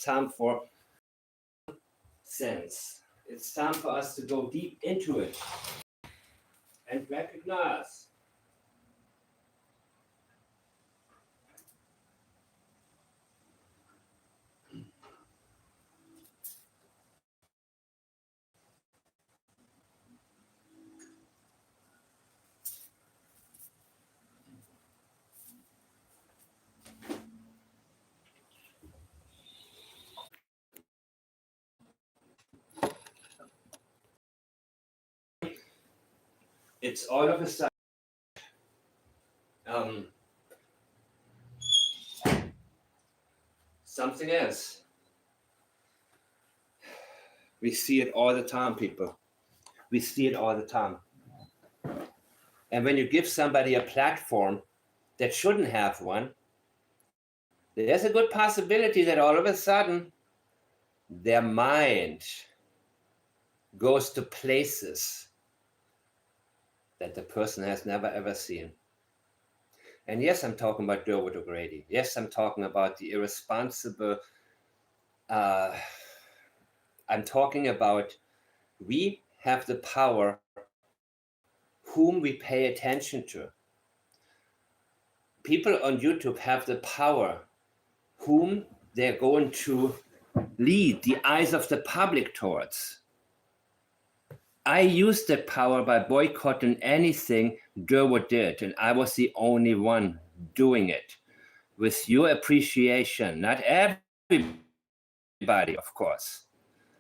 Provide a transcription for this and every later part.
time for sense. It's time for us to go deep into it and recognize it's all of a sudden something else. We see it all the time, people. We see it all the time. And when you give somebody a platform that shouldn't have one, there's a good possibility that all of a sudden their mind goes to places that the person has never ever seen. And yes, I'm talking about Dermot O'Grady. Yes, I'm talking about the irresponsible. I'm talking about we have the power whom we pay attention to. People on YouTube have the power whom they're going to lead the eyes of the public towards. I used that power by boycotting anything Dermot did, and I was the only one doing it. With your appreciation, not everybody, of course.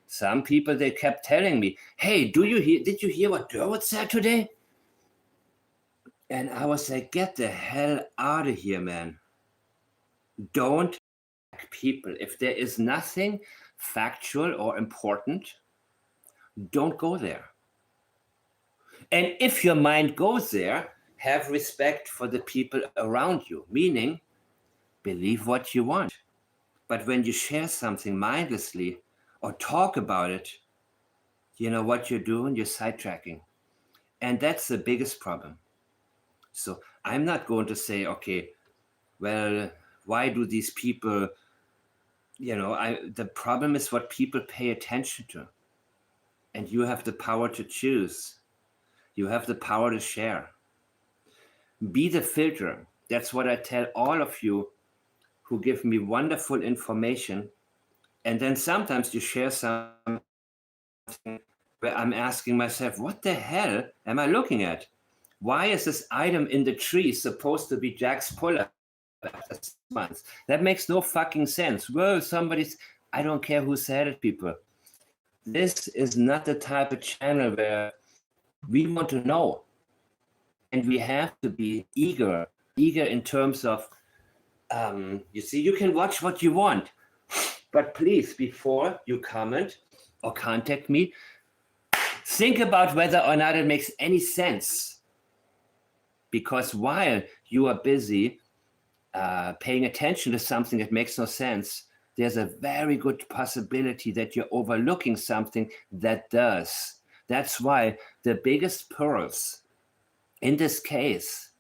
Some people, they kept telling me, hey, did you hear what Dermot said today? And I was like, get the hell out of here, man. Don't attack people. If there is nothing factual or important, don't go there. And if your mind goes there, have respect for the people around you, meaning believe what you want. But when you share something mindlessly or talk about it, you know what you're doing? You're sidetracking. And that's the biggest problem. So I'm not going to say, okay, well, why do these people, the problem is what people pay attention to. And you have the power to choose. You have the power to share. Be the filter. That's what I tell all of you who give me wonderful information. And then sometimes you share something where I'm asking myself, what the hell am I looking at? Why is this item in the tree supposed to be Jack's puller? That makes no fucking sense. Well, I don't care who said it, people. This is not the type of channel where we want to know. And we have to be eager in terms of, you see, you can watch what you want, but please, before you comment or contact me, think about whether or not it makes any sense. Because while you are busy paying attention to something that makes no sense, there's a very good possibility that you're overlooking something that does. That's why the biggest pearls in this case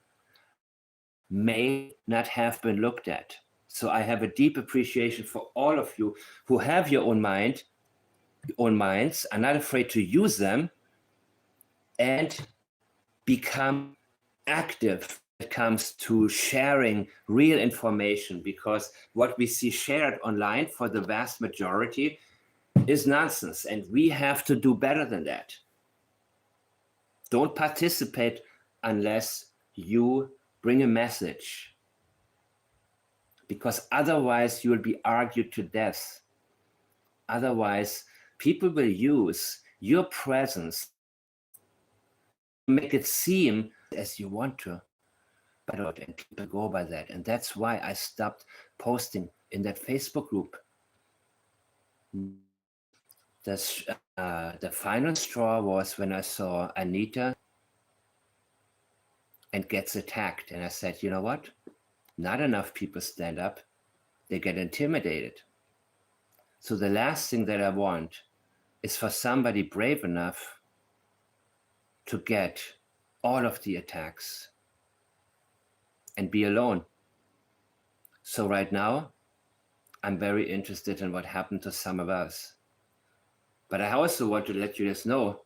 may not have been looked at. So I have a deep appreciation for all of you who have your own minds, are not afraid to use them, and become active when it comes to sharing real information, because what we see shared online for the vast majority is nonsense, and we have to do better than that. Don't participate unless you bring a message, because otherwise you will be argued to death. Otherwise, people will use your presence to make it seem as you want to, and people go by that. And that's why I stopped posting in that Facebook group. The final straw was when I saw Anita and gets attacked. And I said, you know what? Not enough people stand up. They get intimidated. So the last thing that I want is for somebody brave enough to get all of the attacks and be alone. So right now, I'm very interested in what happened to some of us. But I also want to let you just know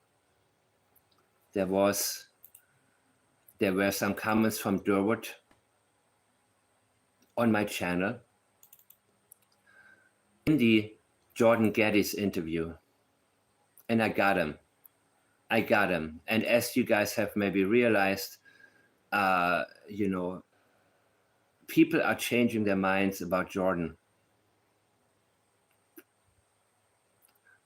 there were some comments from Durwood on my channel in the Jordan Geddes interview. And I got him. And as you guys have maybe realized, people are changing their minds about Jordan.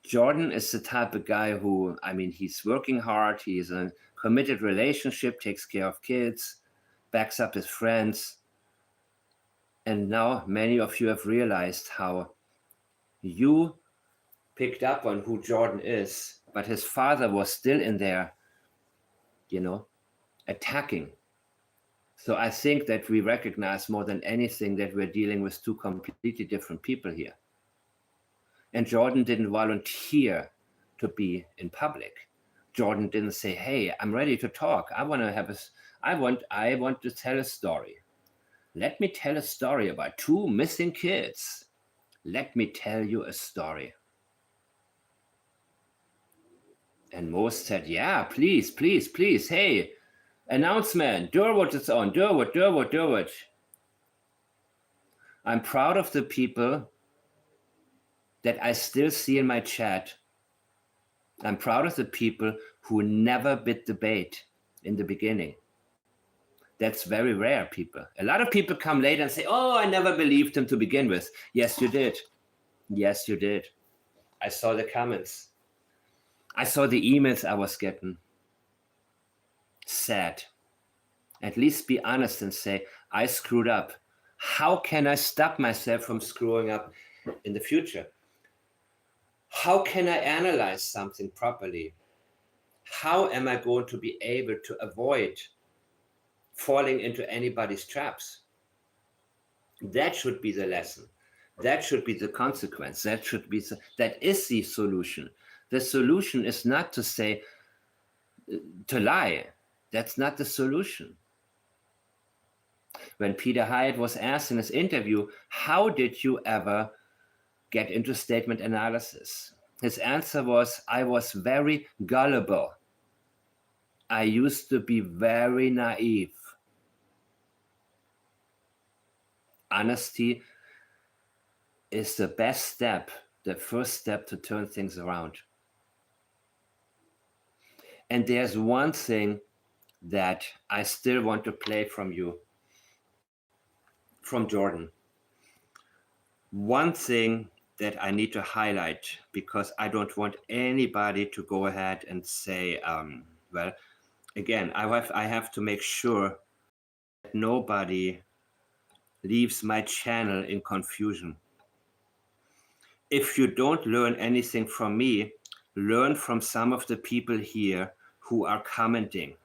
Jordan is the type of guy who, he's working hard. He's in a committed relationship, takes care of kids, backs up his friends. And now many of you have realized how you picked up on who Jordan is, but his father was still in there, attacking. So I think that we recognize more than anything that we're dealing with two completely different people here. And Jordan didn't volunteer to be in public. Jordan didn't say, "Hey, I'm ready to talk. I want to tell a story. Let me tell a story about two missing kids. Let me tell you a story." And most said, "Yeah, please, please, please. Hey, announcement, Durwood is on, Durwood. I'm proud of the people that I still see in my chat. I'm proud of the people who never bit the bait in the beginning. That's very rare, people. A lot of people come later and say, "Oh, I never believed him to begin with." Yes, you did. Yes, you did. I saw the comments. I saw the emails I was getting. Sad. At least be honest and say, "I screwed up. How can I stop myself from screwing up in the future? How can I analyze something properly? How am I going to be able to avoid falling into anybody's traps?" That should be the lesson. That should be the consequence. That is the solution. The solution is not to say, to lie. That's not the solution. When Peter Hyatt was asked in his interview, "How did you ever get into statement analysis?" His answer was, "I was very gullible. I used to be very naive." Honesty is the best step, the first step to turn things around. And there's one thing that I still want to play from you, from Jordan. One thing that I need to highlight, because I don't want anybody to go ahead and say, well, again, I have to make sure that nobody leaves my channel in confusion. If you don't learn anything from me, learn from some of the people here who are commenting.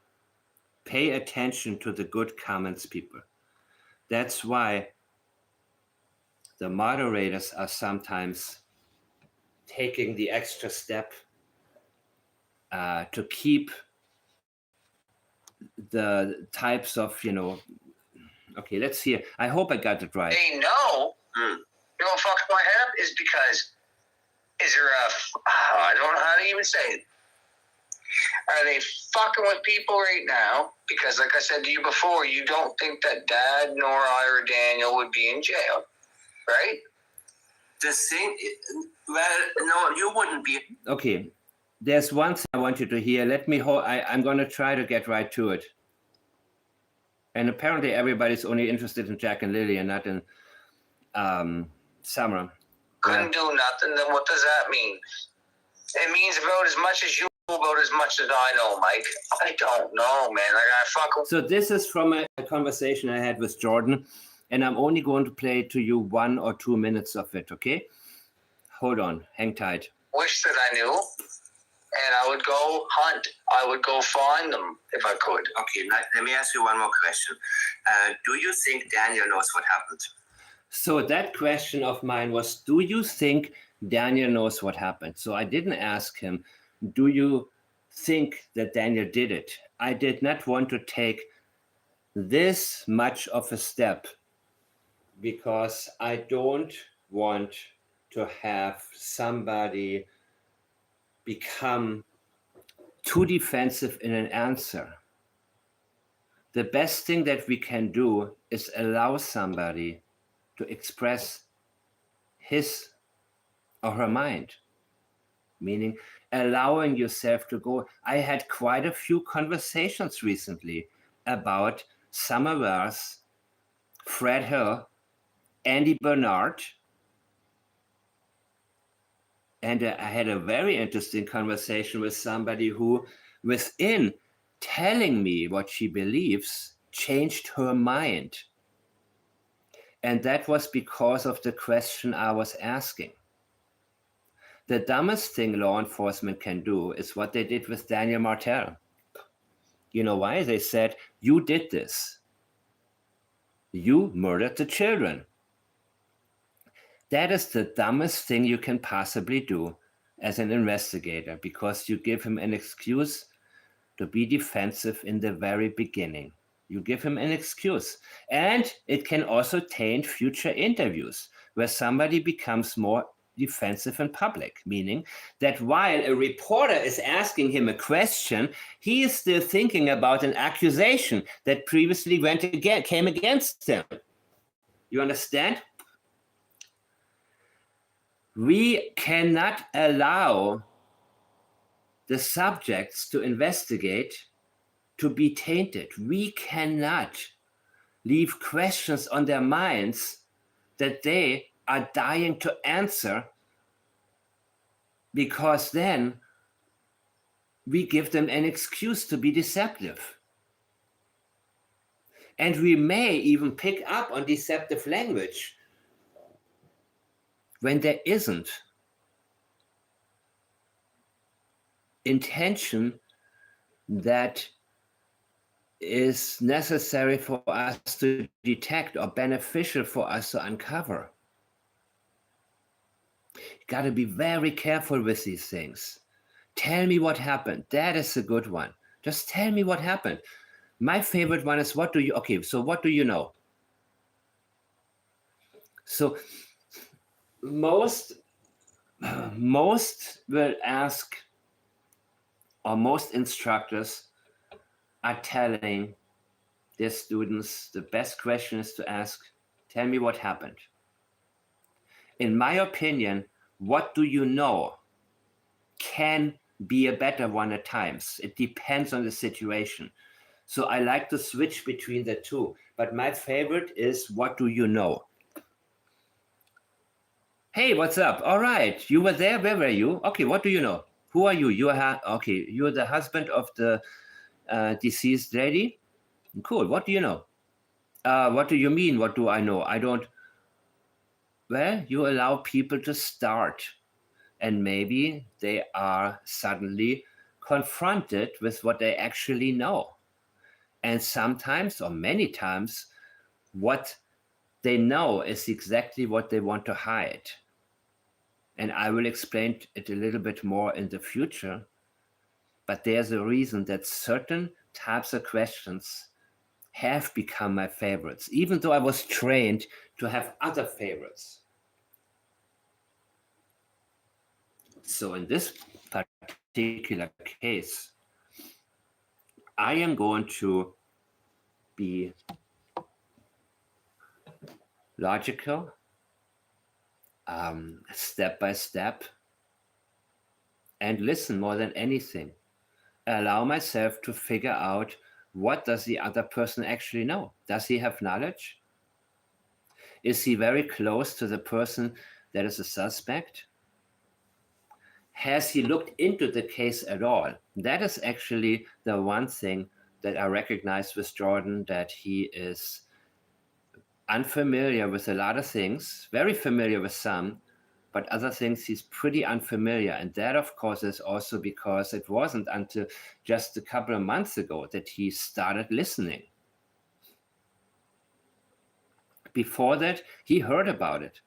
Pay attention to the good comments, people. That's why the moderators are sometimes taking the extra step to keep the types of, okay, let's hear. I hope I got it right. They know. You know what fucks my head up is because I don't know how to even say it. Are they fucking with people right now? Because like I said to you before, you don't think that Dad nor I or Daniel would be in jail, right? The thing, well, no, you wouldn't be. Okay, there's one thing I want you to hear. I'm going to try to get right to it. And apparently everybody's only interested in Jack and Lilly and not in Summer. Couldn't do nothing, then what does that mean? It means about as much as you know, about as much as I know, Mike. I don't know, man. So this is from a conversation I had with Jordan, and I'm only going to play to you 1 or 2 minutes of it, okay? Hold on, hang tight. Wish that I knew, and I would go hunt. I would go find them if I could. Okay, let me ask you one more question. Do you think Daniel knows what happened? So that question of mine was, do you think Daniel knows what happened? So I didn't ask him, do you think that Daniel did it? I did not want to take this much of a step because I don't want to have somebody become too defensive in an answer. The best thing that we can do is allow somebody to express his or her mind, meaning allowing yourself to go. I had quite a few conversations recently about Summer Wars, Fred Hill, Andy Bernard, and I had a very interesting conversation with somebody who, within telling me what she believes, changed her mind. And that was because of the question I was asking. The dumbest thing law enforcement can do is what they did with Daniel Martel. You know why? They said, you did this. You murdered the children. That is the dumbest thing you can possibly do as an investigator, because you give him an excuse to be defensive in the very beginning. You give him an excuse. And it can also taint future interviews where somebody becomes more defensive in public, meaning that while a reporter is asking him a question, he is still thinking about an accusation that previously came against him. You understand? We cannot allow the subjects to investigate to be tainted. We cannot leave questions on their minds that they are dying to answer, because then we give them an excuse to be deceptive. And we may even pick up on deceptive language when there isn't intention that is necessary for us to detect or beneficial for us to uncover. You got to be very careful with these things. Tell me what happened. That is a good one. Just tell me what happened. My favorite one is, so what do you know? So most will ask, or most instructors are telling their students the best question is to ask, tell me what happened. In my opinion, what do you know can be a better one at times. It depends on the situation. So I like to switch between the two. But my favorite is, what do you know? Hey, what's up? All right, you were there. Where were you? Okay, what do you know? Who are you? You're the husband of the deceased lady? Cool. What do you know? What do you mean? What do I know? I don't. Well, you allow people to start, and maybe they are suddenly confronted with what they actually know. And sometimes, or many times, what they know is exactly what they want to hide. And I will explain it a little bit more in the future. But there's a reason that certain types of questions have become my favorites, even though I was trained to have other favorites. So in this particular case, I am going to be logical, step by step, and listen more than anything. Allow myself to figure out, what does the other person actually know? Does he have knowledge? Is he very close to the person that is a suspect? Has he looked into the case at all? That is actually the one thing that I recognize with Jordan, that he is unfamiliar with a lot of things, very familiar with some, but other things he's pretty unfamiliar. And that, of course, is also because it wasn't until just a couple of months ago that he started listening. Before that, he heard about it.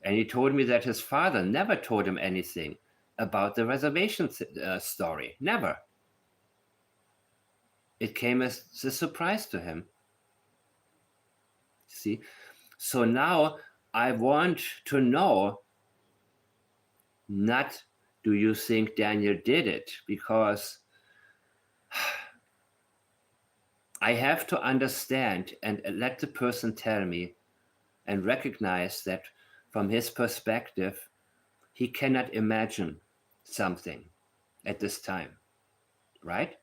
And he told me that his father never told him anything about the reservation story. Never. It came as a surprise to him. See? So now I want to know, not do you think Daniel did it, because I have to understand and let the person tell me and recognize that from his perspective, he cannot imagine something at this time, right?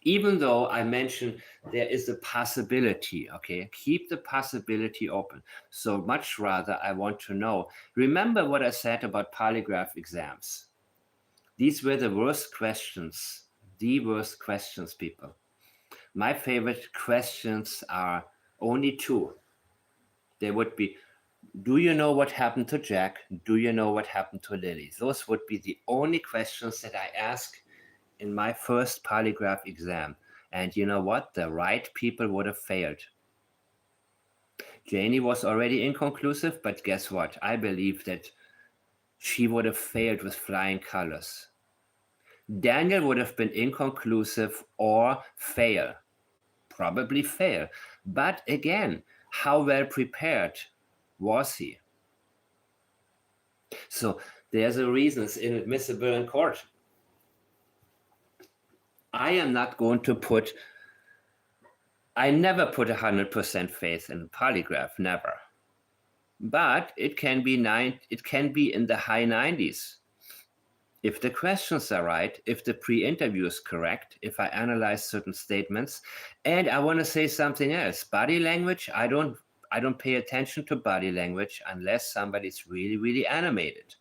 Even though I mentioned there is a possibility, okay? Keep the possibility open. So much rather, I want to know. Remember what I said about polygraph exams. These were the worst questions, people. My favorite questions are only two. They would be, do you know what happened to Jack? Do you know what happened to Lilly? Those would be the only questions that I ask in my first polygraph exam. And you know what? The right people would have failed. Janie was already inconclusive, but guess what? I believe that she would have failed with flying colors. Daniel would have been inconclusive or fail, probably fail. But again, how well prepared was he? So there's a reason it's inadmissible in court. I never put 100% faith in polygraph, never. But it can be in the high 90s. If the questions are right, if the pre-interview is correct, if I analyze certain statements, and I want to say something else. Body language, I don't pay attention to body language unless somebody's really, really animated.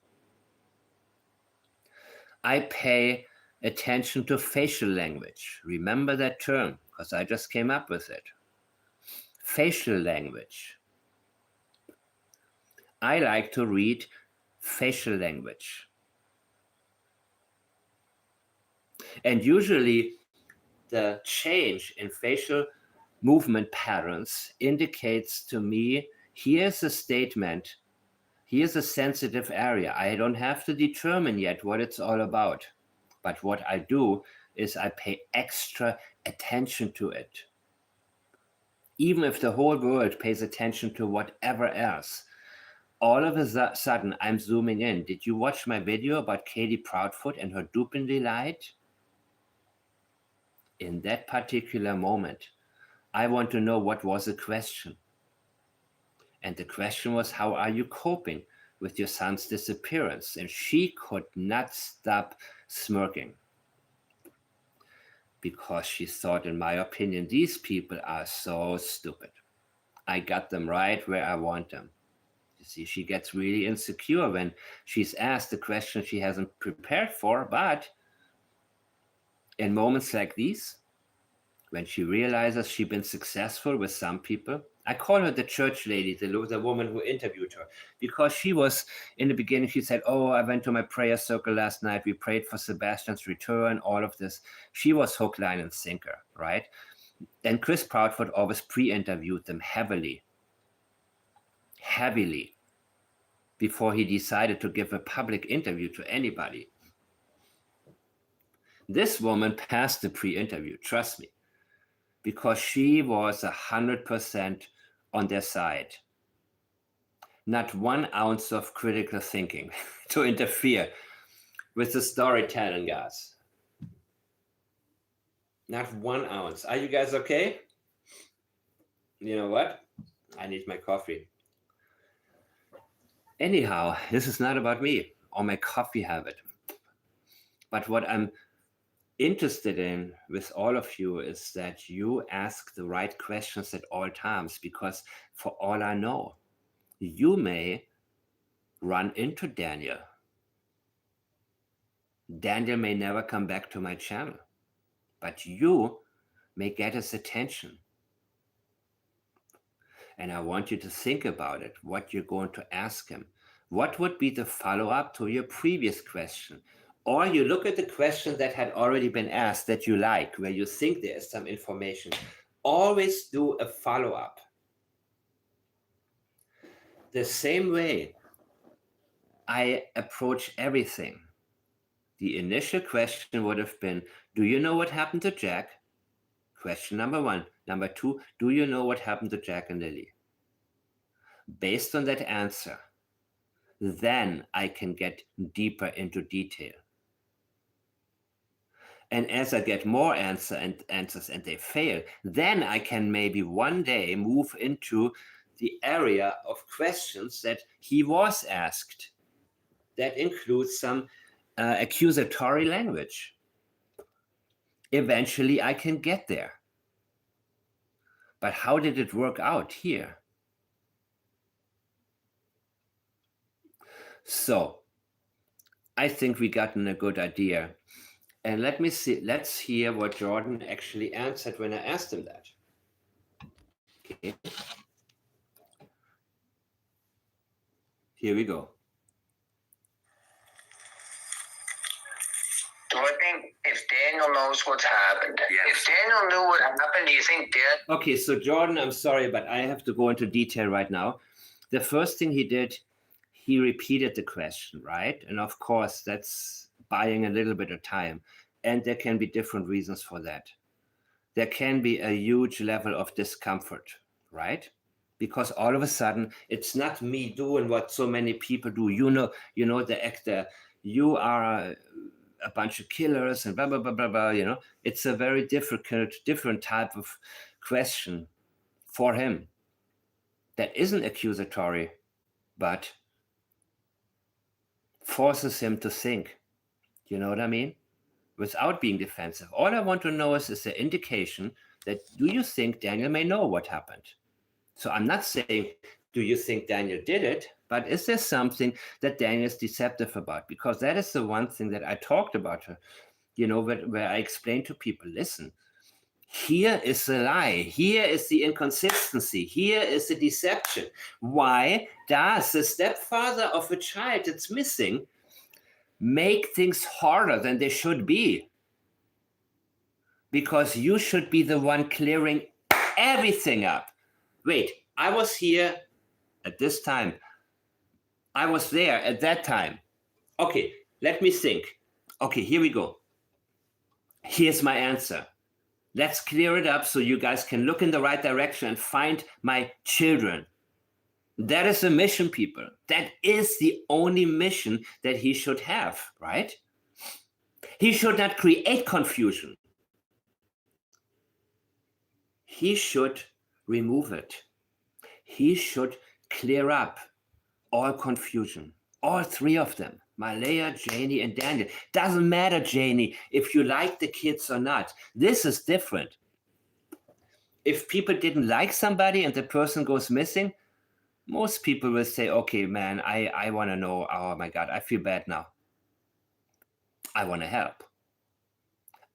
I pay attention to facial language. Remember that term, because I just came up with it. Facial language. I like to read facial language. And usually the change in facial movement patterns indicates to me, here's a statement, here's a sensitive area. I don't have to determine yet what it's all about. But what I do is I pay extra attention to it. Even if the whole world pays attention to whatever else, all of a sudden I'm zooming in. Did you watch my video about Katie Proudfoot and her Dupin light? In that particular moment, I want to know what was the question. And the question was, how are you coping with your son's disappearance? And she could not stop smirking, because she thought, in my opinion, these people are so stupid. I got them right where I want them. You see, she gets really insecure when she's asked the question she hasn't prepared for, but in moments like these, when she realizes she's been successful with some people, I call her the church lady, the woman who interviewed her, because she was, in the beginning, she said, oh, I went to my prayer circle last night. We prayed for Sebastian's return, all of this. She was hook, line, and sinker, right? And Chris Proudfoot always pre-interviewed them heavily, before he decided to give a public interview to anybody. This woman passed the pre-interview, trust me, because she was 100% on their side. Not 1 ounce of critical thinking to interfere with the storytelling, guys. Not 1 ounce. Are you guys okay? You know what? I need my coffee. Anyhow, this is not about me or my coffee habit. But what I'm interested in with all of you is that you ask the right questions at all times, because for all I know, you may run into Daniel. Daniel may never come back to my channel, but you may get his attention. And I want you to think about it, what you're going to ask him. What would be the follow-up to your previous question? Or you look at the question that had already been asked that you like, where you think there is some information. Always do a follow-up. The same way I approach everything. The initial question would have been, do you know what happened to Jack? Question number 1. Number 2, do you know what happened to Jack and Lilly? Based on that answer, then I can get deeper into detail. And as I get more answers and they fail, then I can maybe one day move into the area of questions that he was asked. That includes some accusatory language. Eventually, I can get there. But how did it work out here? So, I think we gotten a good idea. And let's hear what Jordan actually answered when I asked him that. Okay. Here we go. Do I think if Daniel knows what's happened, if Daniel knew what happened, do you think Dad? Okay, so Jordan, I'm sorry, but I have to go into detail right now. The first thing he did, he repeated the question, right? And of course, that's buying a little bit of time. And there can be different reasons for that. There can be a huge level of discomfort, right? Because all of a sudden, it's not me doing what so many people do. You know, the actor, you are a bunch of killers and blah, blah, blah, blah, blah, you know. It's a very different type of question for him that isn't accusatory, but forces him to think. You know what I mean? Without being defensive. All I want to know is the indication that do you think Daniel may know what happened? So I'm not saying, do you think Daniel did it? But is there something that Daniel is deceptive about? Because that is the one thing that I talked about, you know, where I explained to people, listen, here is the lie. Here is the inconsistency. Here is the deception. Why does the stepfather of a child that's missing make things harder than they should be? Because you should be the one clearing everything up. Wait, I was here at this time. I was there at that time. Okay, let me think. Okay, here we go. Here's my answer. Let's clear it up so you guys can look in the right direction and find my children. That is the mission, people. That is the only mission that he should have, right? He should not create confusion. He should remove it. He should clear up all confusion. All three of them, Malaya, Janie, and Daniel. Doesn't matter, Janie, if you like the kids or not. This is different. If people didn't like somebody and the person goes missing, most people will say, okay, man, I want to know. Oh my God, I feel bad now. I want to help.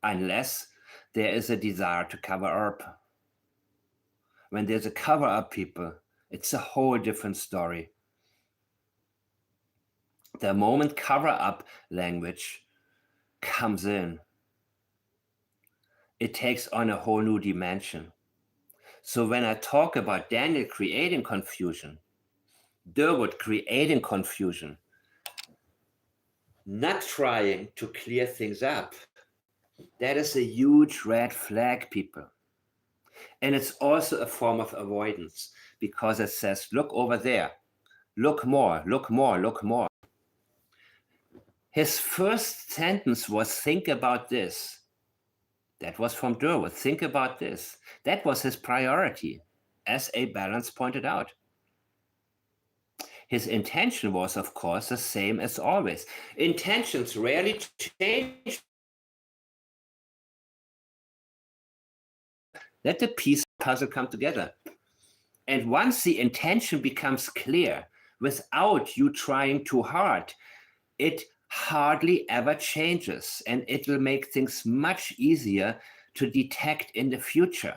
Unless there is a desire to cover up. When there's a cover up, people, it's a whole different story. The moment cover up language comes in, it takes on a whole new dimension. So when I talk about Daniel creating confusion, Durwood creating confusion, not trying to clear things up, that is a huge red flag, people. And it's also a form of avoidance because it says, look over there, look more, look more, look more. His first sentence was, think about this. That was from Durwood. Think about this. That was his priority, as A. Balance pointed out. His intention was, of course, the same as always. Intentions rarely change. Let the piece puzzle come together. And once the intention becomes clear, without you trying too hard, it hardly ever changes, and it will make things much easier to detect in the future.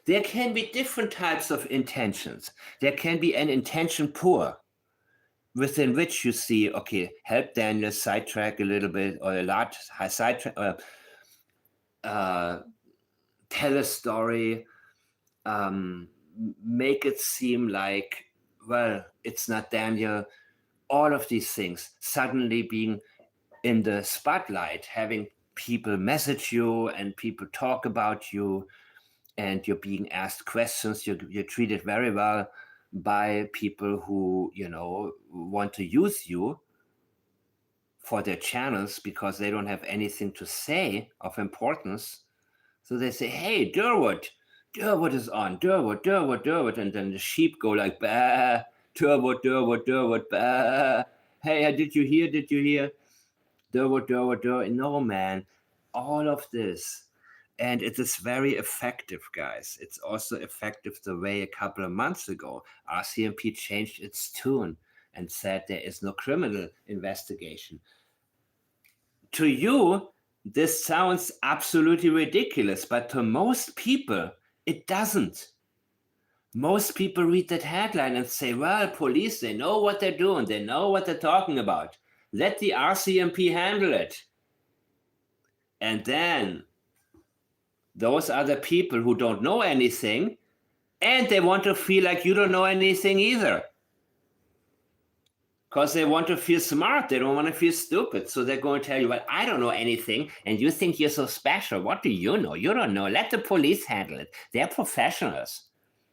There can be different types of intentions. There can be an intention poor, within which you see, okay, help Daniel sidetrack a little bit or a lot, sidetrack, tell a story, make it seem like, well, it's not Daniel. All of these things suddenly being in the spotlight, having people message you and people talk about you, and you're being asked questions. You're treated very well by people who, want to use you for their channels because they don't have anything to say of importance. So they say, hey, Durwood is on, Durwood. And then the sheep go like, bah, Durwood, bah. Hey, did you hear? Durwood. No, man, all of this. And it is very effective, guys. It's also effective the way a couple of months ago, RCMP changed its tune and said there is no criminal investigation. To you, this sounds absolutely ridiculous, but to most people, it doesn't. Most people read that headline and say, well, police, they know what they're doing. They know what they're talking about. Let the RCMP handle it. And then those are the people who don't know anything, and they want to feel like you don't know anything either. Because they want to feel smart. They don't want to feel stupid. So they're going to tell you, well, I don't know anything, and you think you're so special. What do you know? You don't know. Let the police handle it. They're professionals.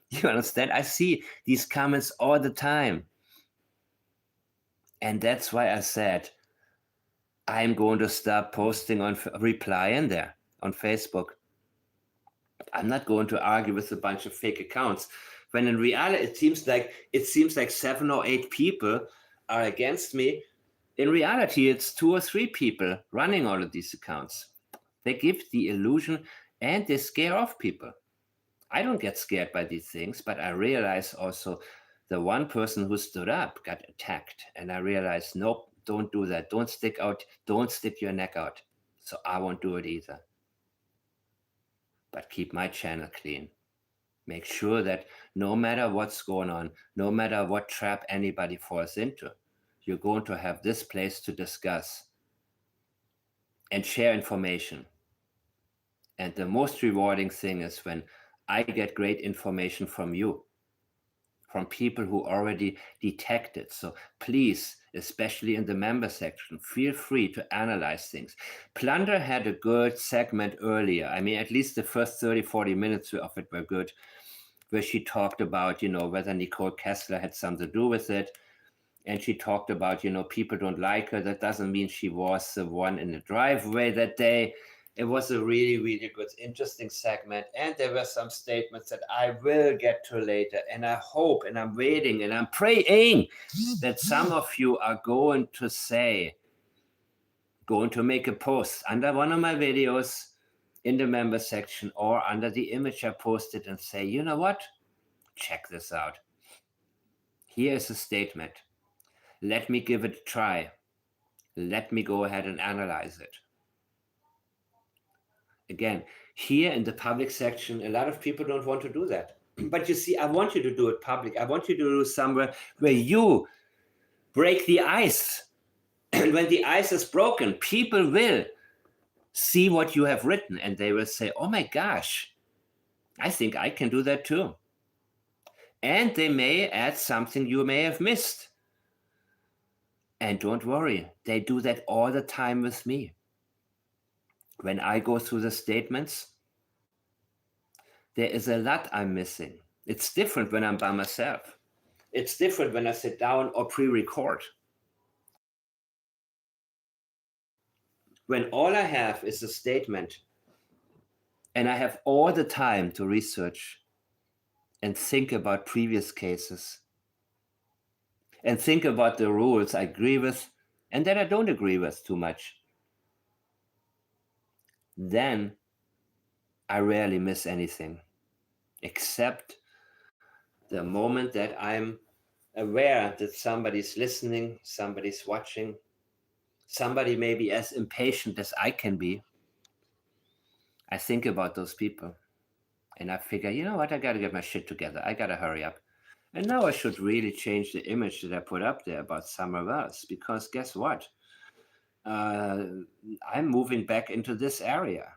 You understand? I see these comments all the time. And that's why I said, I'm going to start posting on reply in there on Facebook. I'm not going to argue with a bunch of fake accounts. When in reality, it seems like 7 or 8 people are against me. In reality, it's 2 or 3 people running all of these accounts. They give the illusion and they scare off people. I don't get scared by these things, but I realize also the one person who stood up got attacked. And I realized, nope, don't do that. Don't stick your neck out. So I won't do it either. But keep my channel clean. Make sure that no matter what's going on, no matter what trap anybody falls into, you're going to have this place to discuss and share information. And the most rewarding thing is when I get great information from you, from people who already detect it. So please, especially in the member section, feel free to analyze things. Plunder had a good segment earlier. I mean, at least the first 30, 40 minutes of it were good, where she talked about, whether Nicole Kessler had something to do with it. And she talked about, people don't like her. That doesn't mean she was the one in the driveway that day. It was a really, really good, interesting segment. And there were some statements that I will get to later. And I hope, and I'm waiting, and I'm praying that some of you are going to make a post under one of my videos in the member section or under the image I posted and say, you know what? Check this out. Here is a statement. Let me give it a try. Let me go ahead and analyze it. Again, here in the public section, a lot of people don't want to do that. But you see, I want you to do it public. I want you to do it somewhere where you break the ice. And when the ice is broken, people will see what you have written and they will say, oh my gosh, I think I can do that too. And they may add something you may have missed. And don't worry, they do that all the time with me. When I go through the statements, there is a lot I'm missing. It's different when I'm by myself. It's different when I sit down or pre-record. When all I have is a statement and I have all the time to research and think about previous cases and think about the rules I agree with and that I don't agree with too much, then I rarely miss anything, except the moment that I'm aware that somebody's listening, somebody's watching, somebody may be as impatient as I can be. I think about those people and I figure, you know what, I got to get my shit together. I got to hurry up. And now I should really change the image that I put up there about Summer Wells, because guess what? I'm moving back into this area.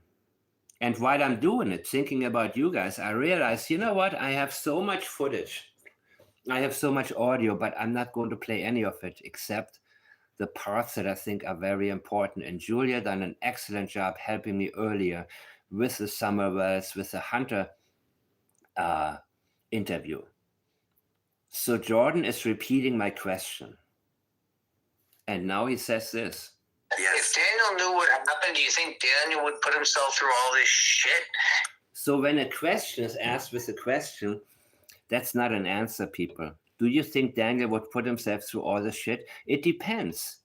And while I'm doing it, thinking about you guys, I realize, you know what? I have so much footage. I have so much audio, but I'm not going to play any of it except the parts that I think are very important. And Julia done an excellent job helping me earlier with the Summer Wells, with the Hunter interview. So Jordan is repeating my question. And now he says this. If Daniel knew what happened, do you think Daniel would put himself through all this shit? So when a question is asked with a question, that's not an answer, people. Do you think Daniel would put himself through all the shit? It depends.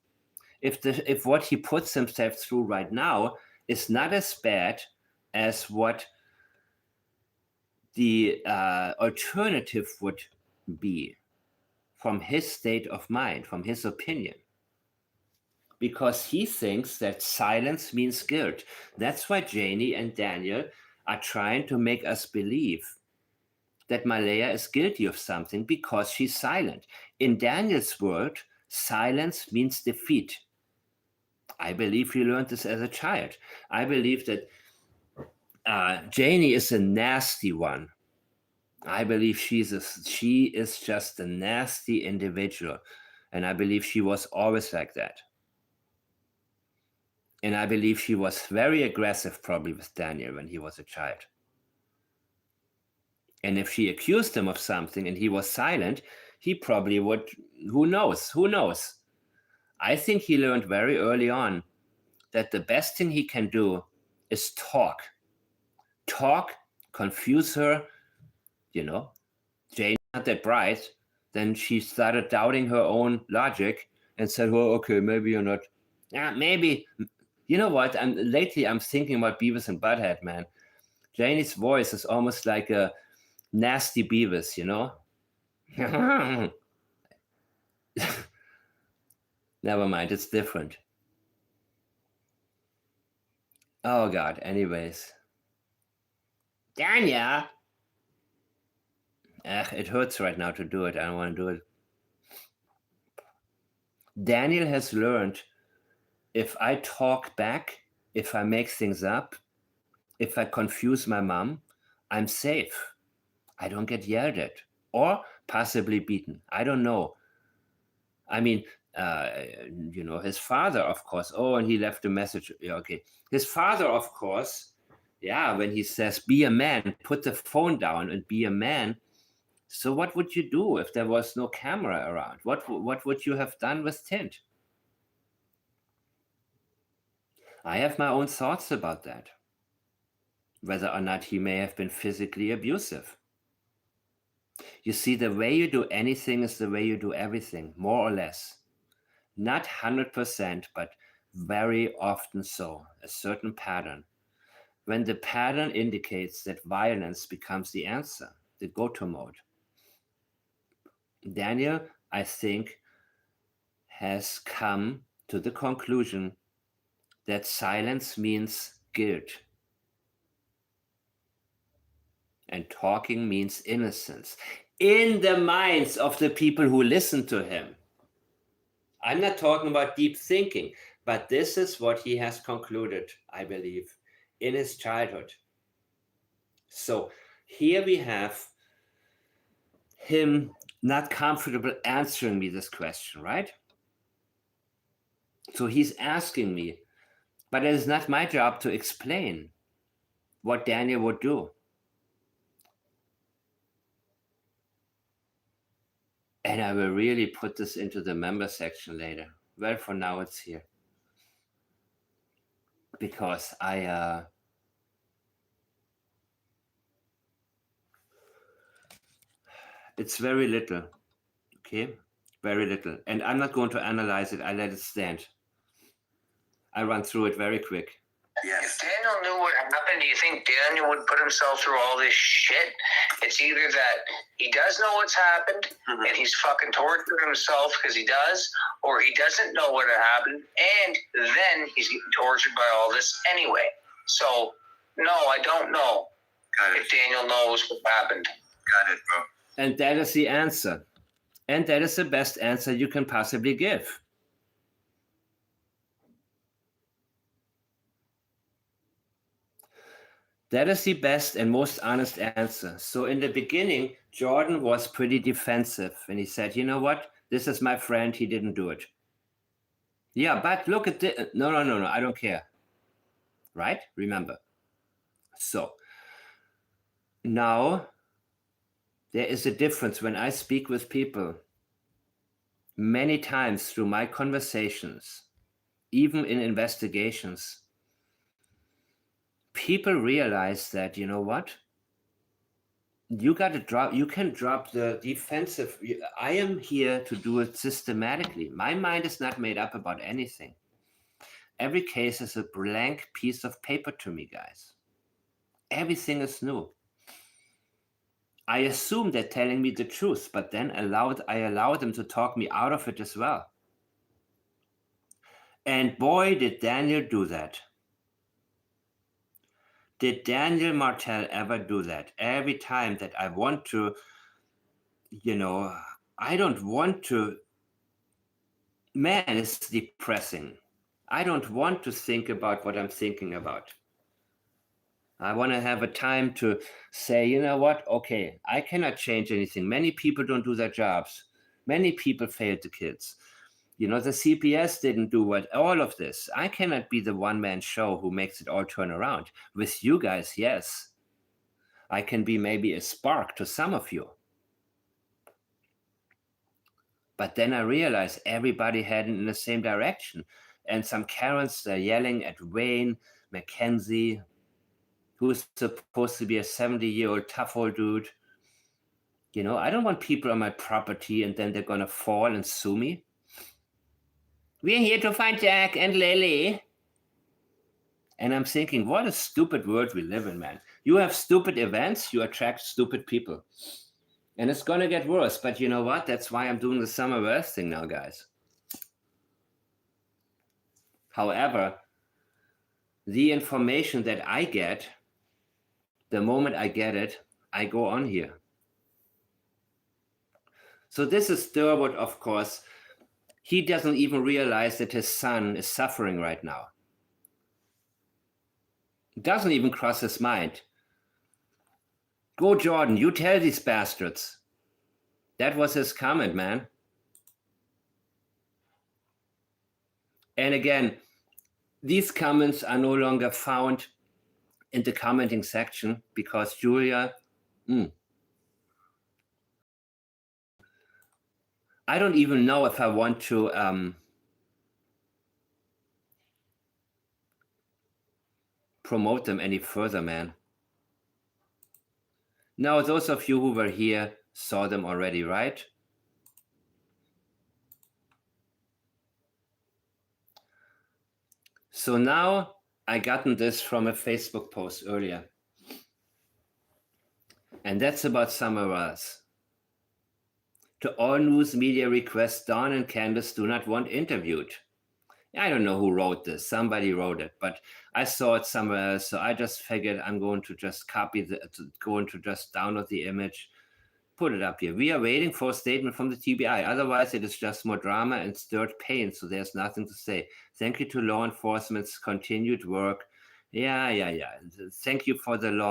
If what he puts himself through right now is not as bad as what the alternative would be from his state of mind, from his opinion. Because he thinks that silence means guilt. That's why Janie and Daniel are trying to make us believe that Malaya is guilty of something because she's silent. In Daniel's world, silence means defeat. I believe he learned this as a child. I believe that Janie is a nasty one. I believe she is just a nasty individual. And I believe she was always like that. And I believe she was very aggressive probably with Daniel when he was a child. And if she accused him of something and he was silent, he probably would, who knows? I think he learned very early on that the best thing he can do is talk. Talk, confuse her, Jane not that bright. Then she started doubting her own logic and said, well, okay, maybe you're not. Yeah, maybe. You know what? Lately I'm thinking about Beavis and Butthead, man. Janie's voice is almost like a nasty Beavis, Never mind, it's different. Oh God, anyways. Daniel! It hurts right now to do it. I don't want to do it. Daniel has learned if I talk back, if I make things up, if I confuse my mom, I'm safe. I don't get yelled at or possibly beaten. I don't know. I mean, his father, of course. Oh, and he left a message. Yeah, okay. His father, of course. Yeah, when he says, be a man, put the phone down and be a man. So what would you do if there was no camera around? What would you have done with Tint? I have my own thoughts about that. Whether or not he may have been physically abusive. You see, the way you do anything is the way you do everything, more or less. Not 100%, but very often so, a certain pattern. When the pattern indicates that violence becomes the answer, the go-to mode. Daniel, I think, has come to the conclusion that silence means guilt. And talking means innocence. In the minds of the people who listen to him. I'm not talking about deep thinking, but this is what he has concluded, I believe, in his childhood. So here we have him not comfortable answering me this question, right? So he's asking me, but it is not my job to explain what Daniel would do. And I will really put this into the member section later. Well, for now it's here. Because it's very little, okay? Very little. And I'm not going to analyze it. I let it stand. I run through it very quick. Yes. If Daniel knew what happened, do you think Daniel would put himself through all this shit? It's either that he does know what's happened and he's fucking torturing himself because he does, or he doesn't know what happened and then he's getting tortured by all this anyway. So, no, I don't know if Daniel knows what happened. Got it, bro. And that is the answer. And that is the best answer you can possibly give. That is the best and most honest answer. So in the beginning, Jordan was pretty defensive. And he said, you know what? This is my friend. He didn't do it. Yeah, but look at this. No, I don't care. Right? Remember. So now There is a difference when I speak with people many times through my conversations, even in investigations. People realize that, you know what? You can drop the defensive. I am here to do it systematically. My mind is not made up about anything. Every case is a blank piece of paper to me, guys. Everything is new. I assume they're telling me the truth, but then I allow them to talk me out of it as well. And boy, did Daniel do that. Did Daniel Martel ever do that? Every time that I want to, I don't want to, man, it's depressing. I don't want to think about what I'm thinking about. I want to have a time to say, you know what? Okay, I cannot change anything. Many people don't do their jobs. Many people failed the kids. The CPS didn't do all of this. I cannot be the one-man show who makes it all turn around. With you guys, yes. I can be maybe a spark to some of you. But then I realized everybody heading in the same direction. And some Karens are yelling at Wayne, Mackenzie, who's supposed to be a 70-year-old tough old dude. I don't want people on my property and then they're going to fall and sue me. We're here to find Jack and Lilly. And I'm thinking, what a stupid world we live in, man. You have stupid events, you attract stupid people. And it's going to get worse. But you know what? That's why I'm doing the summer Earth thing now, guys. However, the information that I get, the moment I get it, I go on here. So this is Durwood, of course. He doesn't even realize that his son is suffering right now. It doesn't even cross his mind. Go, Jordan, you tell these bastards. That was his comment, man. And again, these comments are no longer found in the commenting section because Julia, I don't even know if I want to promote them any further, man. Now, those of you who were here saw them already, right? So now I gotten this from a Facebook post earlier. And that's about Summer Earth. To all news media requests, Dawn and Candace do not want interviewed. I don't know who wrote this. Somebody wrote it, but I saw it somewhere else. So I just figured I'm going to just download the image, put it up here. We are waiting for a statement from the TBI. Otherwise, it is just more drama and stirred pain. So there's nothing to say. Thank you to law enforcement's continued work. Yeah. Thank you for the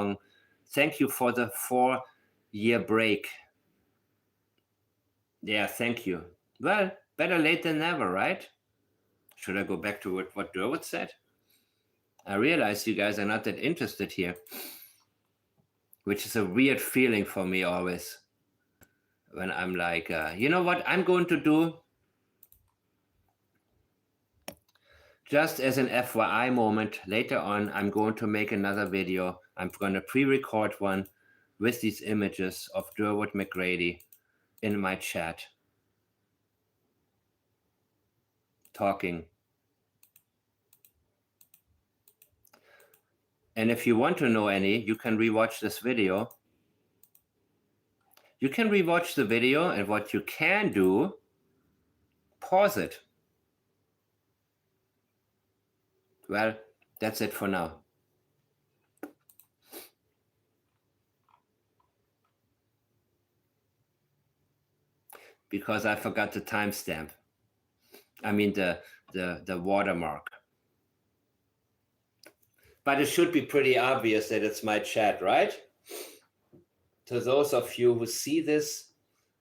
4-year break. Yeah, thank you. Well, better late than never, right? Should I go back to what Durwood said? I realize you guys are not that interested here, which is a weird feeling for me always. When I'm like, you know what I'm going to do? Just as an FYI moment, later on, I'm going to make another video. I'm going to pre-record one with these images of Durwood McGrady in my chat. Talking. And if you want to know any, you can rewatch this video. You can rewatch the video, and what you can do, pause it. Well, that's it for now. Because I forgot the timestamp. I mean the watermark. But it should be pretty obvious that it's my chat, right? To those of you who see this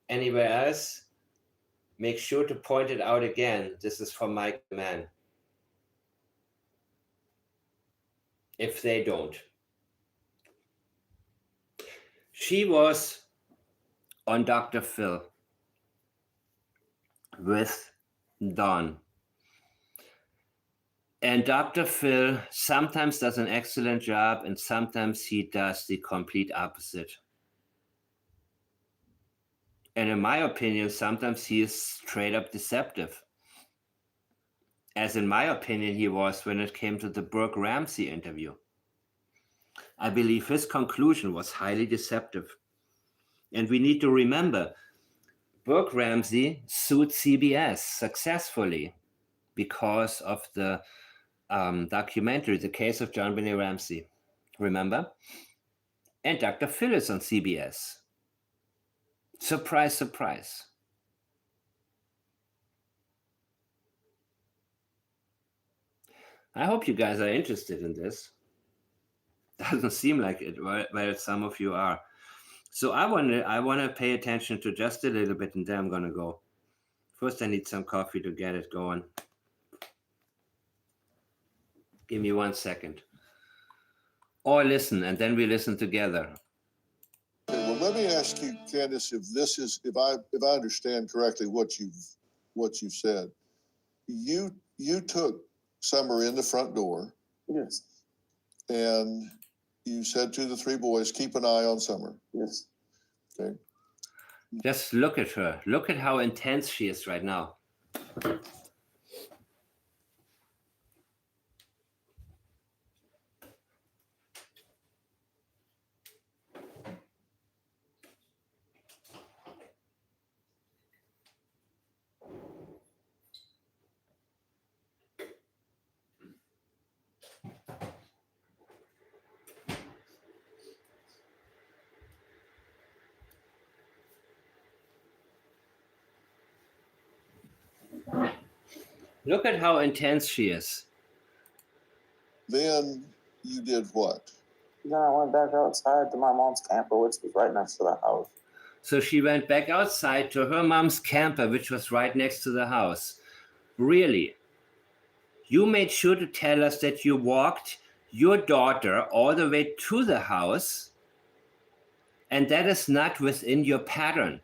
anywhere else, make sure to point it out again. This is from my command. If they don't. She was on Dr. Phil with Don. And Dr. Phil sometimes does an excellent job, and sometimes he does the complete opposite. And in my opinion, sometimes he is straight up deceptive. As in my opinion, he was when it came to the Brooke Ramsey interview. I believe his conclusion was highly deceptive. And we need to remember, Brooke Ramsey sued CBS successfully because of the documentary, The Case of JonBenet Ramsey. Remember? And Dr. Phil is on CBS. Surprise, surprise. I hope you guys are interested in this. Doesn't seem like it, well, some of you are. So I want to pay attention to just a little bit, and then I'm going to go. First, I need some coffee to get it going. Give me 1 second. Or listen, and then we listen together. Well, let me ask you, Candace, if I understand correctly what you've said. You took Summer in the front door. Yes. And you said to the three boys, keep an eye on Summer. Yes. Okay. Just look at her. Look at how intense she is right now. Look at how intense she is. Then you did what? Then I went back outside to my mom's camper, which was right next to the house. So she went back outside to her mom's camper, which was right next to the house. Really? You made sure to tell us that you walked your daughter all the way to the house, and that is not within your pattern,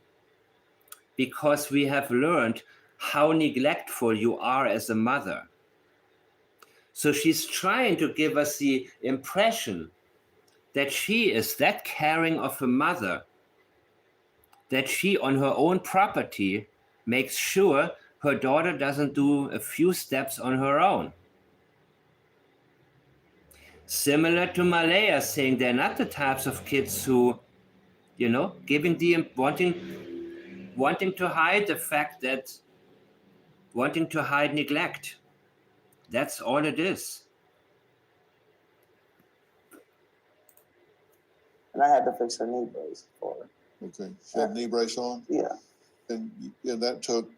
because we have learned how neglectful you are as a mother. So she's trying to give us the impression that she is that caring of a mother, that she on her own property makes sure her daughter doesn't do a few steps on her own. Similar to Malaya saying they're not the types of kids who, wanting to hide the fact that, wanting to hide neglect. That's all it is. And I had to fix her knee brace for her. Okay. She had a knee brace on? Yeah. And that took?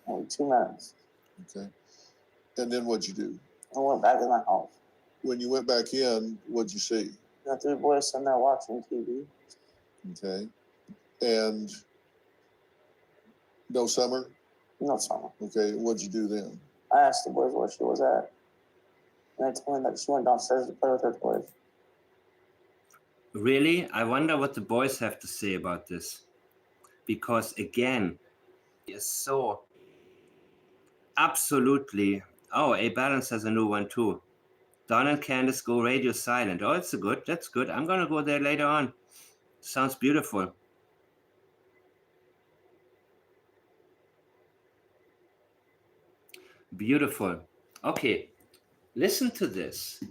Only 2 minutes. Okay. And then what'd you do? I went back in the house. When you went back in, what'd you see? The 3 boys sitting there watching TV. Okay. And no Summer? No Summer. Okay. What'd you do then? I asked the boys where she was at. And they told me that she went downstairs to play with her toys. Really? I wonder what the boys have to say about this. Because again, it's so absolutely. Oh, A Balance has a new one too. Don and Candace go radio silent. Oh, it's good. That's good. I'm going to go there later on. Sounds beautiful. Beautiful. Okay. Listen to this.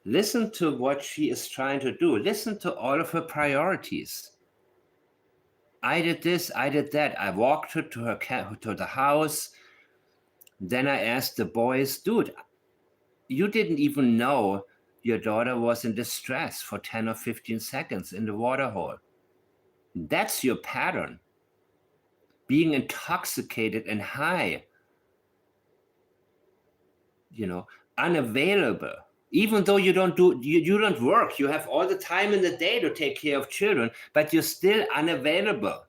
Listen to what she is trying to do. Listen to all of her priorities. I did this, I did that. I walked her to the house. Then I asked the boys, dude, you didn't even know your daughter was in distress for 10 or 15 seconds in the water hole. That's your pattern. Being intoxicated and high. Unavailable. Even though you don't work, you have all the time in the day to take care of children, but you're still unavailable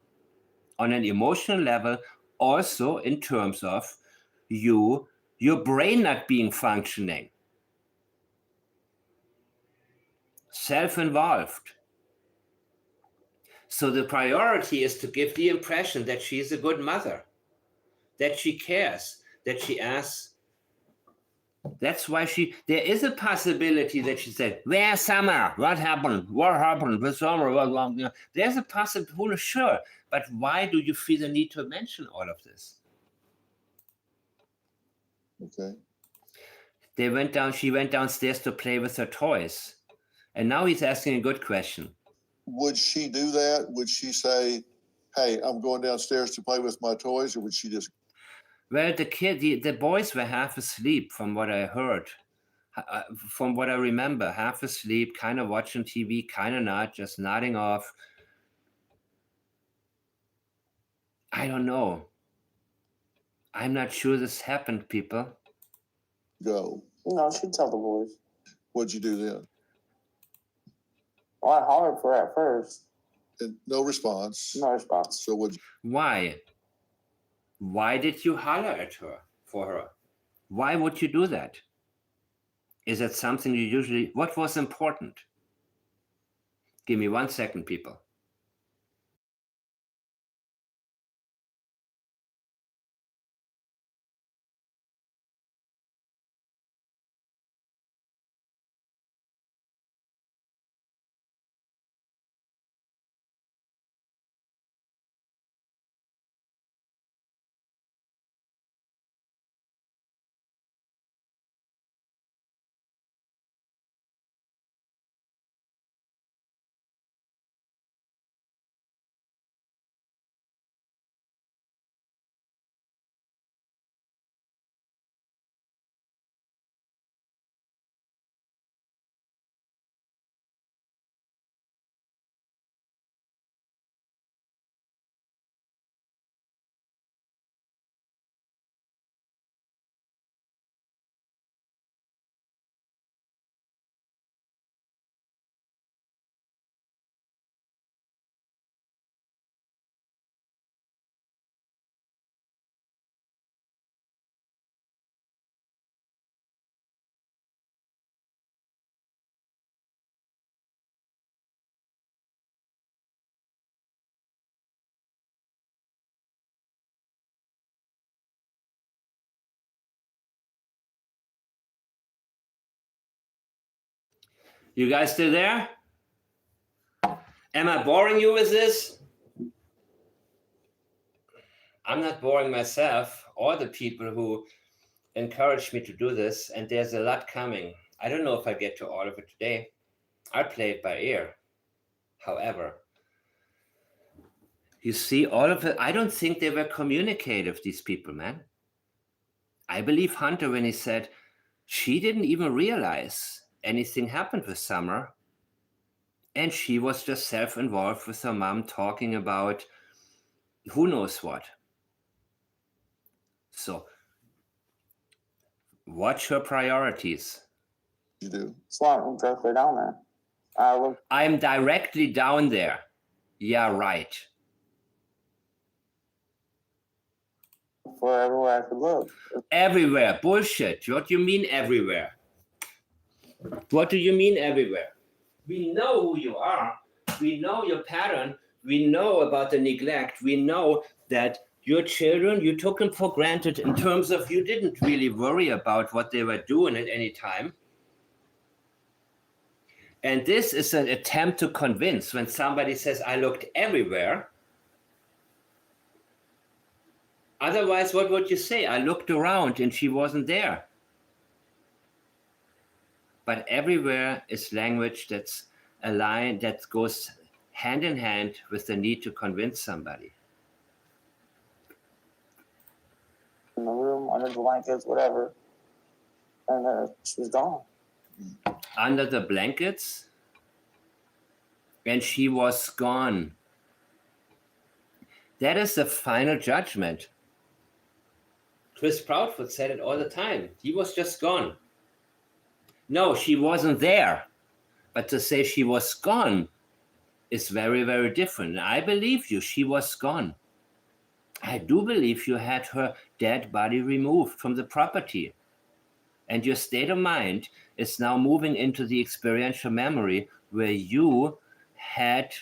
on an emotional level, also in terms of your brain not being functioning. Self-involved. So the priority is to give the impression that she's a good mother, that she cares, that she asks. That's why there is a possibility that she said, "Where's Summer? What happened? What happened with Summer?" There's a possibility, sure. But why do you feel the need to mention all of this? Okay. She went downstairs to play with her toys. And now he's asking a good question. Would she do that? Would she say, "Hey, I'm going downstairs to play with my toys," or would she just? Well, the boys were half asleep from what I heard. From what I remember, half asleep, kind of watching TV, kind of not, just nodding off. I don't know. I'm not sure this happened, people. Go. No, she'd tell the boys. What'd you do then? Well, I hollered for her at first. And no response. No response. So what? Why? Why did you holler at her for her? Why would you do that? Is that something you usually? What was important? Give me 1 second, people. You guys still there? Am I boring you with this? I'm not boring myself or the people who encouraged me to do this, and there's a lot coming. I don't know if I get to all of it today. I'll play it by ear. However, you see, all of it, I don't think they were communicative, these people, man. I believe Hunter when he said she didn't even realize anything happened with Summer. And she was just self-involved with her mom talking about who knows what. So watch her priorities. You do. So I'm directly down there. I looked I'm directly down there. Yeah, right. for everywhere I could look. Everywhere. Bullshit. What do you mean everywhere? What do you mean everywhere? We know who you are. We know your pattern. We know about the neglect. We know that your children, you took them for granted in terms of you didn't really worry about what they were doing at any time. And this is an attempt to convince when somebody says, I looked everywhere. Otherwise, what would you say? I looked around and she wasn't there. But everywhere is language that's aligned, that goes hand in hand with the need to convince somebody. In the room, under the blankets, whatever. And she was gone. Under the blankets, and she was gone. That is the final judgment. Chris Proudfoot said it all the time. He was just gone. No, she wasn't there. But to say she was gone is very, very different. I believe you. She was gone. I do believe you had her dead body removed from the property. And your state of mind is now moving into the experiential memory where you had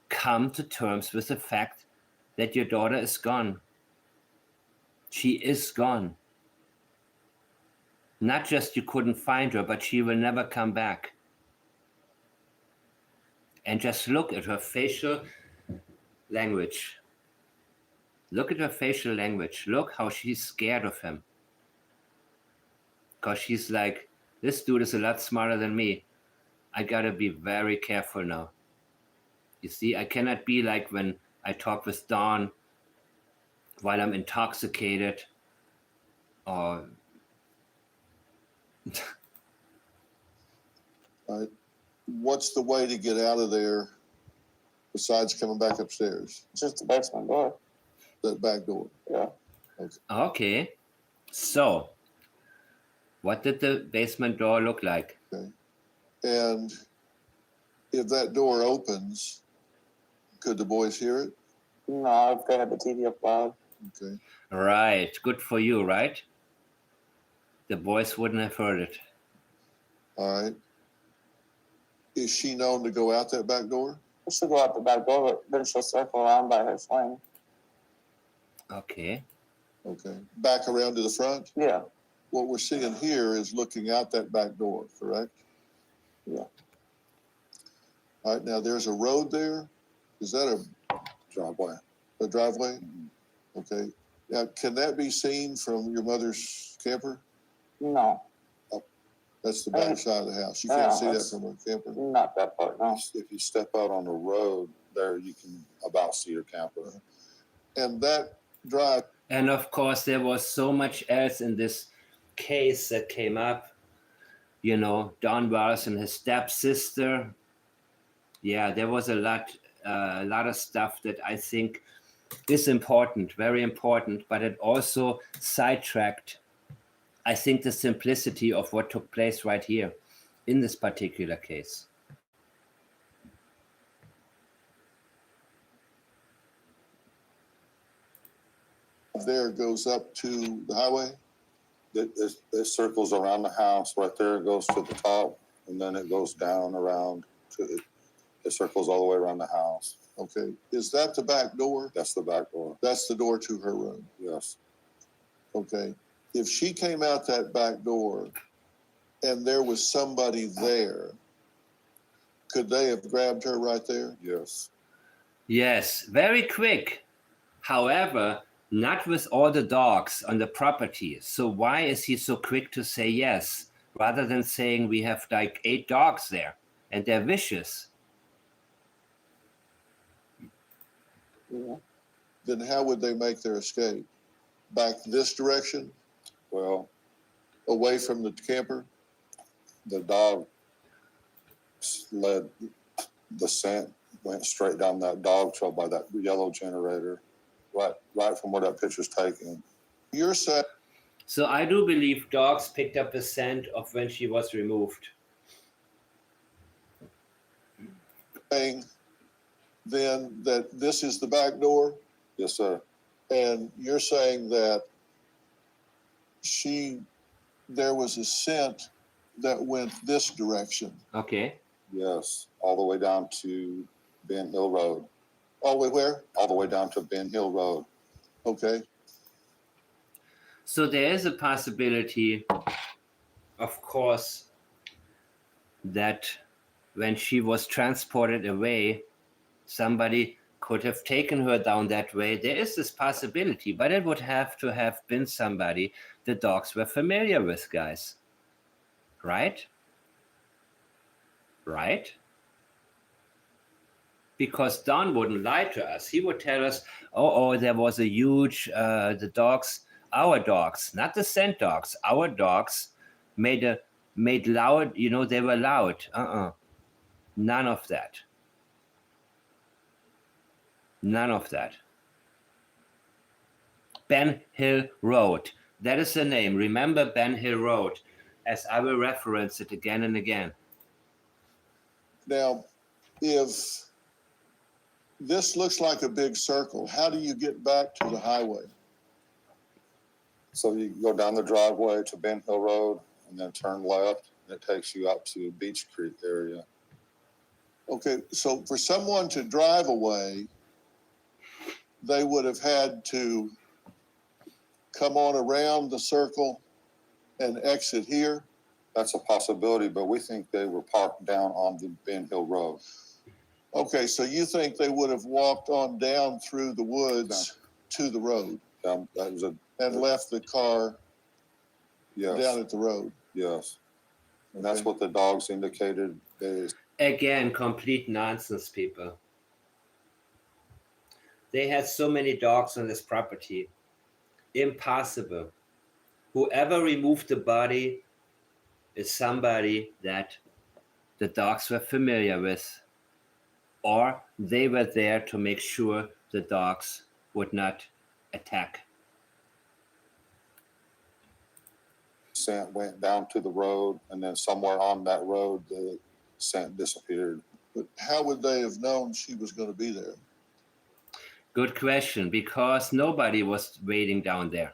come to terms with the fact that your daughter is gone. She is gone. Not just you couldn't find her, but she will never come back. And just look at her facial language. Look at her facial language. Look how she's scared of him. Because she's like, this dude is a lot smarter than me. I gotta be very careful now. You see, I cannot be like when I talk with Dawn while I'm intoxicated or All right. What's the way to get out of there besides coming back upstairs? Just the basement door. That back door. Yeah. okay. So, what did the basement door look like? Okay. And if that door opens, could the boys hear it? No, if they had the TV up loud. Okay. Right. Good for you, right? The boys wouldn't have heard it. All right. Is she known to go out that back door? She'll go out the back door, but then she'll circle around by her swing. Okay. Okay. Back around to the front? Yeah. What we're seeing here is looking out that back door, correct? Yeah. All right. Now there's a road there. Is that a driveway. A driveway? Okay. Now, can that be seen from your mother's camper? No, That's the back side of the house. You can't see that from her camper. not that part, no. If you step out on the road there, you can about see your camper. And that drive, And of course, there was so much else in this case that came up. You know, Don Wells and his stepsister. Yeah, there was a lot of stuff that I think is important, very important, but it also sidetracked, I think, the simplicity of what took place right here in this particular case. there goes up to the highway. It circles around the house right there. It goes to the top, and then it goes down around to it. It circles all the way around the house. Okay. Is that the back door? That's the back door. That's the door to her room. Yes. Okay. If she came out that back door and there was somebody there, could they have grabbed her right there? Yes. Yes, very quick. However, not with all the dogs on the property. So why is he so quick to say yes, rather than saying we have like 8 dogs there and they're vicious? Yeah. Then how would they make their escape? Back this direction, Well, away from the camper? the dog led the scent, went straight down that dog trail by that yellow generator, right from where that picture's taken. You're saying So I do believe dogs picked up the scent of when she was removed. then that this is the back door, Yes, sir. and you're saying that there was a scent that went this direction. Okay. Yes. All the way down to Ben Hill Road. All the way where? All the way down to Ben Hill Road. Okay. So there is a possibility, of course, that when she was transported away, somebody could have taken her down that way. There is this possibility, but it would have to have been somebody the dogs were familiar with, guys. Right? Right? Because Don wouldn't lie to us. He would tell us, oh, there was a huge, the dogs, our dogs, not the scent dogs, our dogs made loud, they were loud. None of that. None of that. Ben Hill Road. That is the name. Remember Ben Hill Road, as I will reference it again and again. Now, if this looks like a big circle, how do you get back to the highway? So you go down the driveway to Ben Hill Road and then turn left, and it takes you out to Beach Creek area. Okay, so for someone to drive away, they would have had to come on around the circle and exit here. That's a possibility, but we think they were parked down on the Ben Hill Road. Okay, so you think they would have walked on down through the woods to the road That was and left the car yes, down at the road? yes. And that's Okay. what the dogs indicated. Again, complete nonsense, people. They had so many dogs on this property. Impossible. Whoever removed the body is somebody that the dogs were familiar with, or they were there to make sure the dogs would not attack. Scent went down to the road, and then somewhere on that road, the scent disappeared. But how would they have known she was going to be there? Good question, because nobody was waiting down there.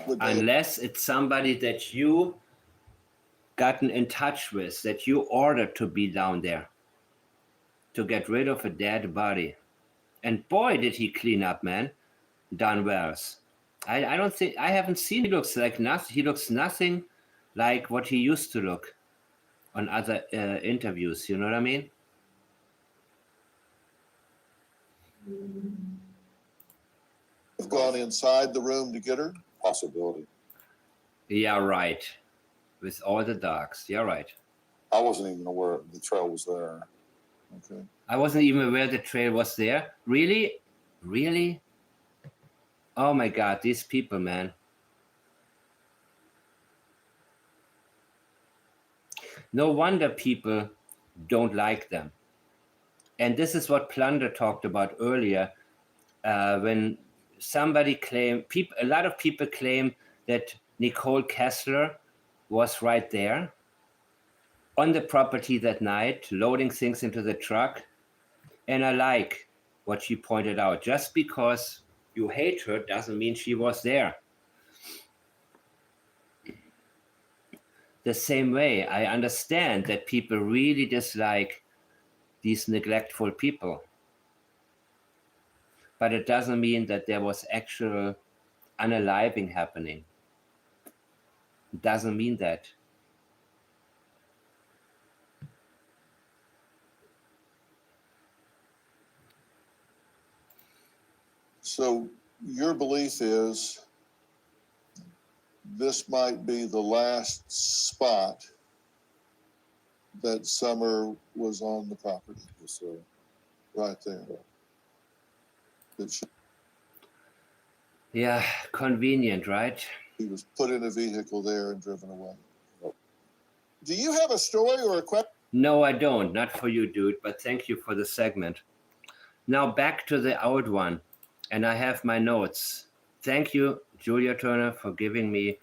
Would they Unless it's somebody that you gotten in touch with, that you ordered to be down there to get rid of a dead body. And boy, did he clean up, man. Don Wells. I don't think, I haven't seen, he looks like nothing. He looks nothing like what he used to look on other interviews. You know what I mean? have gone inside the room to get her? Possibility. Yeah, right. With all the dogs. Yeah, right. I wasn't even aware the trail was there. Okay. I wasn't even aware the trail was there. Really? Really? Oh my God, these people, man. No wonder people don't like them. And this is what Plunder talked about earlier. When somebody claimed, a lot of people claim that Nicole Kessler was right there on the property that night, loading things into the truck. And I like what she pointed out. Just because you hate her doesn't mean she was there. The same way, I understand that people really dislike these neglectful people. But it doesn't mean that there was actual unaliving happening. It doesn't mean that. So your belief is this might be the last spot that Summer was on the property. So Right there. That Yeah, convenient, right? he was put in a vehicle there and driven away. Do you have a story or a question? No, I don't. Not for you, dude, but thank you for the segment. Now back to the old one. And I have my notes. Thank you, Julia Turner, for giving me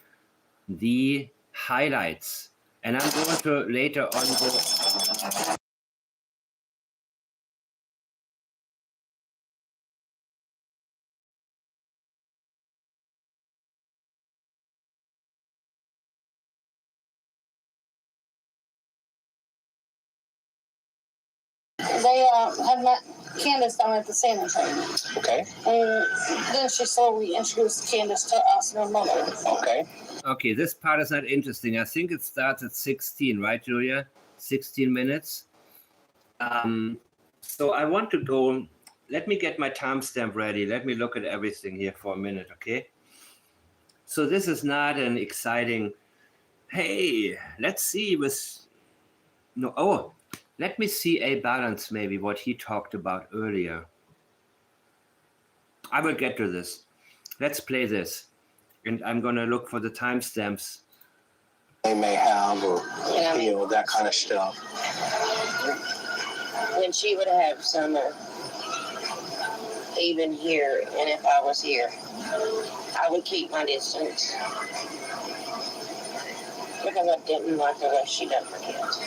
the highlights. And I'm going to later on the... They had met Candace down at the sanitarium. Okay. And then she slowly introduced Candace to us and her mother. Okay. Okay, this part is not interesting. I think it starts at 16, right, Julia? 16 minutes. So I want to go, let me get my timestamp ready. Let me look at everything here for a minute, okay? So this is not an exciting, hey, let's see with, no, oh, let me see a balance maybe, what he talked about earlier. I will get to this. Let's play this. And I'm going to look for the timestamps. They may have, or, Yeah. you know, that kind of stuff. When she would have Summer even here, and if I was here, I would keep my distance. Because I didn't like the way she done her kids.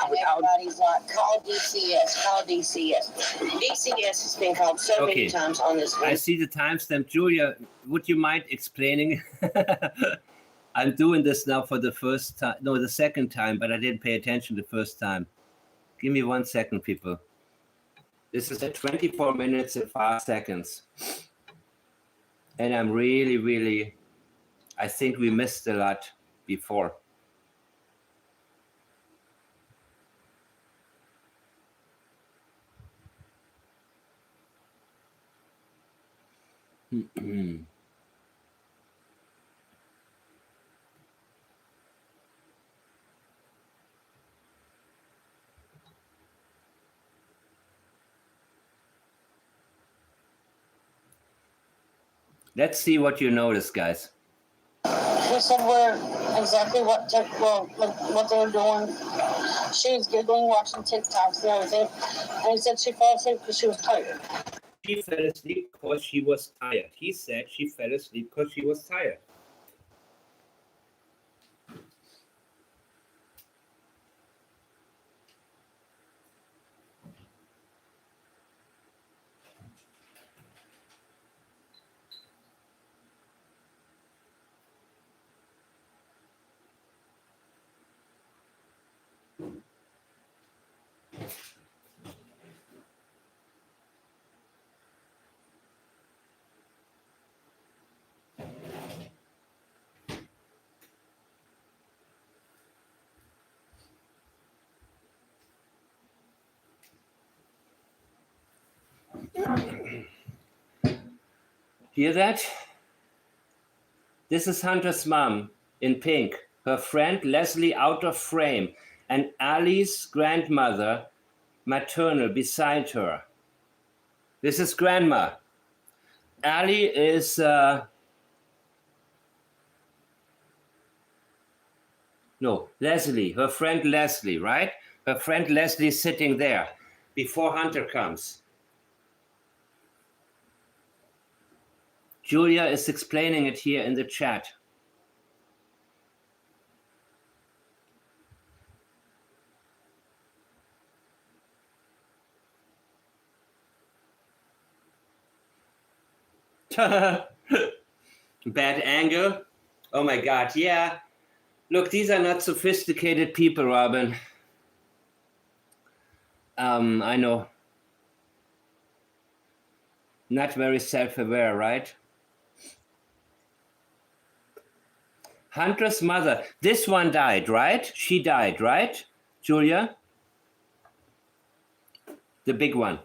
Everybody's like, call DCS, call DCS. DCS has been called so Okay. many times on this I one. see the timestamp. Julia, would you mind explaining? I'm doing this now for the first time. No, the second time, but I didn't pay attention the first time. Give me 1 second, people. This is at 24 minutes and 5 seconds. And I'm really, I think we missed a lot before. Let's see what you notice, guys. He said where exactly what they were doing. She was giggling, watching TikToks and everything. And he said she fell asleep because she was tired. She fell asleep because she was tired. He said she fell asleep because she was tired. Hear that? This is Hunter's mom in pink, her friend Leslie out of frame, and Ali's grandmother, maternal, beside her. This is grandma. Ali is Leslie, her friend Leslie, right? Her friend Leslie is sitting there before Hunter comes. Julia is explaining it here in the chat. Bad angle. Oh my God, yeah. Look, these are not sophisticated people, Robin. I know. Not very self-aware, right? Hunter's mother. This one died, right? She died, right, Julia? The big one.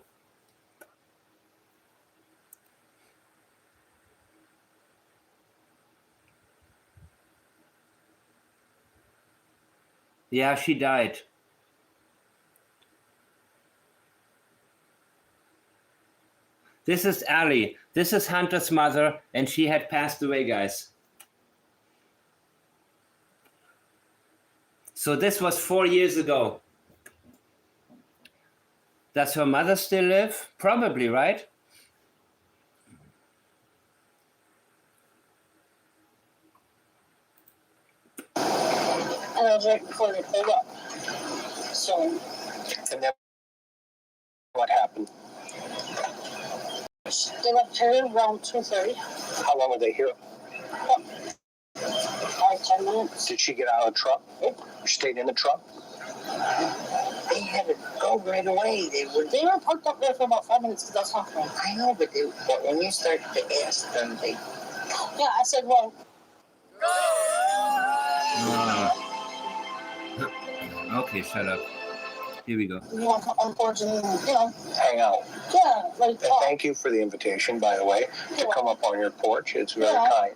Yeah, she died. This is Ali. This is Hunter's mother, and she had passed away, guys. So this was 4 years ago. Does her mother still live? Probably, right? And that was right before they pulled up. So. And then what happened? They left here around 2:30. How long were they here? 5-10 minutes. Did she get out of the truck? Yep. She stayed in the truck? They had to go right away. They were parked up there for about 5 minutes because that's not fun. I know, but when you start to ask them, they. Yeah, I said, well. Okay, shut up. Here we go. Unfortunately, Hang out. Yeah, like. And thank you for the invitation, by the way, to come up on your porch. It's very kind.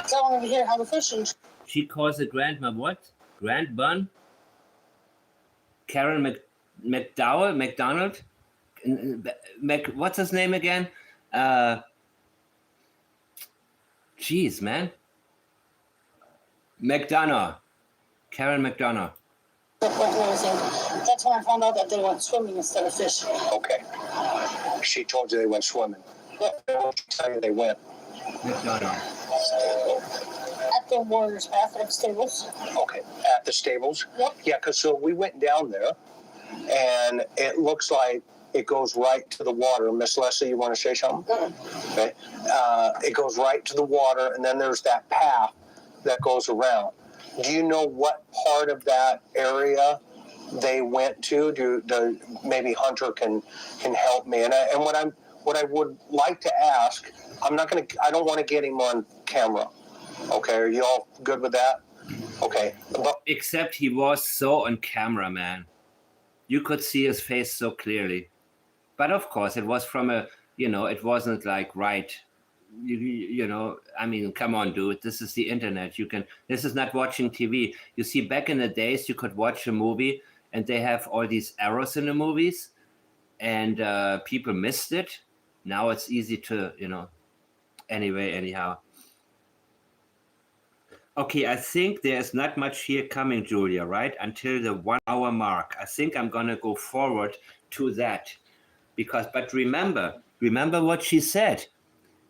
I wanted to hear how the fishing. She calls the grandma what? Grandbun? Karen McDonald? What's his name again? Jeez, man. McDonough. Karen McDonough. That's when I found out that they went swimming instead of fishing. Okay. She told you they went swimming. Yep. Where did she tell you they went? McDonough. At the Warriors Path at the stables. Okay. At the stables? Yep. Yeah, because so we went down there, and it looks like it goes right to the water. Miss Leslie, you want to say something? Mm-hmm. Okay. It goes right to the water, and then there's that path that goes around. Do you know what part of that area they went to? Maybe Hunter can help me. And what I would like to ask, I don't want to get him on camera. Okay, are you all good with that? Okay. Except he was so on camera, man. You could see his face so clearly. But of course, it was from it wasn't like right. I mean, come on, dude. This is the internet. This is not watching TV. You see, back in the days, you could watch a movie and they have all these errors in the movies and people missed it. Now it's easy to, anyhow. Okay, I think there's not much here coming, Julia, right? Until the 1 hour mark. I think I'm going to go forward to that but remember what she said.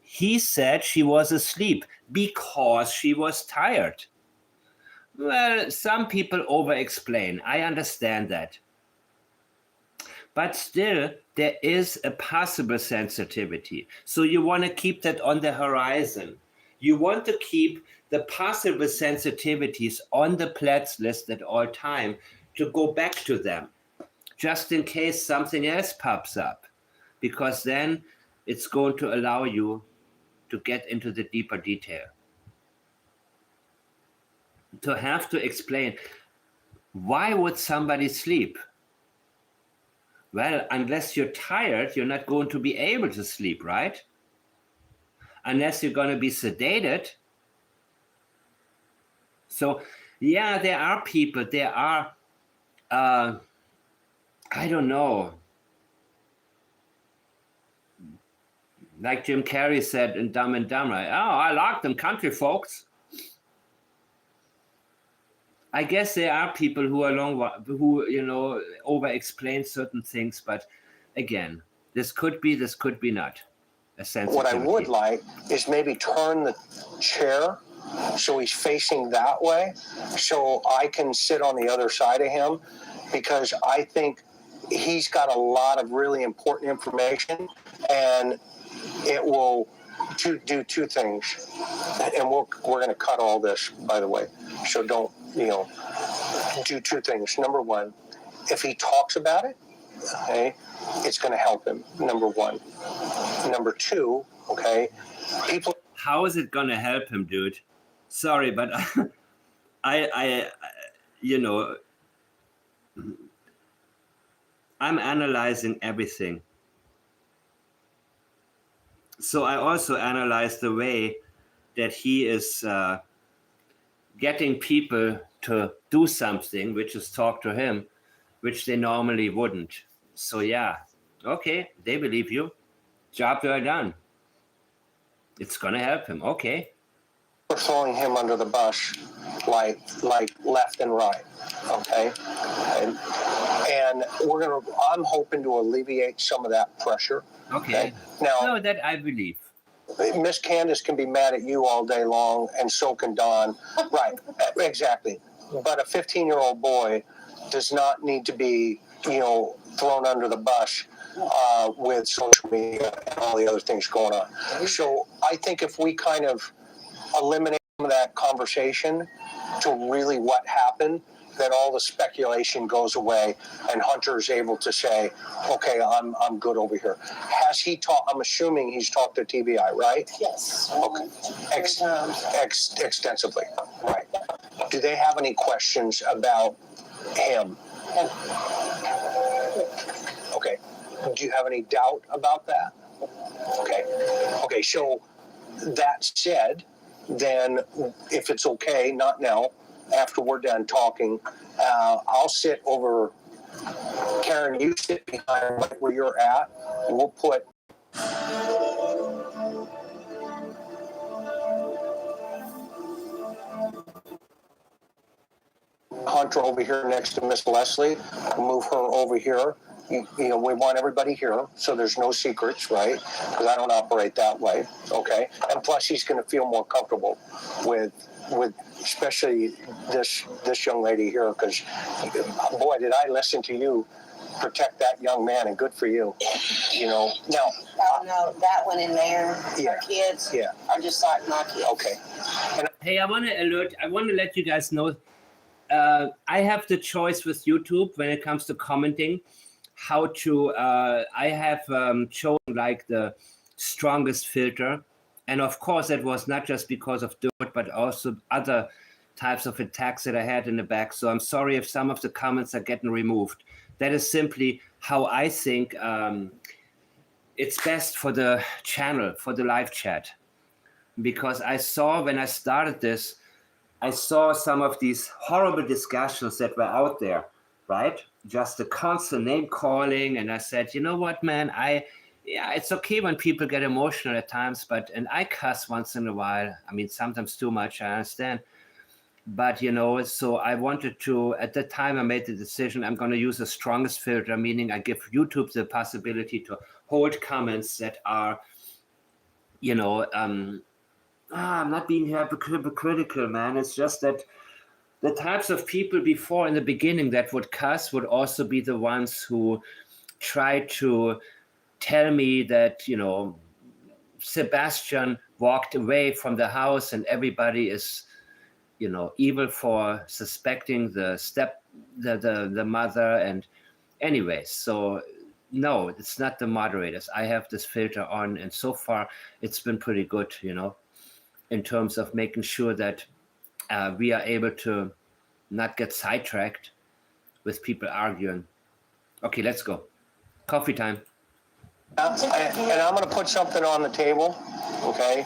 He said she was asleep because she was tired. Well, some people over-explain. I understand that. But still, there is a possible sensitivity. So you want to keep that on the horizon. You want to keep the possible sensitivities on the Platts list at all time to go back to them, just in case something else pops up, because then it's going to allow you to get into the deeper detail. To have to explain, why would somebody sleep? Well, unless you're tired, you're not going to be able to sleep, right? Unless you're going to be sedated. So, yeah, there are people, I don't know. Like Jim Carrey said in Dumb and Dumber, I like them country folks. I guess there are people who over-explain certain things, but again, this could be not a sensitivity. What I would like is maybe turn the chair so he's facing that way, so I can sit on the other side of him, because I think he's got a lot of really important information, and it will do two things. And we're going to cut all this, by the way, so don't, do two things. Number one, if he talks about it, okay, it's going to help him, number one. Number two, okay, people... How is it going to help him, dude? Sorry, but I'm analyzing everything. So I also analyze the way that he is getting people to do something, which is talk to him, which they normally wouldn't. So yeah, okay, they believe you. Job well done. It's gonna help him. Okay. We're throwing him under the bus, like left and right. Okay, and I'm hoping to alleviate some of that pressure. Okay. Now, no, that I believe. Miss Candace can be mad at you all day long, and so can Don. Right, exactly. But a 15-year-old boy does not need to be, thrown under the bus with social media and all the other things going on. So I think if we kind of eliminate some of that conversation to really what happened, then all the speculation goes away, and Hunter is able to say, okay, I'm good over here. Has he talked? I'm assuming he's talked to TBI, right? Yes. Okay. Extensively, right. Do they have any questions about him? Okay. Do you have any doubt about that? Okay. Okay, so that said, then if it's okay, not now, after we're done talking, I'll sit over. Karen, you sit behind right where you're at, and we'll put Hunter over here next to Miss Leslie. We'll move her over here. We want everybody here, so there's no secrets, right? Because I don't operate that way, okay? And plus, he's going to feel more comfortable with especially this young lady here, because boy, did I listen to you protect that young man, and good for you. Now. Oh no, that one in there, Yeah. our kids Yeah. are just like my kids. Okay. And Hey, I want to let you guys know, I have the choice with YouTube when it comes to commenting, how to, I have chosen like the strongest filter. And of course, that was not just because of dirt, but also other types of attacks that I had in the back. So I'm sorry if some of the comments are getting removed. That is simply how I think it's best for the channel, for the live chat. Because I saw when I started this, I saw some of these horrible discussions that were out there, right? Just the constant name calling. And I said, you know what, man, yeah, it's okay when people get emotional at times, and I cuss once in a while. I mean, sometimes too much, I understand. But, so I wanted to, at the time I made the decision, I'm going to use the strongest filter, meaning I give YouTube the possibility to hold comments that are, I'm not being hypocritical, man. It's just that the types of people before in the beginning that would cuss would also be the ones who try to tell me that, Sebastian walked away from the house and everybody is, evil for suspecting the mother. And anyways, so no, it's not the moderators. I have this filter on, and so far it's been pretty good, in terms of making sure that we are able to not get sidetracked with people arguing. Okay, let's go. Coffee time. And I'm going to put something on the table, okay,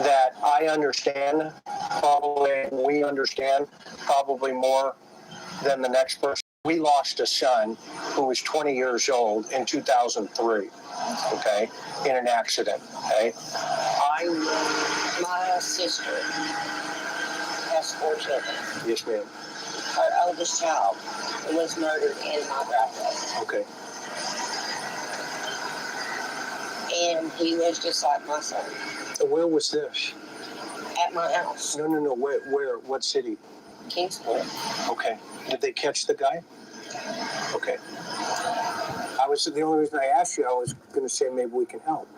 that I understand, we understand probably more than the next person. We lost a son who was 20 years old in 2003, okay, in an accident, okay? My sister has 4 children. Yes, ma'am. Her oldest child was murdered in my driveway. Okay. And he was just like my son. Where was this? At my house. No. Where? What city? Kingsport. Okay. Did they catch the guy? Okay. The only reason I asked you, I was going to say maybe we can help.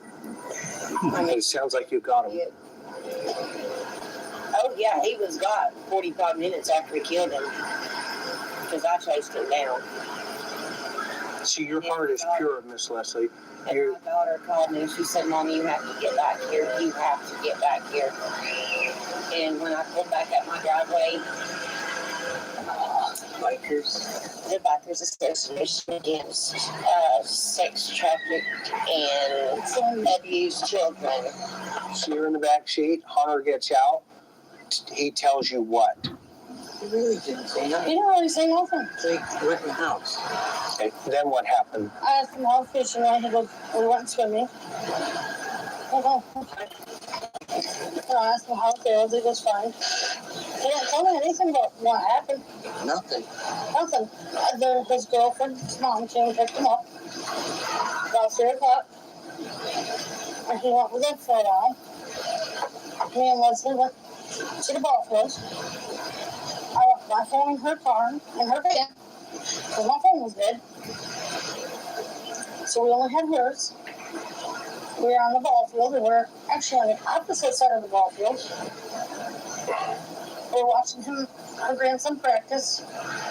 It sounds like you got him. Yeah. Oh, yeah, he was got 45 minutes after he killed him. Because I chased him down. See, your heart is pure, Miss Leslie. And my daughter called me and she said, Mom, you have to get back here. You have to get back here. And when I pulled back up my driveway, the Bikers Association against sex trafficked and abused children. So you're in the back seat. Hunter gets out. He tells you what? He really didn't say nothing. He didn't really say nothing. So he went in the house. Okay. Then what happened? I asked him how fishing was. He goes, we went swimming. I asked him how it feels. He was fine. He didn't tell me anything about what happened. Nothing. His girlfriend's mom came and picked him up about 3 o'clock. And he went with him for a while. Me and Leslie went to the ball fields. I left my phone in her car, in her van, because my phone was dead. So we only had hers. We were on the ball field. We were actually on the opposite side of the ball field. We were watching her grandson practice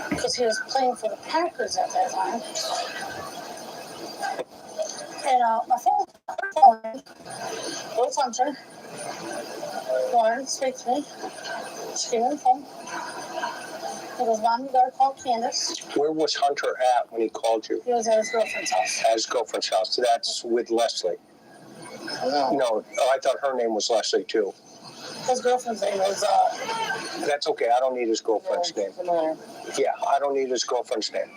because he was playing for the Packers at that time. And my phone, little Hunter, Lauren speaks to me. She gave me the phone. He goes, Mom, you gotta call Candace. Where was Hunter at when he called you? He was at his girlfriend's house. At his girlfriend's house. So that's with Leslie. No, I thought her name was Leslie too. His girlfriend's name was, That's okay. I don't need his girlfriend's name. Yeah, I don't need his girlfriend's name.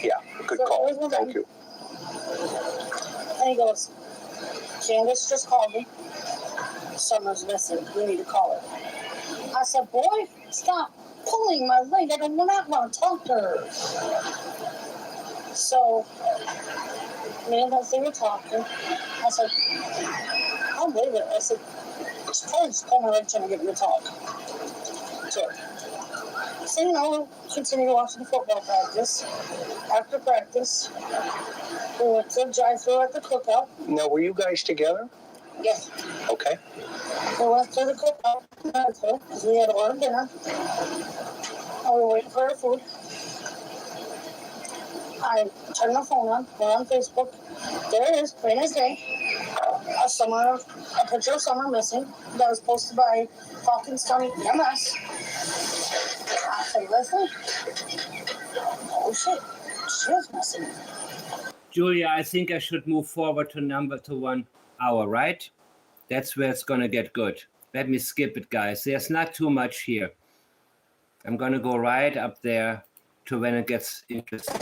Yeah, good call. Thank you. And he goes, Candace just called me. Summer's missing. We need to call her. I said, boy, stop pulling my leg. I do not want to talk to her. So, me and Leslie were talking. I said, I'll believe it. I said, just pull my leg trying to get me to talk to her. So, we continued watching football practice. After practice, we went to the drive-thru at the cookout. Now, were you guys together? Yes. Okay. We went to the cookout because we had ordered dinner. And we were waiting for our food. I turned my phone on. We're on Facebook. There it is, plain as day. A picture of Summer missing that was posted by Hawkins County EMS. I said, listen. Oh shit, she was missing. Julia, I think I should move forward to 1 hour, right? That's where it's going to get good. Let me skip it, guys. There's not too much here. I'm going to go right up there to when it gets interesting.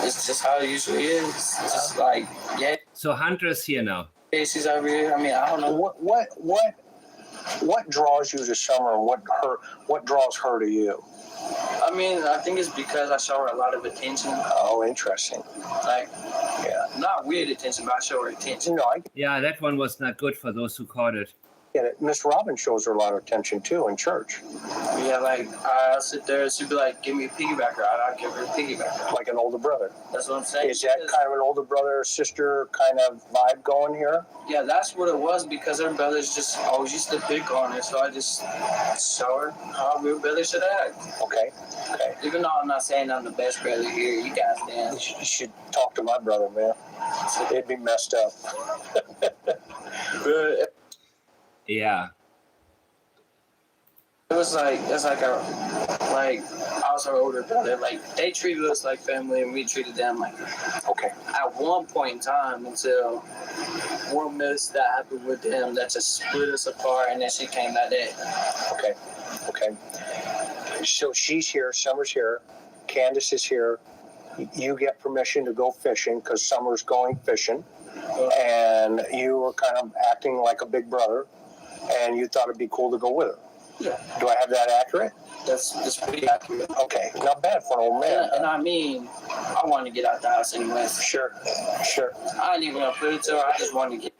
It's just how it usually is. It's just like, yeah, So Hunter's here now. she's over here. I mean, I don't know. What draws you to Summer, and what draws her to you? I mean, I think it's because I show her a lot of attention. Oh, interesting. Like, Yeah. not weird attention, but I show her attention. No, I Yeah, that one was not good for those who caught it. get it. Miss Robin shows her a lot of attention too in church, Yeah, like, I'll sit there and she'd be like, give me a piggybacker. I'll give her a piggybacker. like an older brother. That's what I'm saying. Is that kind of an older brother sister kind of vibe going here? Yeah, that's what it was because her brothers just always used to pick on her. So I just show her how a real brother should act. Okay. Even though I'm not saying I'm the best brother here, you guys stand. You should talk to my brother, man. It'd be messed up. But Yeah. it was like, I was her older brother. Like, they treated us like family and we treated them like family. Okay. At one point in time, until one mess that happened with them that just split us apart, and then she came that day. Okay. So she's here, Summer's here, Candace is here. You get permission to go fishing because Summer's going fishing, and you were kind of acting like a big brother, and you thought it'd be cool to go with her. Yeah, Do I have that accurate? that's pretty accurate. Okay, not bad for an old man. And I mean, I wanted to get out the house anyways. Sure. I ain't even gonna put it to her. I just wanted to get.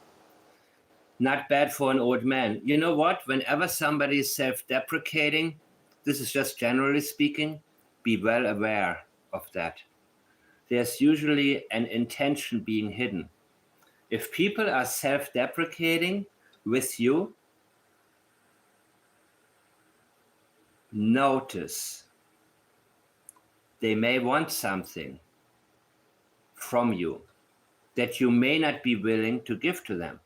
Not bad for an old man. You know what? Whenever somebody is self-deprecating, this is just generally speaking, be well aware of that. There's usually an intention being hidden. If people are self-deprecating with you, notice they may want something from you that you may not be willing to give to them.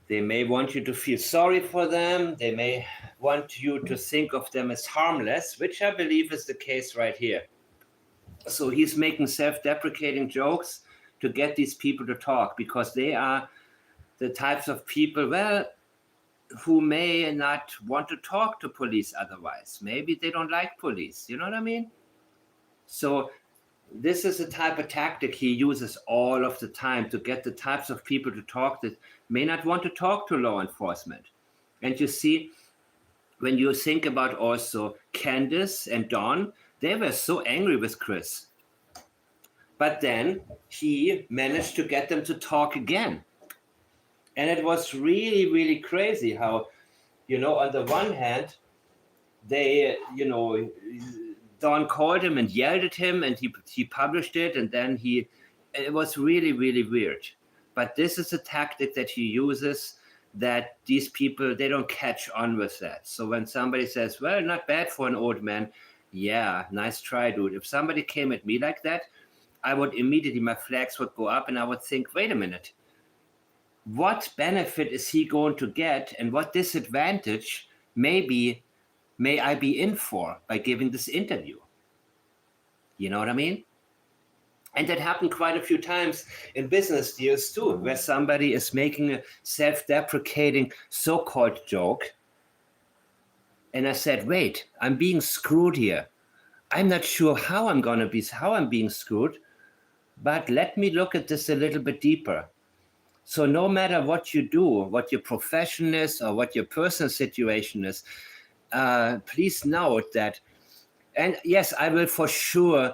They may want you to feel sorry for them. They may want you to think of them as harmless, which I believe is the case right here. So he's making self-deprecating jokes to get these people to talk because they are the types of people, well, who may not want to talk to police otherwise. Maybe they don't like police. You know what I mean? So this is a type of tactic he uses all of the time to get the types of people to talk that may not want to talk to law enforcement. And you see, when you think about also Candace and Dawn, they were so angry with Chris. But then he managed to get them to talk again. And it was really, really crazy how, on the one hand, they, Dawn called him and yelled at him and he published it. And then it was really, really weird. But this is a tactic that he uses that these people, they don't catch on with that. So when somebody says, well, not bad for an old man. Yeah, nice try, dude. If somebody came at me like that, I would immediately, my flags would go up and I would think, wait a minute. What benefit is he going to get and what disadvantage may I be in for by giving this interview? You know what I mean? And that happened quite a few times in business deals too, where somebody is making a self-deprecating so-called joke. And I said, wait, I'm being screwed here. I'm not sure how I'm being screwed, but let me look at this a little bit deeper. So no matter what you do, what your profession is or what your personal situation is, please note that, and yes, I will for sure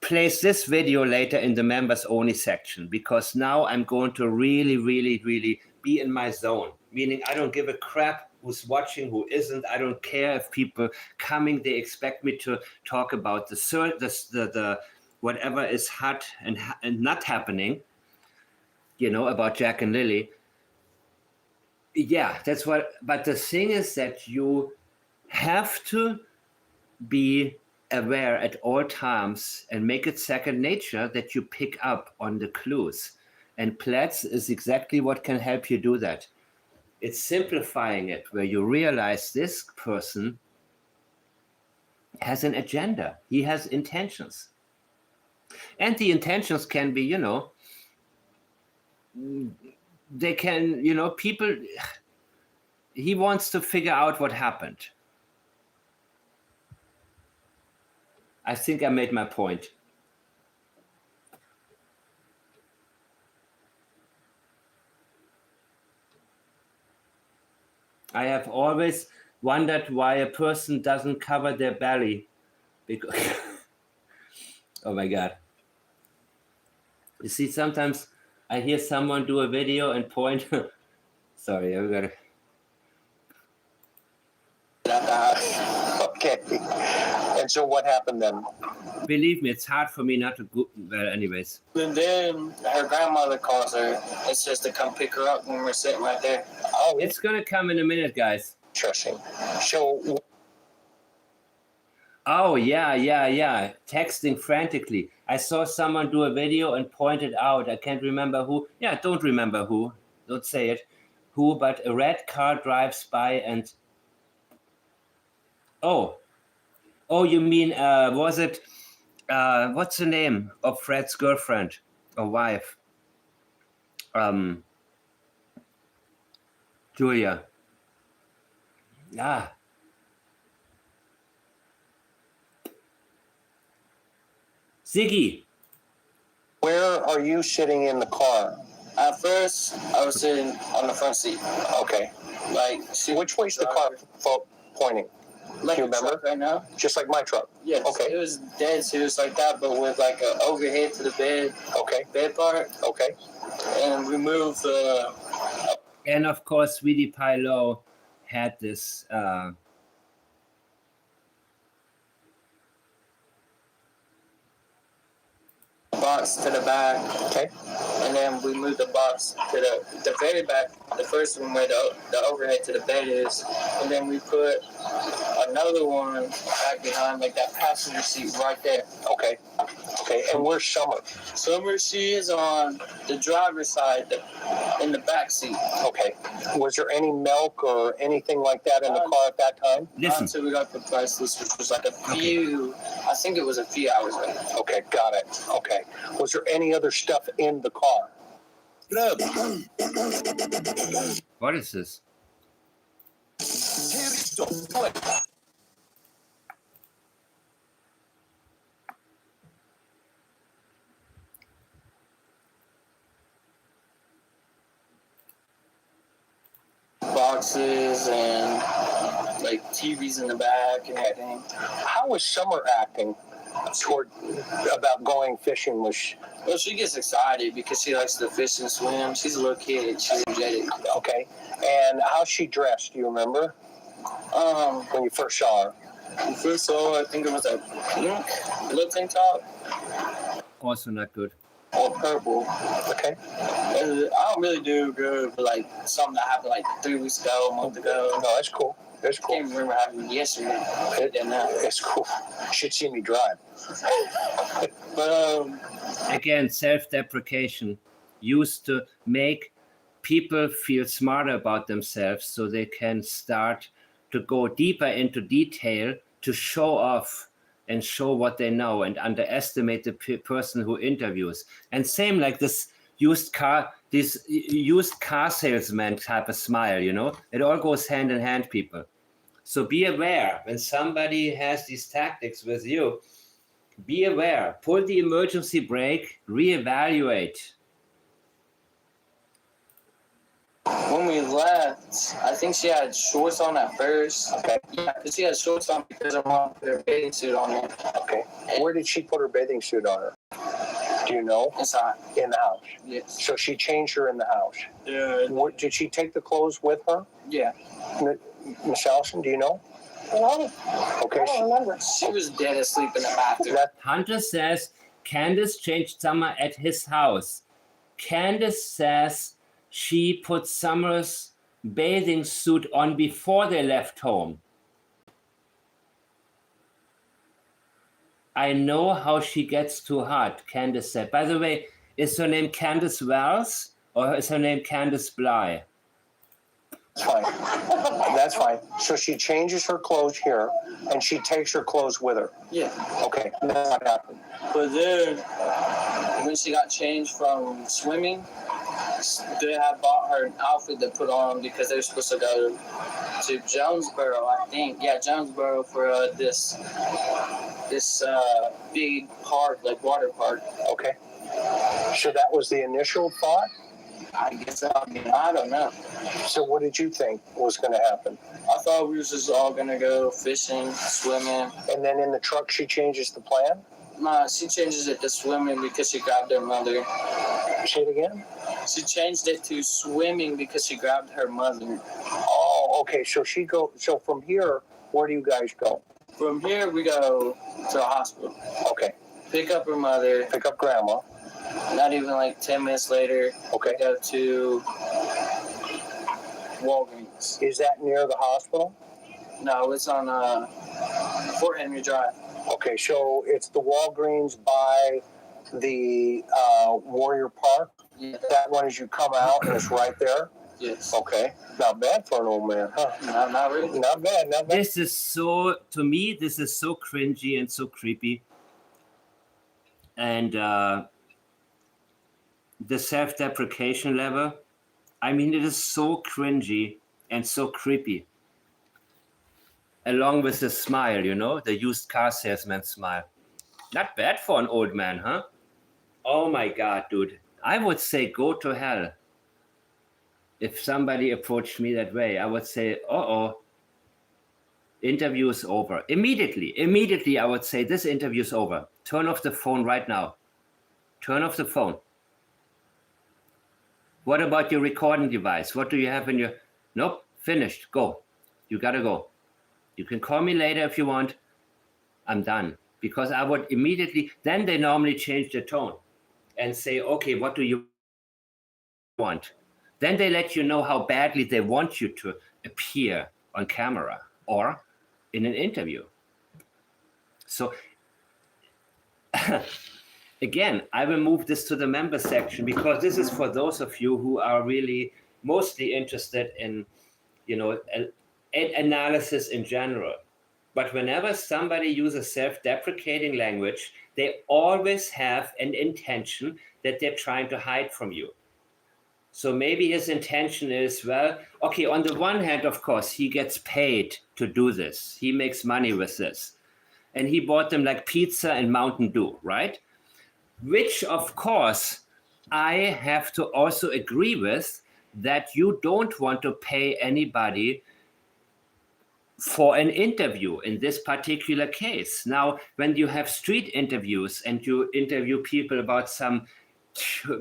place this video later in the members only section, because now I'm going to really, really, really be in my zone, meaning I don't give a crap who's watching, who isn't. I don't care if people coming, they expect me to talk about the whatever is hot and not happening, about Jack and Lilly. Yeah, that's what, but the thing is that you have to be aware at all times and make it second nature that you pick up on the clues. And Platts is exactly what can help you do that. It's simplifying it, where you realize this person has an agenda. He has intentions. And the intentions can be, they can, people, he wants to figure out what happened. I think I made my point. I have always wondered why a person doesn't cover their belly. Because oh my God. You see, sometimes I hear someone do a video and point. Sorry, I've got to. Okay. And so what happened then? Believe me, it's hard for me not to go. Well, anyways. And then her grandmother calls her and says to come pick her up when we're sitting right there. Oh, It's going to come in a minute, guys. interesting. So, Oh, yeah. Texting frantically. I saw someone do a video and pointed out, I can't remember who. Yeah, don't remember who. Don't say it. Who, but a red car drives by and... Oh, you mean, was it... what's the name of Fred's girlfriend or wife? Julia. Ah. Ziggy. where are you sitting in the car? At first, I was sitting on the front seat. Okay. Like, Which way's the car pointing? like Do you a truck remember? right now? Just like my truck. Yes. Okay. It was dead serious like that, but with like an overhead to the bed. Okay. Bed part. Okay. And we moved the. And of course, Sweetie Pie Low had this box to the back. Okay. And then we moved the box to the very back, the first one where the overhead to the bed is. And then we put another one back behind, like that passenger seat right there. Okay. Okay. And where's Summer? Summer, she is on the driver's side, in the back seat. Okay. Was there any milk or anything like that in the car at that time? listen. Until we got the priceless, which was like I think it was a few hours later. Okay. Got it. Okay. Was there any other stuff in the car? What is this? Boxes and like TVs in the back and everything. How was Summer acting about going fishing? Well, she gets excited because she likes to fish and swim. She's a little kid. She's energetic. Okay. And how's she dressed? Do you remember when you first saw her? The first saw, I think it was a pink little tank top Also not good. or purple. Okay. And I don't really do good for like something that happened like 3 weeks ago, a month ago. No, that's cool. That's I cool. can't remember happening yesterday. It's cool. You should see me drive. But Again, self-deprecation used to make people feel smarter about themselves so they can start to go deeper into detail to show off and show what they know and underestimate the person who interviews. And same like this used car salesman type of smile, it all goes hand in hand, people. So be aware when somebody has these tactics with you, be aware, pull the emergency brake, reevaluate. when we left, I think she had shorts on at first. Okay. Yeah, because she had shorts on because her mom put her bathing suit on her. Okay. Where did she put her bathing suit on her? Do Do you know? Inside. In the house. Yes. So she changed her in the house. Yeah. Did she take the clothes with her? Yeah. Miss Allison, do you know? No, Okay. I don't remember. She was dead asleep in the bathroom. Hunter says Candace changed Summer at his house. Candace says she put Summer's bathing suit on before they left home. I know how she gets too hot, Candace said. By the way, is her name Candace Wells or is her name Candace Bly? That's fine. That's fine. So she changes her clothes here, and she takes her clothes with her. Yeah. Okay, that's what happened. But then, when she got changed from swimming, they had bought her an outfit to put on because they were supposed to go to Jonesboro, I think. Yeah, Jonesboro for this big park, like water park. Okay. So that was the initial thought? I guess I don't know. So what did you think was going to happen? I thought we was just all gonna go fishing, swimming. And then in the truck, she changes the plan? Nah, she changes it to swimming because she grabbed her mother. Say it again? She changed it to swimming because she grabbed her mother. Oh, okay. So so from here, where do you guys go? From here, we go to the hospital. Okay. Pick up her mother. Pick up grandma. Not even like 10 minutes later, Okay. we go to Walgreens. Is that near the hospital? No, it's on Fort Henry Drive. Okay, so it's the Walgreens by the Warrior Park. Yeah. That one as you come out and it's right there. Yes. Okay, not bad for an old man, huh? No, not really. Not bad, not bad. This is so, to me, this is so cringy and so creepy. And the self-deprecation level, I mean, it is so cringy and so creepy. Along with the smile, you know, the used car salesman smile. Not bad for an old man, huh? Oh my God, dude. I would say go to hell. If somebody approached me that way, I would say, uh-oh, interview is over. Immediately, I would say, this interview is over. Turn off the phone right now. Turn off the phone. What about your recording device? What do you have in your... Nope, finished, go. You gotta go. You can call me later if you want. I'm done. Because I would immediately... Then they normally change the tone and say, okay, what do you want? Then they let you know how badly they want you to appear on camera or in an interview. So again, I will move this to the member section because this is for those of you who are really mostly interested in, you know, analysis in general. But whenever somebody uses self-deprecating language, they always have an intention that they're trying to hide from you. So maybe his intention is, well, okay, on the one hand, of course, he gets paid to do this. He makes money with this. And he bought them like pizza and Mountain Dew, right? Which, of course, I have to also agree with, that you don't want to pay anybody for an interview in this particular case. Now, when you have street interviews and you interview people about some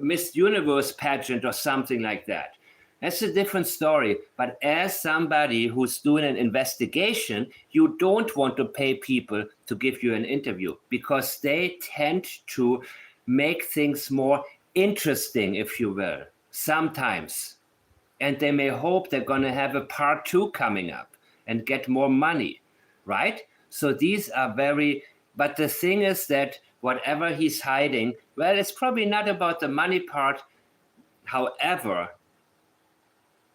Miss Universe pageant or something like that, that's a different story. But as somebody who's doing an investigation, you don't want to pay people to give you an interview because they tend to make things more interesting, if you will, sometimes. And they may hope they're going to have a part 2 coming up and get more money, right? So these are very, but the thing is that whatever he's hiding, well, it's probably not about the money part. However,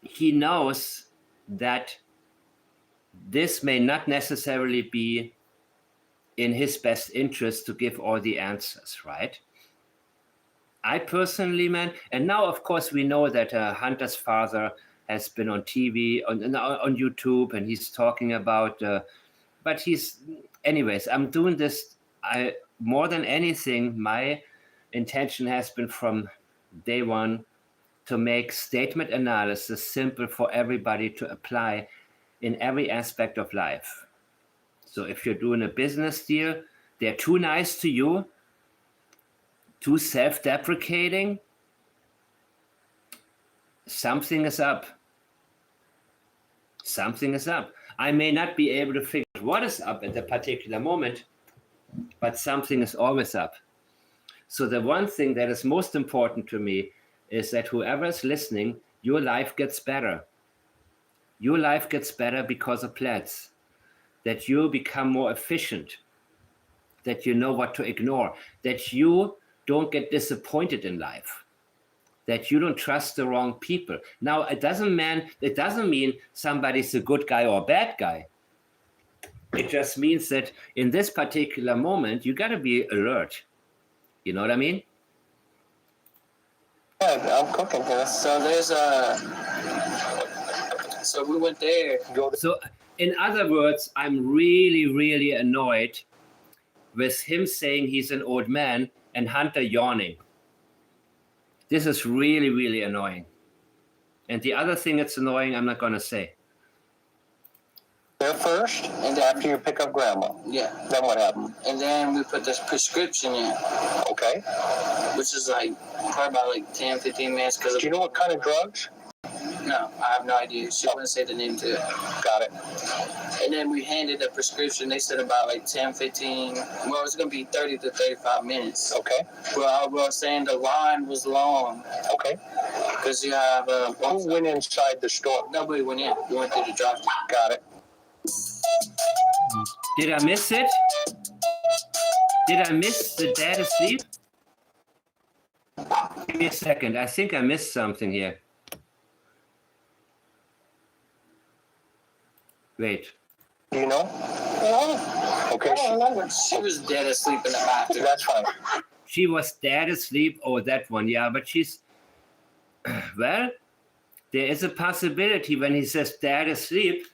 he knows that this may not necessarily be in his best interest to give all the answers, right? I personally, man, and now, of course, we know that Hunter's father has been on TV, on YouTube, and he's talking about, but he's, anyways, I'm doing this, more than anything, my intention has been from day one to make statement analysis simple for everybody to apply in every aspect of life. So if you're doing a business deal, they're too nice to you too self-deprecating, something is up. Something is up. I may not be able to figure out what is up at the particular moment, but something is always up. So the one thing that is most important to me is that whoever is listening, your life gets better. Your life gets better because of plants. That you become more efficient. That you know what to ignore. That you don't get disappointed in life. That you don't trust the wrong people. Now, it doesn't mean somebody's a good guy or a bad guy. It just means that in this particular moment, you got to be alert. You know what I mean? Yeah, I'm cooking here. So there's so we went there. So in other words, I'm really, really annoyed with him saying he's an old man and Hunter yawning. This is really, really annoying. And the other thing that's annoying, I'm not going to say. There first, and after you pick up grandma. Yeah. Then what happened? And then we put this prescription in. Okay. Which is like probably about like 10, 15 minutes. Do you know what kind of drugs? No, I have no idea. She wouldn't say the name to it. Got it. And then we handed a prescription. They said about like 10, 15. Well, it's going to be 30 to 35 minutes. Okay. Well, I was saying the line was long. Okay. Because you have... Who went inside the store? Nobody went in. We went through the drive-thru. Got it. Did I miss it? Did I miss the dad asleep? Give me a second. I think I missed something here. Wait. Do you know? No, Okay. I don't remember. She was dead asleep in the bathroom. That's fine. She was dead asleep. Oh, that one. Yeah, but she's... Well, there is a possibility when he says dead asleep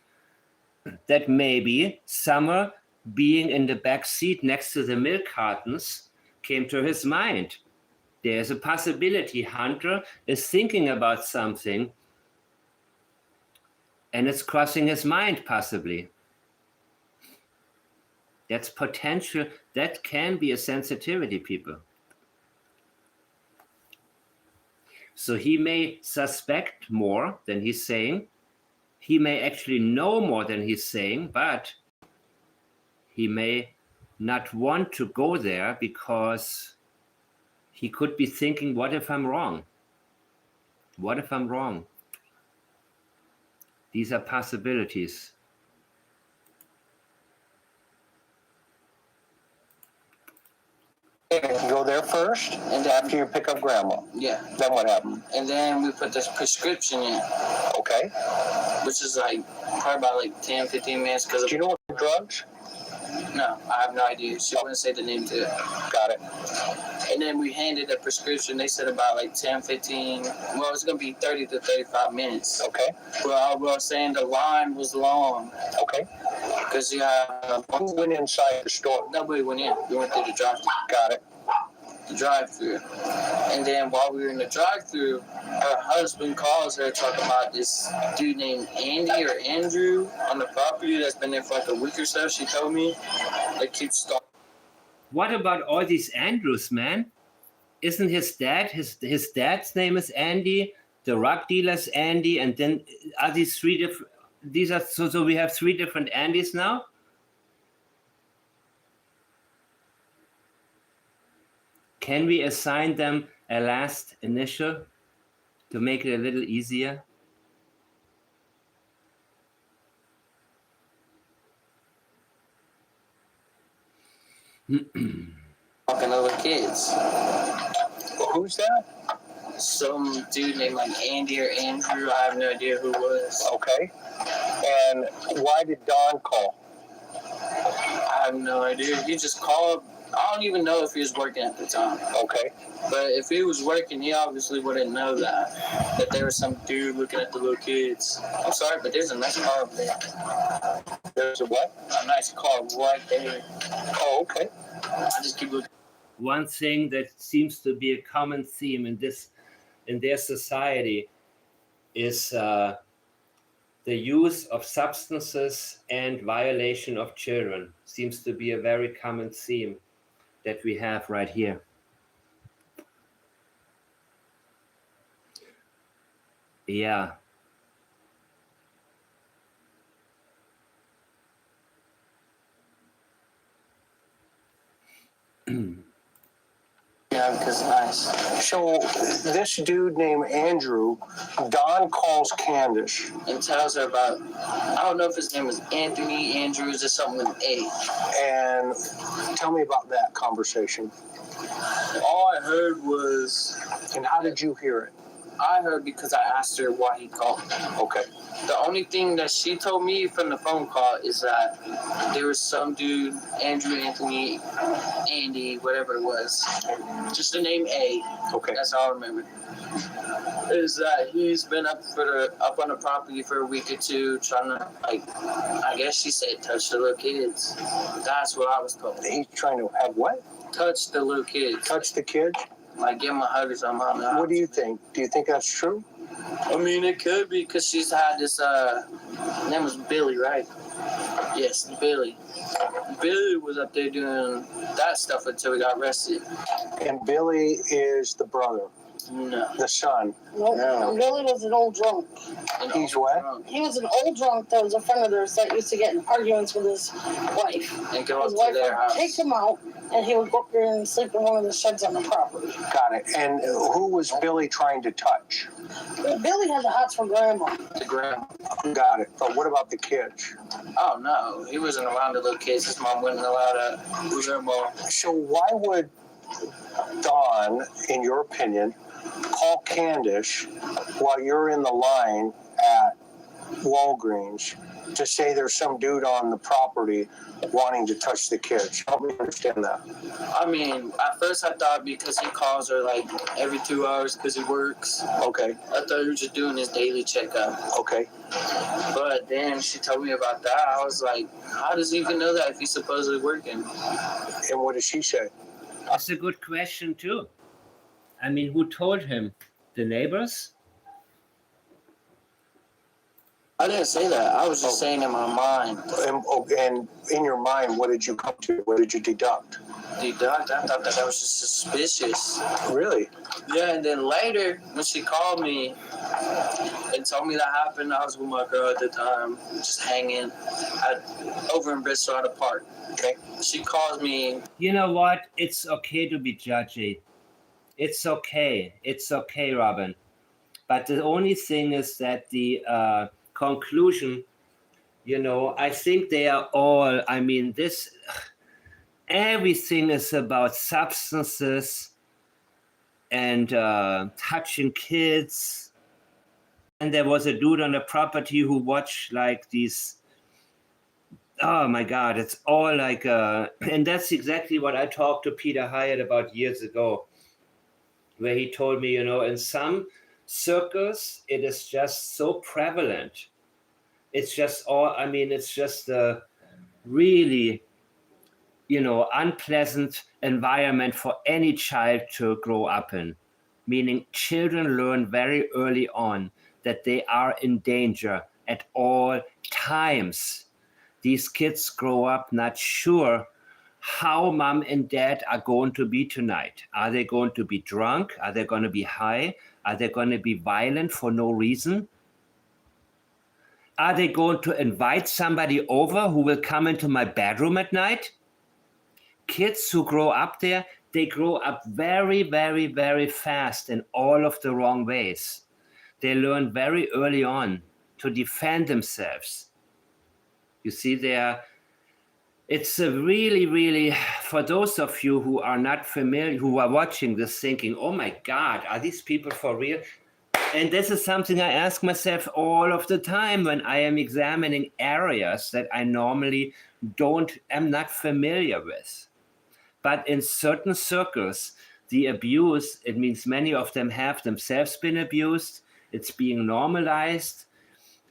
that maybe Summer being in the back seat next to the milk cartons came to his mind. There is a possibility Hunter is thinking about something and it's crossing his mind possibly. That's potential. That can be a sensitivity, people. So he may suspect more than he's saying. He may actually know more than he's saying, but he may not want to go there because he could be thinking, what if I'm wrong? What if I'm wrong? These are possibilities. You go there first, and after you pick up grandma. Yeah. Then what happened? And then we put this prescription in. Okay. Which is like probably about like 10, 15 minutes. Do you know what drugs? No, I have no idea. She wouldn't say the name to it. Got it. And then we handed a prescription. They said about like 10, 15. Well, it's going to be 30 to 35 minutes. Okay. Well, I was saying the line was long. Okay. Because you have... Who went inside the store? Nobody went in. We went through the drive-thru. Got it. The drive-thru. And then while we were in the drive-thru, her husband calls her talking about this dude named Andy or Andrew on the property that's been there for like a week or so. She told me that keeps stalking. What about all these Andrews, man? Isn't his dad, his dad's name is Andy, the drug dealer's Andy, and then are these three different, so we have three different Andys now? Can we assign them a last initial to make it a little easier? Fucking other kids. Who's that? Some dude named like Andy or Andrew. I have no idea who it was. Okay. And why did Don call? I have no idea. He just called. I don't even know if he was working at the time. Okay. But if he was working, he obviously wouldn't know that there was some dude looking at the little kids. I'm sorry, but there's a nice car over there. There's a what? A nice car right there. Oh, okay. I just keep looking. One thing that seems to be a common theme in their society is the use of substances and violation of children. Seems to be a very common theme that we have right here. Yeah. Yeah, because nice. So this dude named Andrew, Don calls Candace. And tells her about, I don't know if his name was Anthony, Andrews, or something with A. And tell me about that conversation. All I heard was, And how did you hear it? I heard because I asked her why he called. Okay. The only thing that she told me from the phone call is that there was some dude, Andrew, Anthony, Andy, whatever it was, just the name A. Okay. That's all I remember. Is that he's been up on the property for a week or two, trying to, like, I guess she said, touch the little kids. That's what I was told. He's trying to have what? Touch the little kids. Touch the kids? Like, give him a hug or something. What do you think? Do you think that's true? I mean, it could be because she's had this, name was Billy, right? Yes, Billy. Billy was up there doing that stuff until he got arrested. And Billy is the brother, No. the son. No. Billy was an old drunk. He's what? He was an old drunk that was a friend of theirs that used to get in arguments with his wife. And go up His to wife their would house. take him out, and he would go up there and sleep in one of the sheds on the property. Got it. And who was Billy trying to touch? Billy had the hots for grandma. To grandma. Got it. But what about the kids? Oh, no. He wasn't around the little kids. His mom wouldn't allow that. Who's her mom? So why would Don, in your opinion, call Candace while you're in the line at Walgreens to say there's some dude on the property wanting to touch the kids? Help me understand that. I mean, at first I thought because he calls her like every 2 hours because he works. Okay. I thought he was just doing his daily checkup. Okay. But then she told me about that. I was like, how does he even know that if he's supposedly working? And what did she say? That's a good question too. I mean, who told him? The neighbors? I didn't say that. I was just saying in my mind. And in your mind, what did you come to? What did you deduct? Deduct. I thought that was just suspicious. Really? Yeah, and then later, when she called me and told me that happened, I was with my girl at the time, just hanging over in Bristol at a park. Okay. She calls me. You know what? It's okay to be judgy. It's okay. It's okay, Robin. But the only thing is that the conclusion, you know, I think they are all, I mean, everything is about substances and touching kids. And there was a dude on the property who watched like these, oh my God, it's all like, and that's exactly what I talked to Peter Hyatt about years ago, where he told me, you know, in some circles, it is just so prevalent. It's just it's just a really, you know, unpleasant environment for any child to grow up in. Meaning children learn very early on that they are in danger at all times. These kids grow up not sure how mom and dad are going to be tonight. Are they going to be drunk? Are they going to be high? Are they going to be violent for no reason? Are they going to invite somebody over who will come into my bedroom at night? Kids who grow up there, they grow up very, very, very fast in all of the wrong ways. They learn very early on to defend themselves. You see, it's a really, really, for those of you who are not familiar, who are watching this thinking, oh my God, are these people for real? And this is something I ask myself all of the time when I am examining areas that I normally am not familiar with. But in certain circles, the abuse, it means many of them have themselves been abused. It's being normalized.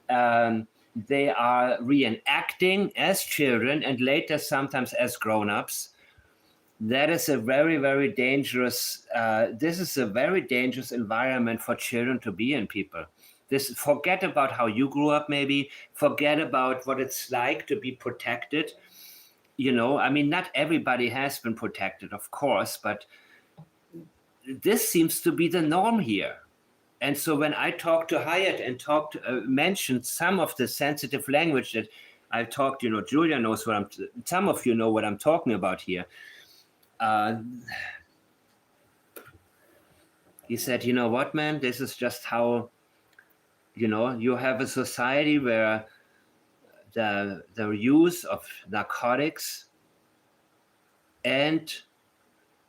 They are reenacting as children and later sometimes as grown-ups. That is a very, very dangerous, this is a very dangerous environment for children to be in, people. Forget about how you grew up, maybe. Forget about what it's like to be protected. You know, I mean, not everybody has been protected, of course, but this seems to be the norm here. And so when I talked to Hyatt and mentioned some of the sensitive language that I talked, Julia knows some of you know what I'm talking about here. He said, you know what, man, this is just how, you have a society where the use of narcotics, and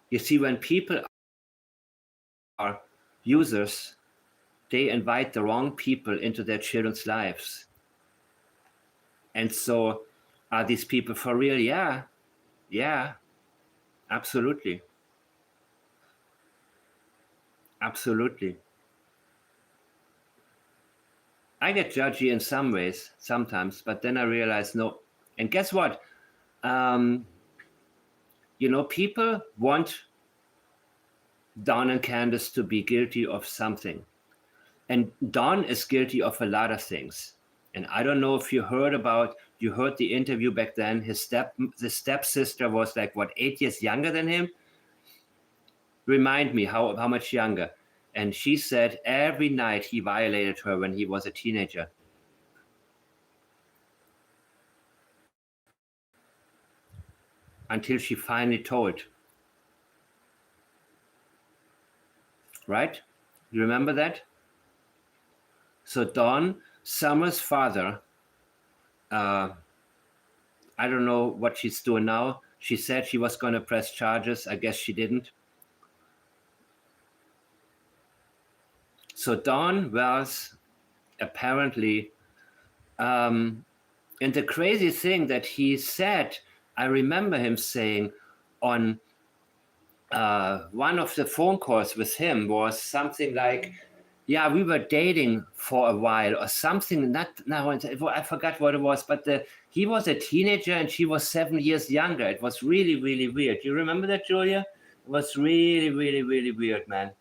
you see, when people are users, they invite the wrong people into their children's lives. And so are these people for real? Yeah, absolutely. Absolutely. I get judgy in some ways sometimes, but then I realize no. And guess what? People want Don and Candace to be guilty of something. And Don is guilty of a lot of things. And I don't know if you heard the interview back then. The stepsister was like, 8 years younger than him? Remind me how much younger. And she said every night he violated her when he was a teenager. Until she finally told. Right? You remember that? So Dawn, Summer's father, I don't know what she's doing now. She said she was going to press charges. I guess she didn't. So Dawn was apparently, and the crazy thing that he said, I remember him saying on one of the phone calls with him was something like, yeah, we were dating for a while or something. I forgot what it was, but he was a teenager and she was 7 years younger. It was really, really weird. Do you remember that, Julia? It was really, really, really weird, man.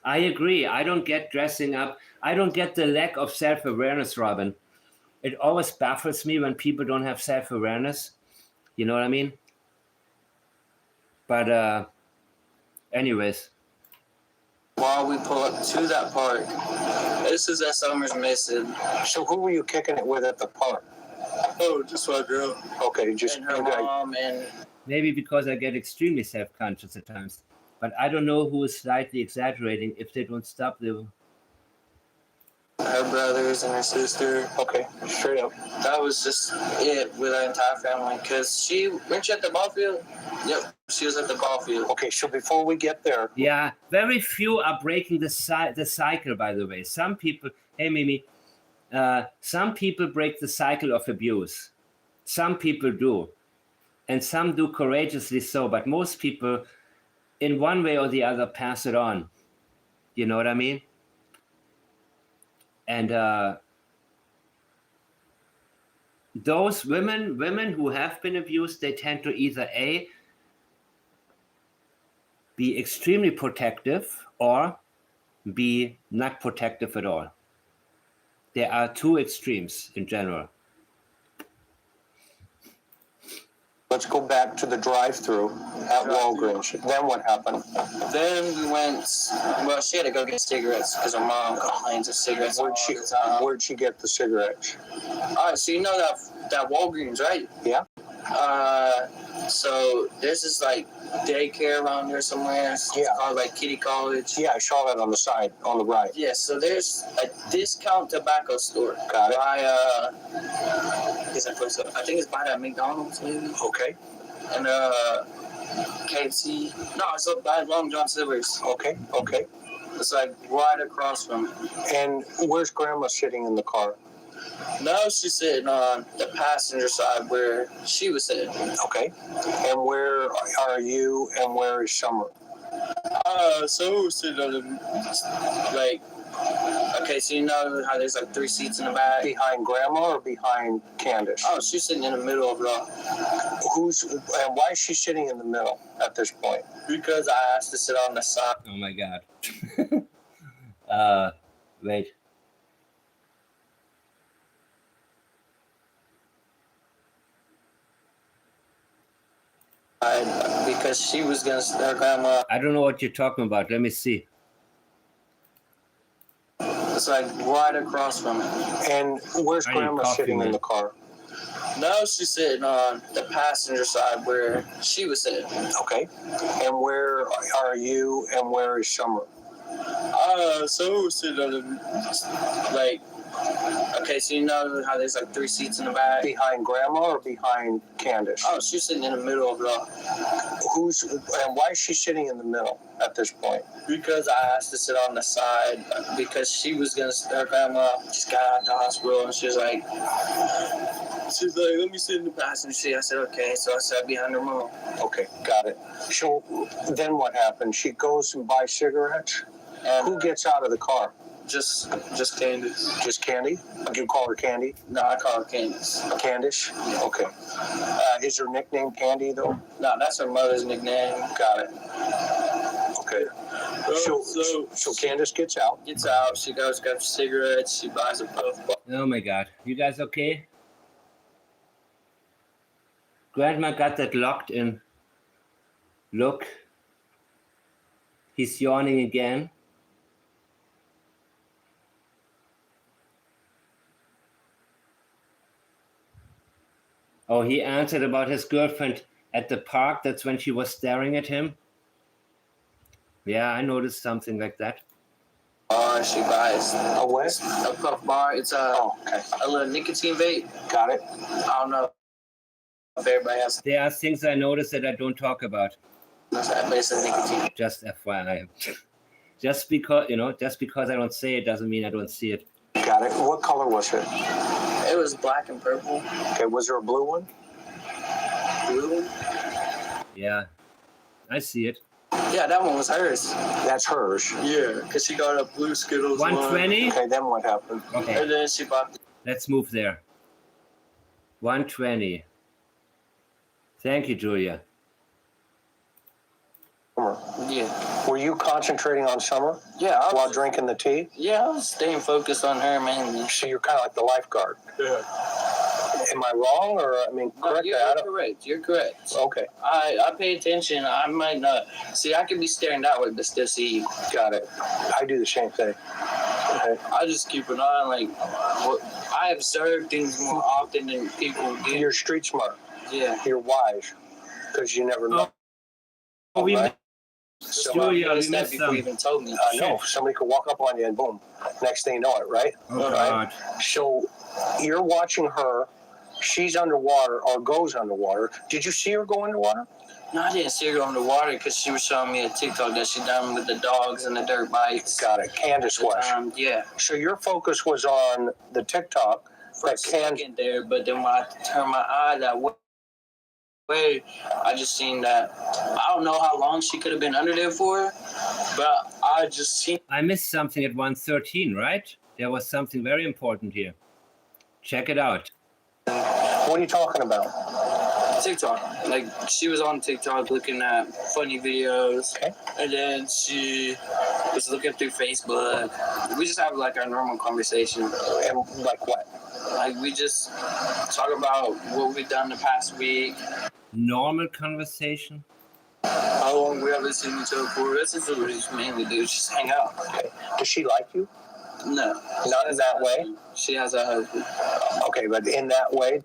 I agree. I don't get dressing up. I don't get the lack of self-awareness, Robin. It always baffles me when people don't have self-awareness. You know what I mean? But anyways. While we pull up to that park, this is that Summer's missing. So who were you kicking it with at the park? Oh, just my girl. Okay, just and her mom and... Maybe because I get extremely self-conscious at times. But I don't know who is slightly exaggerating. If they don't stop, they will. Her brothers and her sister. Okay, straight up. That was just it with our entire family. Because when she at the ball field? Yep, she was at the ball field. Okay, so before we get there. Yeah, very few are breaking the cycle, by the way. Some people, hey, Mimi, some people break the cycle of abuse. Some people do. And some do courageously so. But most people, in one way or the other, pass it on. You know what I mean? And those women who have been abused, they tend to either A, be extremely protective, or B, not protective at all. There are two extremes in general. Let's go back to the drive-through at Walgreens. Then what happened? Then we went, she had to go get cigarettes because her mom complains of cigarettes all the time. Where'd she get the cigarettes? All right, so you know that Walgreens, right? Yeah. So there's this daycare around there somewhere. It's called Kitty College. Yeah, I saw that on the side, on the right. Yeah, so there's a discount tobacco store. Got it. I think it's by that McDonald's maybe. Okay. And KFC. No, it's up by Long John Silver's. Okay. It's right across from it. And where's Grandma sitting in the car? No, she's sitting on the passenger side where she was sitting. Okay. And where are you and where is Summer? So we're sitting on the, okay, so you know how there's 3 seats in the back? Behind Grandma or behind Candace? Oh, she's sitting in the middle of the... And why is she sitting in the middle at this point? Because I asked to sit on the side. Oh my God. Wait. because she was gonna her grandma. I don't know what you're talking about. Let me see. It's like right across from it. And where's I need Grandma coffee, sitting in man. the car? Now she's sitting on the passenger side where she was sitting. Okay. And where are you and where is Summer? So we're sitting on the, like, okay, so you know how there's like 3 seats in the back? Behind Grandma or behind Candace? Oh, she's sitting in the middle of the, And why is she sitting in the middle at this point? because I asked to sit on the side because she was gonna, her grandma just got out of the hospital and she was like, let me sit in the passenger seat. I said, okay. So I sat behind her mom. Okay, got it. So then what happened? She goes and buys cigarettes? And Who gets out of the car? just Candace. Just Candy? You call her Candy? No, I call her Candace. Candice? Okay. Is her nickname Candy, though? No, that's her mother's nickname. Got it. Okay. So Candace gets out. Gets out, she goes, grabs cigarettes, she buys a puff. Oh my God. You guys okay? Grandma got that locked in. Look. He's yawning again. Oh, he answered about his girlfriend at the park. That's when she was staring at him. Yeah, I noticed something like that. She buys A what? a puff bar. It's Oh, okay. a little nicotine vape. Got it. I don't know if everybody has There are things I noticed that I don't talk about. that, but it's a nicotine. Just FYI. Just because I don't say it doesn't mean I don't see it. Got it. What color was it? It was black and purple. Okay, was there a blue one? Blue? Yeah, I see it. Yeah, that one was hers. That's hers. Yeah, because she got a blue Skittles 120? Okay, then what happened? Okay, and then she bought let's move there. 120. Thank you, Julia. Summer. Yeah. Were you concentrating on Summer Yeah, I while was, drinking the tea? yeah, I was staying focused on her mainly. So you're kind of like the lifeguard. Yeah. Am I wrong, or No, correct? you're correct. You're correct. Okay, I pay attention. I might not see. I could be staring that way, but still see you. got it. I do the same thing. Okay. I just keep an eye on I observe things more often than people do. You're street smart. Yeah. You're wise, because you never know. Oh, we Right? missed Julia, Julia. We noticed that missed before you some. even told me. I know somebody could walk up on you and boom, next thing you know it, right? Oh, Right. God. So you're watching her. She's underwater or goes underwater. Did you see her go underwater? No, I didn't see her go in the water because she was showing me a TikTok that she done with the dogs and the dirt bikes. Got it. Candace was. Yeah. So your focus was on the TikTok. For a second there, but then when I turned my eye that way, I just seen that. I don't know how long she could have been under there for, but I just seen I missed something at 113, right? There was something very important here. Check it out. What are you talking about? TikTok. Like, she was on TikTok looking at funny videos. Okay. And then she was looking through Facebook. We just have like our normal conversation. And like what? Like, we just talk about what we've done the past week. Normal conversation. How long we haven't seen each other for. That's just what we just mainly do. Just hang out. Okay. Does she like you? No. Not in that way? She has a husband. Okay, but in that way?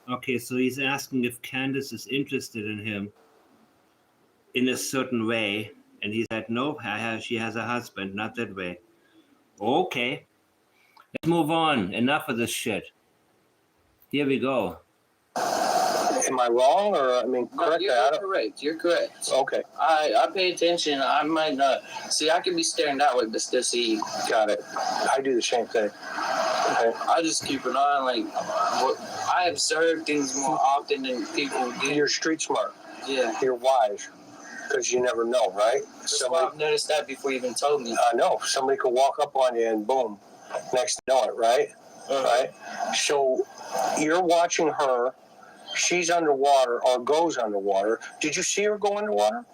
Okay, so he's asking if Candace is interested in him in a certain way. And he said, no, she has a husband, not that way. Okay. Let's move on. Enough of this shit. Here we go. Am I wrong, or correct? No, you're correct. You're correct. Okay, I pay attention. I might not see. I could be staring that way, but still see you. got it. I do the same thing. Okay. I just keep an eye on I observe things more often than people do. You're street smart. Yeah. You're wise, because you never know, right? That's why I've noticed that before you even told me. I know somebody could walk up on you and boom, next thing you know it, right? Right. So you're watching her. She's underwater or goes underwater. Did you see her go underwater?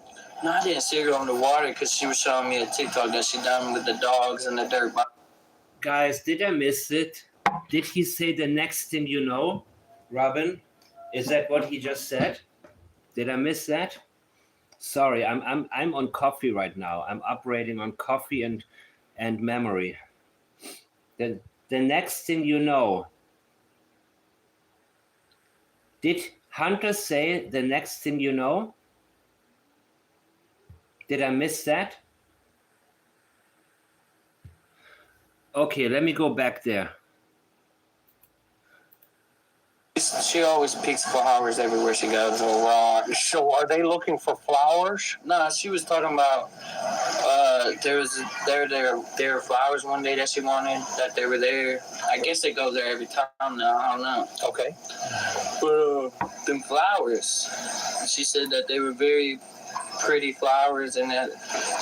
No, I didn't see her go in the water because she was showing me a TikTok that she done with the dogs and the dirt bikes. Guys, did I miss it? Did he say the next thing you know, Robin? Is that what he just said? Did I miss that? Sorry, I'm on coffee right now. I'm operating on coffee and memory. The next thing you know, did Hunter say the next thing you know? Did I miss that? Okay, let me go back there. She always picks flowers everywhere she goes. So are they looking for flowers? No, she was talking about there were flowers one day that she wanted, that they were there. I guess they go there every time now. I don't know. Okay. But them flowers, she said that they were very pretty flowers and that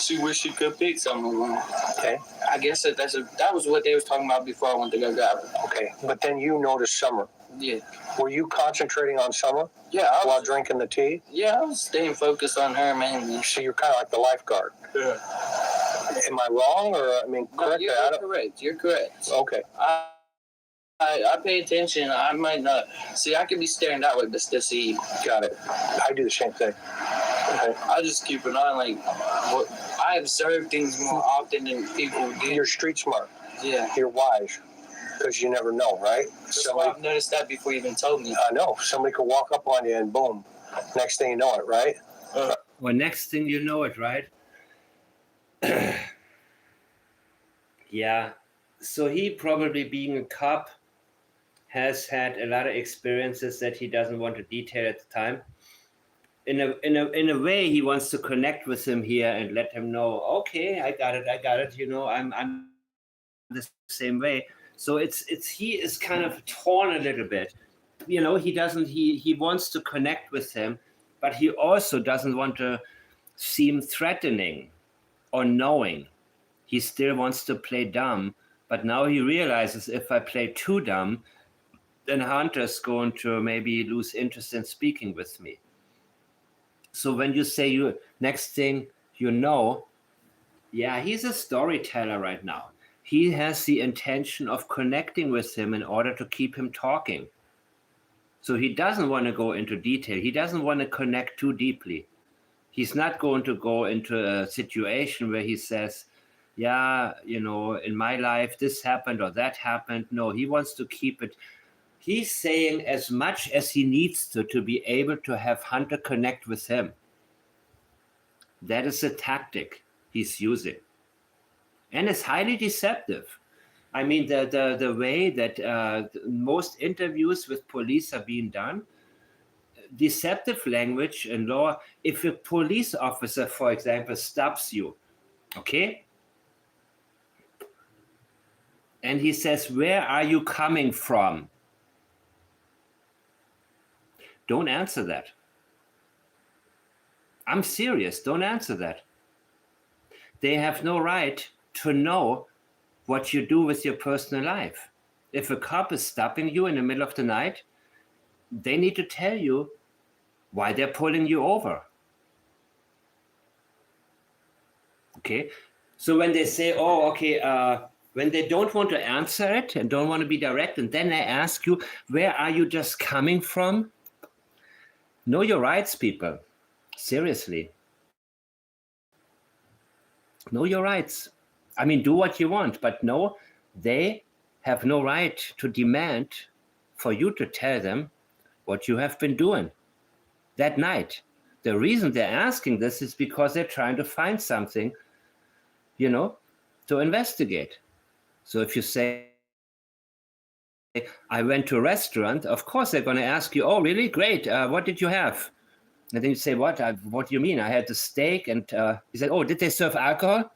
she wished she could pick some of them. Okay. I guess that was what they was talking about before I went to go grab her. Okay. But then you noticed Summer. Yeah. Were you concentrating on Summer? Yeah. While drinking the tea? Yeah, I was staying focused on her mainly. So you're kind of like the lifeguard. Yeah. Am I wrong, or correct? No, you're correct. You're correct. Okay. I pay attention. I might not see. I could be staring that way, but still see. Got it. I do the same thing. Okay. I just keep an eye. Like, I observe things more often than people do. You're street smart. Yeah. You're wise, because you never know, right? That's why I've noticed that before you even told me. I know. Somebody could walk up on you and boom. Next thing you know it, right? Well, next thing you know it, right? Yeah. So he, probably being a cop, has had a lot of experiences that he doesn't want to detail at the time. In a way, he wants to connect with him here and let him know, okay, I got it. You know, I'm the same way. So he is kind of torn a little bit. You know, he wants to connect with him, but he also doesn't want to seem threatening or knowing. He still wants to play dumb, but now he realizes, if I play too dumb, then Hunter's going to maybe lose interest in speaking with me. So when you say next thing you know, yeah, he's a storyteller right now. He has the intention of connecting with him in order to keep him talking. So he doesn't want to go into detail. He doesn't want to connect too deeply. He's not going to go into a situation where he says, yeah, you know, in my life, this happened or that happened. No, he wants to keep it. He's saying as much as he needs to be able to have Hunter connect with him. That is a tactic he's using. And it's highly deceptive. I mean, the way that most interviews with police are being done, deceptive language and law. If a police officer, for example, stops you, okay? And he says, where are you coming from? Don't answer that. I'm serious. Don't answer that. They have no right to know what you do with your personal life. If a cop is stopping you in the middle of the night, they need to tell you why they're pulling you over. Okay? So when they say, oh, okay, when they don't want to answer it and don't want to be direct, and then they ask you, where are you just coming from? Know your rights, people. Seriously. Know your rights. I mean, do what you want, but no, they have no right to demand for you to tell them what you have been doing that night. The reason they're asking this is because they're trying to find something, you know, to investigate. So if you say, I went to a restaurant, of course they're going to ask you, oh, really? Great. What did you have? And then you say, what? What do you mean? I had the steak. And he said, oh, did they serve alcohol?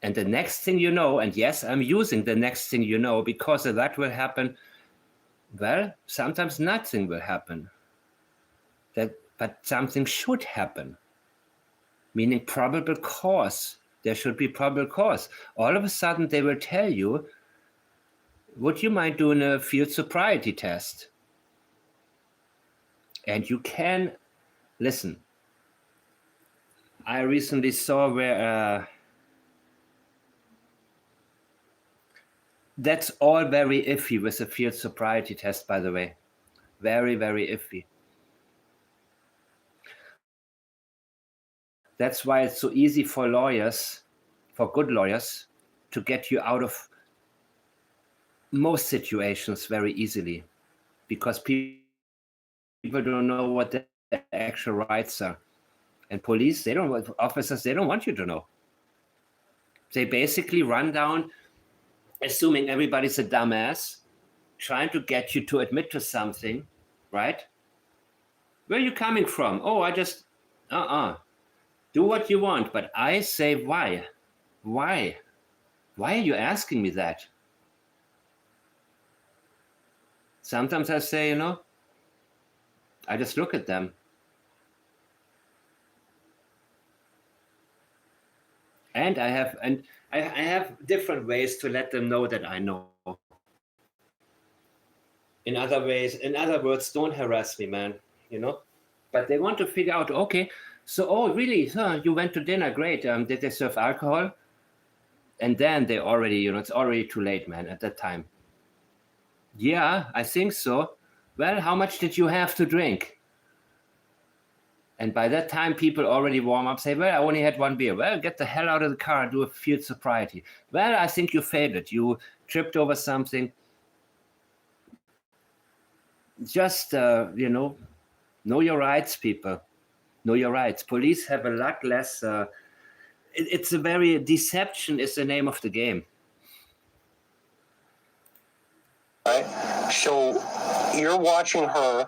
And the next thing you know, and yes, I'm using the next thing you know, because if that will happen, well, sometimes nothing will happen. But something should happen, meaning probable cause. There should be probable cause. All of a sudden, they will tell you, would you mind doing a field sobriety test? And you can, listen, I recently saw where, that's all very iffy with a field sobriety test, by the way. Very, very iffy. That's why it's so easy for lawyers, for good lawyers, to get you out of most situations very easily, because people don't know what their actual rights are. And police, officers, they don't want you to know. They basically run down, assuming everybody's a dumbass, trying to get you to admit to something, right? Where are you coming from? Oh, I just, do what you want. But I say, why? Why? Why are you asking me that? Sometimes I say, I just look at them. And I have different ways to let them know that I know. In other words, don't harass me, man, But they want to figure out, okay, so, oh, really? Huh, you went to dinner, great. Did they serve alcohol? And then they already, it's already too late, man, at that time. Yeah, I think so. Well, how much did you have to drink? And by that time, people already warm up, say, well, I only had one beer. Well, get the hell out of the car and do a field sobriety. Well, I think you failed it. You tripped over something. Just, know your rights, people. Know your rights. Police have a lot less. It's a very, deception is the name of the game. Right? So you're watching her.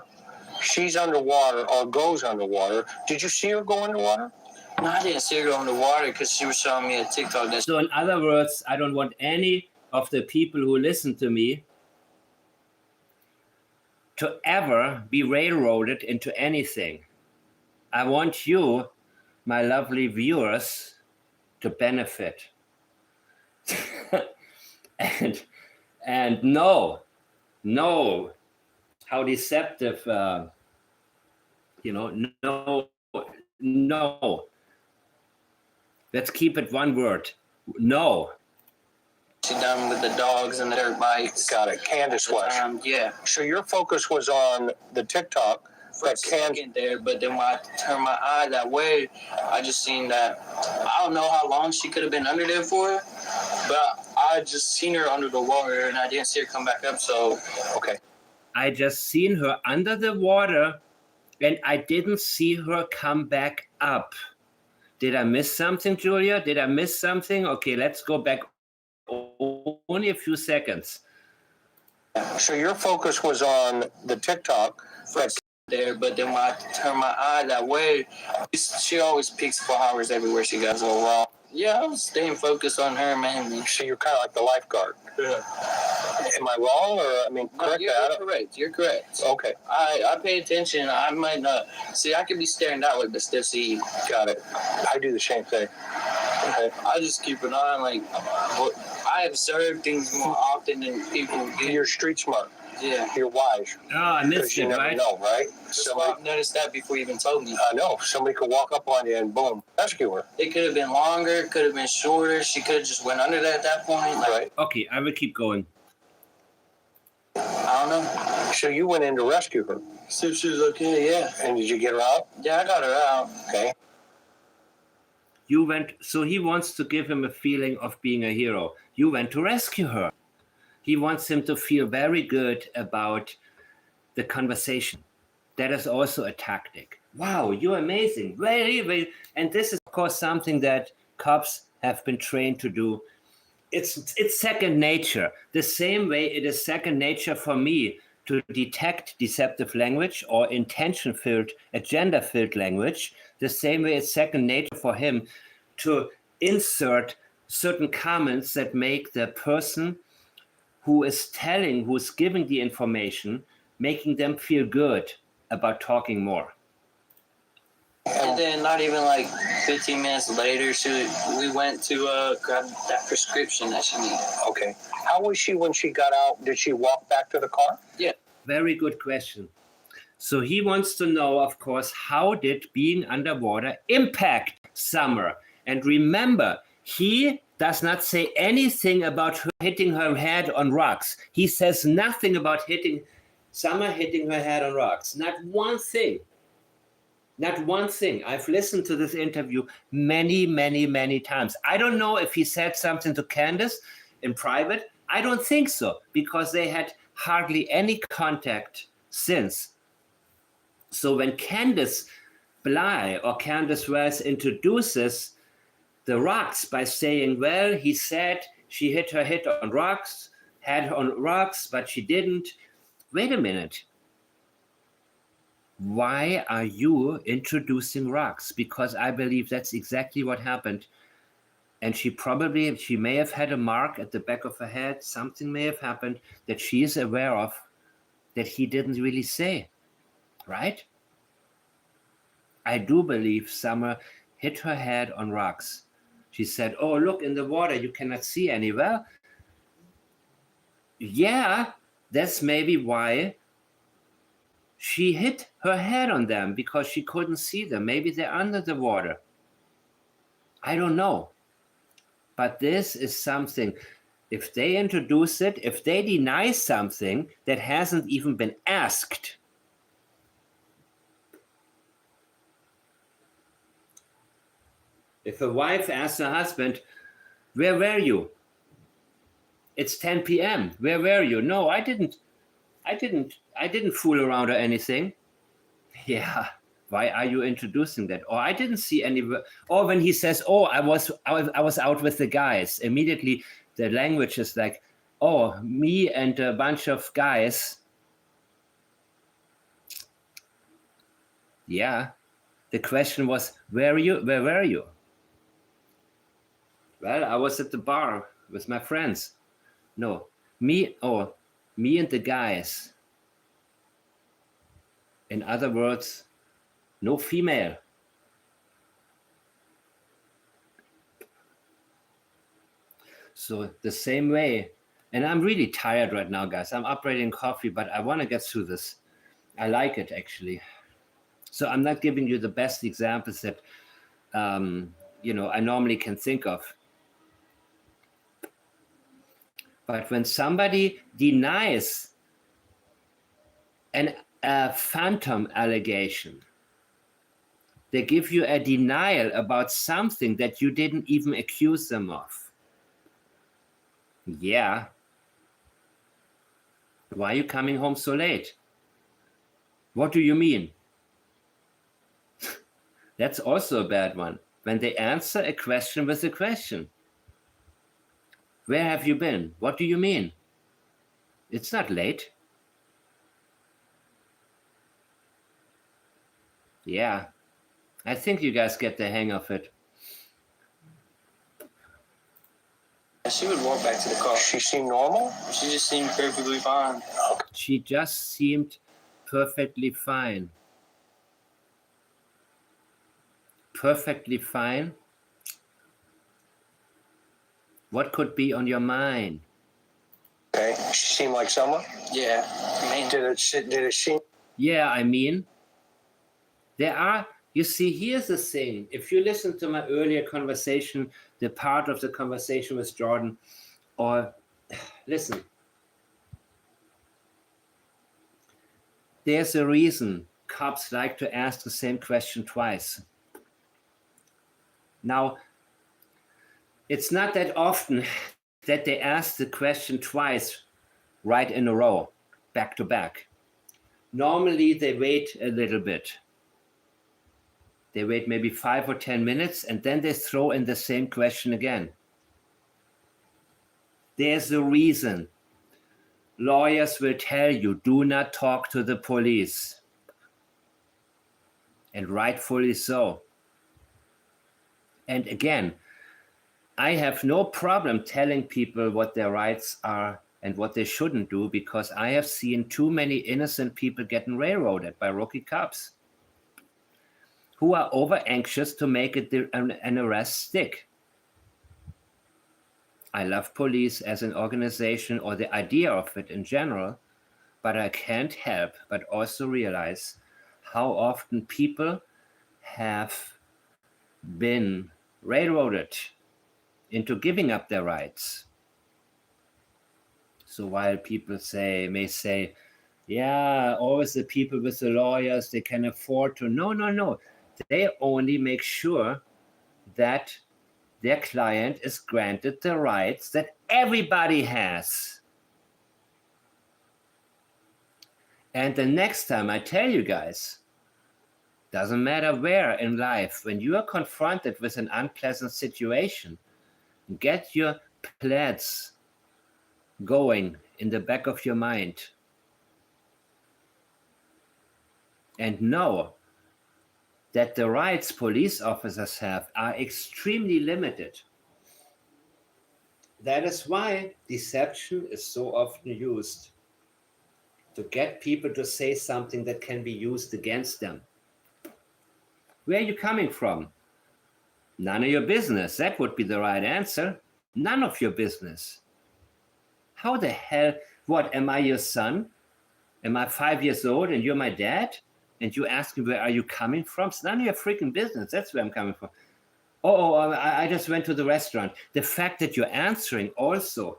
She's underwater or goes underwater. Did you see her go underwater? No, I didn't see her go underwater because she was showing me a TikTok. So in other words, I don't want any of the people who listen to me to ever be railroaded into anything. I want you, my lovely viewers, to benefit. and know how deceptive, no. Let's keep it one word. No. She done with the dogs and the dirt bikes. Got it. Candace was. Yeah. So your focus was on the TikTok. For a second there, but then when I turned my eye that way, I just seen that. I don't know how long she could have been under there for, but I just seen her under the water and I didn't see her come back up. So okay. I just seen her under the water and I didn't see her come back up. Did I miss something, Julia? Did I miss something? Okay, let's go back only a few seconds. So your focus was on the TikTok. There, but then when I turn my eye that way, she always picks flowers everywhere she goes. So, yeah, I was staying focused on her mainly. So you're kind of like the lifeguard. Yeah. Am I wrong, or correct? You're correct. You're correct. Okay. I pay attention. I might not see. I could be staring that way, but still see you. Got it. I do the same thing. Okay. I just keep an eye on I observe things more often than people do. You're street smart. Yeah. You're wise. Oh, I missed it, never right? know, right? I've noticed that before you even told me. I know. Somebody could walk up on you and boom, rescue her. It could have been longer, could have been shorter. She could have just went under there at that point. Right. Okay, I will keep going. I don't know. So you went in to rescue her. See if she was okay, yeah. And did you get her out? Yeah, I got her out. Okay. So he wants to give him a feeling of being a hero. You went to rescue her. He wants him to feel very good about the conversation. That is also a tactic. Wow, you're amazing. Very, very. And this is, of course, something that cops have been trained to do. It's second nature. The same way it is second nature for me to detect deceptive language or intention-filled, agenda-filled language. The same way it's second nature for him to insert certain comments that make the person who's giving the information, making them feel good about talking more. And then not even 15 minutes later, we went to grab that prescription that she needed. Okay. How was she when she got out? Did she walk back to the car? Yeah. Very good question. So he wants to know, of course, how did being underwater impact Summer? And remember, he does not say anything about her hitting her head on rocks. He says nothing about Summer hitting her head on rocks. Not one thing. Not one thing. I've listened to this interview many, many, many times. I don't know if he said something to Candace in private. I don't think so, because they had hardly any contact since. So when Candace Bly or Candace Wells introduces the rocks by saying, well, he said she hit her head on rocks, but she didn't. Wait a minute. Why are you introducing rocks? Because I believe that's exactly what happened. And she may have had a mark at the back of her head. Something may have happened that she is aware of that he didn't really say, right? I do believe Summer hit her head on rocks. She said, oh, look, in the water, you cannot see any. Well, yeah, that's maybe why she hit her head on them, because she couldn't see them. Maybe they're under the water. I don't know. But this is something, if they introduce it, if they deny something that hasn't even been asked, if a wife asks her husband, where were you? It's 10 p.m. Where were you? No, I didn't fool around or anything. Yeah. Why are you introducing that? Or I didn't see any. Or when he says, oh, I was out with the guys. Immediately the language is like, oh, me and a bunch of guys. Yeah. The question was, where were you? Well, I was at the bar with my friends. No, me and the guys. In other words, no female. So the same way, and I'm really tired right now, guys. I'm upgrading coffee, but I want to get through this. I like it, actually. So I'm not giving you the best examples that, I normally can think of. But when somebody denies a phantom allegation, they give you a denial about something that you didn't even accuse them of. Yeah. Why are you coming home so late? What do you mean? That's also a bad one. When they answer a question with a question. Where have you been? What do you mean? It's not late. Yeah. I think you guys get the hang of it. She would walk back to the car. She seemed normal? She just seemed perfectly fine. She just seemed perfectly fine. Perfectly fine? What could be on your mind? Okay. She seemed like someone? Yeah. Did it seem? Yeah, I mean, you see, here's the thing. If you listen to my earlier conversation, the part of the conversation with Jordan, or listen, there's a reason cops like to ask the same question twice. Now, it's not that often that they ask the question twice right in a row, back to back. Normally, they wait a little bit. They wait maybe 5 or 10 minutes, and then they throw in the same question again. There's a reason. Lawyers will tell you, do not talk to the police. And rightfully so. And again, I have no problem telling people what their rights are and what they shouldn't do, because I have seen too many innocent people getting railroaded by rookie cops who are over anxious to make an arrest stick. I love police as an organization, or the idea of it in general, but I can't help but also realize how often people have been railroaded into giving up their rights. So while people may say, Yeah, always the people with the lawyers, they can afford to. No. They only make sure that their client is granted the rights that everybody has. And the next time, I tell you guys, doesn't matter where in life, when you are confronted with an unpleasant situation, get your plaids going in the back of your mind. And know that the rights police officers have are extremely limited. That is why deception is so often used to get people to say something that can be used against them. Where are you coming from? None of your business. That would be the right answer. None of your business. How the hell, what, am I your son? Am I 5 years old and you're my dad? And you ask me, where are you coming from? It's none of your freaking business. That's where I'm coming from. I just went to the restaurant. The fact that you're answering also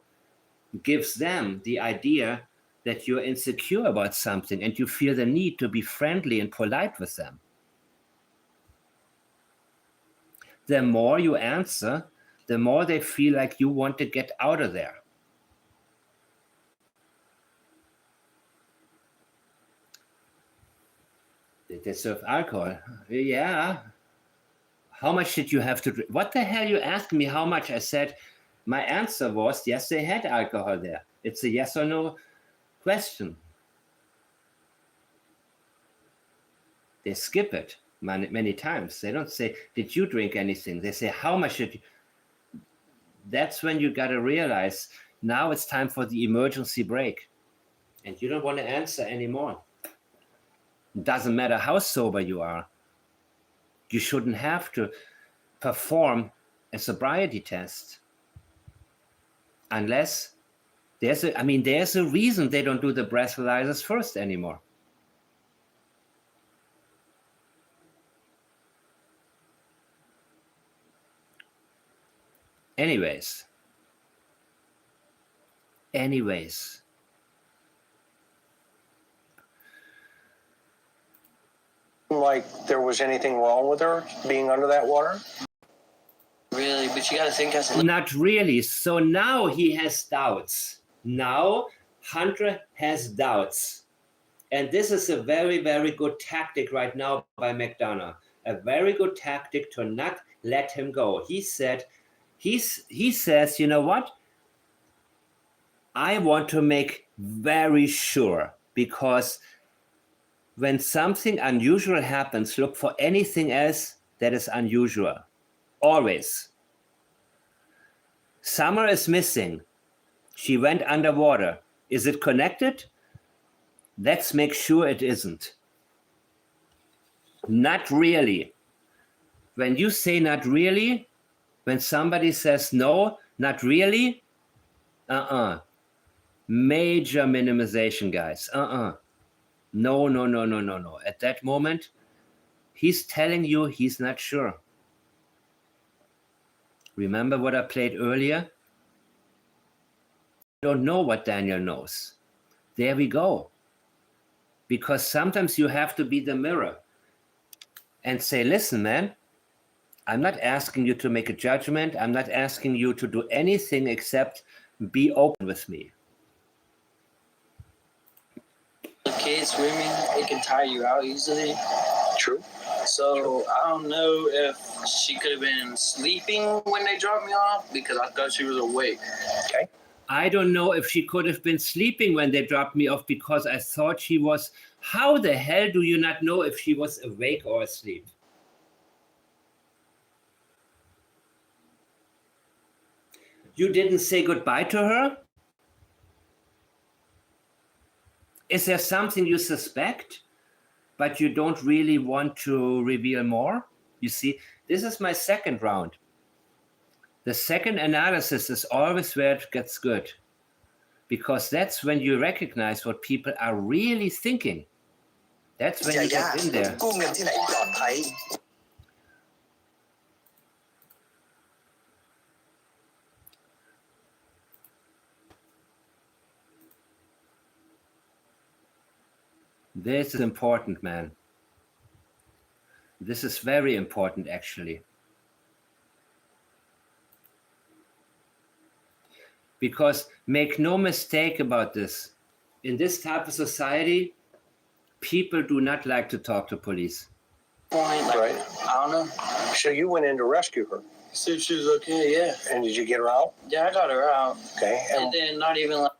gives them the idea that you're insecure about something and you feel the need to be friendly and polite with them. The more you answer, the more they feel like you want to get out of there. Did they serve alcohol? Yeah. How much did you have to drink? What the hell you asked me how much? I said, my answer was, yes, they had alcohol there. It's a yes or no question. They skip it many times. They don't say, did you drink anything? They say, how much did you? That's when you got to realize, now it's time for the emergency break. And you don't want to answer anymore. Doesn't matter how sober you are. You shouldn't have to perform a sobriety test unless there's a reason they don't do the breathalyzers first anymore. Anyways. Like there was anything wrong with her being under that water? Really, but you gotta think as a Not really. So now he has doubts. Now Hunter has doubts. And this is a very, very good tactic right now by McDonough. A very good tactic to not let him go. He says, you know what? I want to make very sure, because when something unusual happens, look for anything else that is unusual. Always. Summer is missing. She went underwater. Is it connected? Let's make sure it isn't. Not really. When you say not really, when somebody says no, not really, major minimization, guys. No. At that moment, he's telling you he's not sure. Remember what I played earlier? Don't know what Daniel knows. There we go. Because sometimes you have to be the mirror and say, listen, man, I'm not asking you to make a judgment. I'm not asking you to do anything except be open with me. kids swimming, it can tire you out easily. True. So I don't know if she could have been sleeping when they dropped me off because I thought she was awake. Okay. I don't know if she could have been sleeping when they dropped me off because I thought she was. How the hell do you not know if she was awake or asleep? You didn't say goodbye to her? Is there something you suspect, but you don't really want to reveal more? You see, this is my second round. The second analysis is always where it gets good, because that's when you recognize what people are really thinking. That's when you get in there. กู้เงินที่ไหนปลอดภัย I This is important, man. This is very important, actually. Because make no mistake about this. In this type of society, people do not like to talk to police. Right. I don't know. So you went in to rescue her. See if she was okay, yeah. And did you get her out? Yeah, I got her out. Okay. And then not even like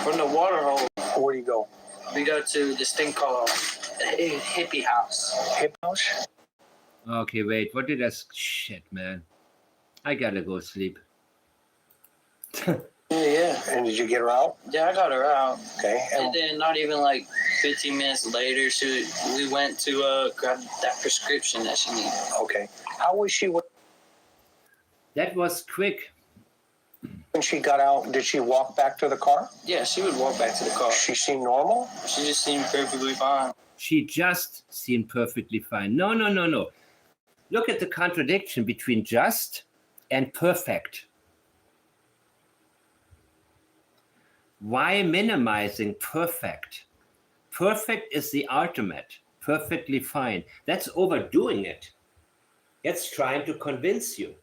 from the water hole, Where do you go? we go to this thing called a hippie house. Hip house? Okay, wait, what did I... Shit, man. I gotta go sleep. Yeah. And did you get her out? Yeah, I got her out. Okay. And then not even like 15 minutes later, we went to grab that prescription that she needed. Okay. How was she when That was quick. she got out? Did she walk back to the car? Yeah, she would walk back to the car. She seemed normal? She just seemed perfectly fine. She just seemed perfectly fine. No. Look at the contradiction between just and perfect. Why minimizing perfect? Perfect is the ultimate. Perfectly fine. That's overdoing it. That's trying to convince you.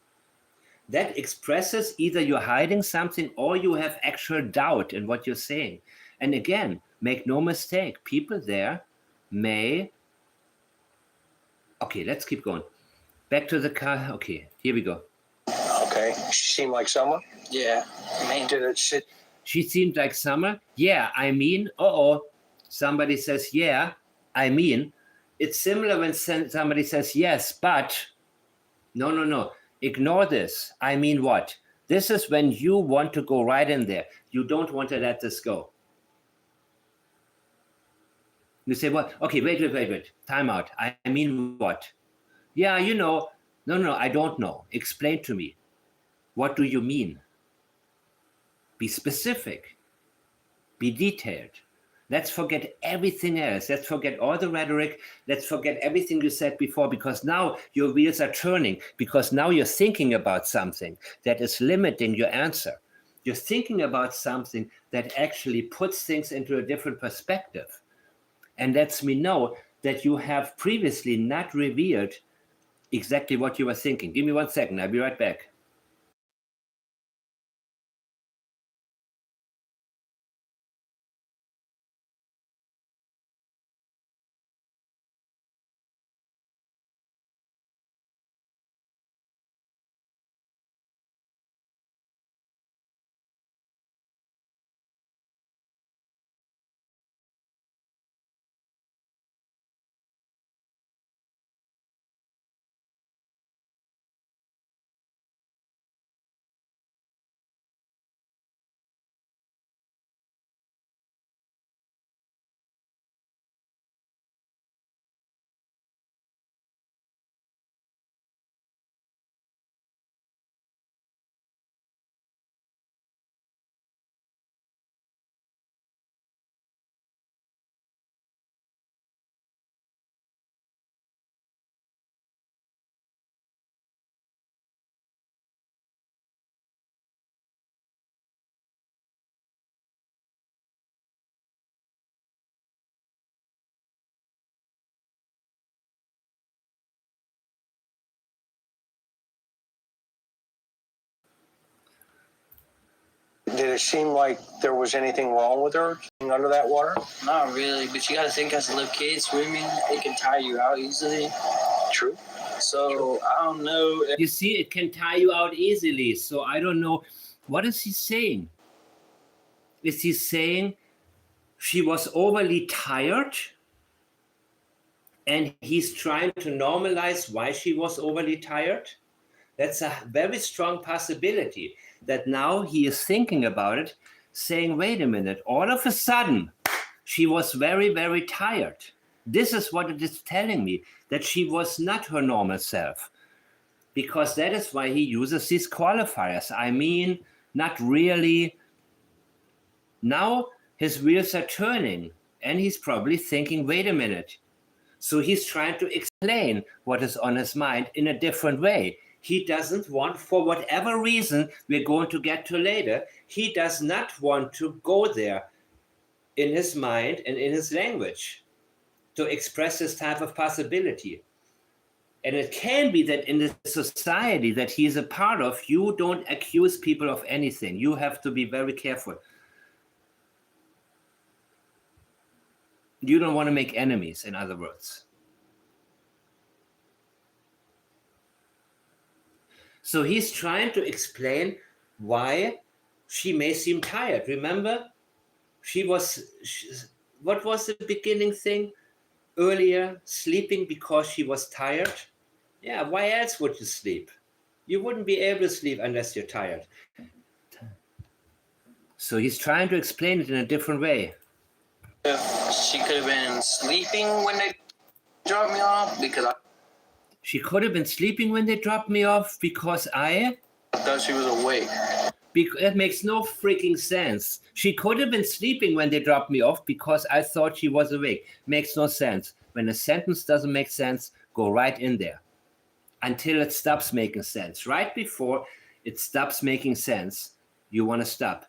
That expresses either you're hiding something or you have actual doubt in what you're saying. And again, make no mistake, people there may... Okay, let's keep going. Back to the car. Okay, here we go. Okay. She seemed like someone? Yeah. Man. Did it sit? She seemed like summer. Yeah, I mean, somebody says, yeah, I mean. It's similar when somebody says, yes, but. No. Ignore this. I mean what? This is when you want to go right in there. You don't want to let this go. You say, what? Okay, wait. Time out. I mean what? Yeah, you know. No, I don't know. Explain to me. What do you mean? Be specific. Be detailed. Let's forget everything else. Let's forget all the rhetoric. Let's forget everything you said before, because now your wheels are turning, because now you're thinking about something that is limiting your answer. You're thinking about something that actually puts things into a different perspective and lets me know that you have previously not revealed exactly what you were thinking. Give me 1 second. I'll be right back. Did it seem like there was anything wrong with her under that water? Not really, but you gotta think as a little kid swimming, it can tire you out easily. True. So I don't know. You see, it can tire you out easily. So I don't know. What is he saying? Is he saying she was overly tired and he's trying to normalize why she was overly tired? That's a very strong possibility that now he is thinking about it, saying, wait a minute, all of a sudden, she was very, very tired. This is what it is telling me, that she was not her normal self. Because that is why he uses these qualifiers. I mean, not really. Now his wheels are turning and he's probably thinking, wait a minute. So he's trying to explain what is on his mind in a different way. He doesn't want, for whatever reason we're going to get to later, he does not want to go there in his mind and in his language to express this type of possibility. And it can be that in the society that he is a part of, you don't accuse people of anything. You have to be very careful. You don't want to make enemies, in other words. So he's trying to explain why she may seem tired. Remember, what was the beginning thing earlier? Sleeping because she was tired? Yeah, why else would you sleep? You wouldn't be able to sleep unless you're tired. So he's trying to explain it in a different way. She could have been sleeping when they dropped me off because She could have been sleeping when they dropped me off because I thought she was awake. It makes no freaking sense. She could have been sleeping when they dropped me off because I thought she was awake. Makes no sense. When a sentence doesn't make sense, go right in there until it stops making sense. Right before it stops making sense, you want to stop.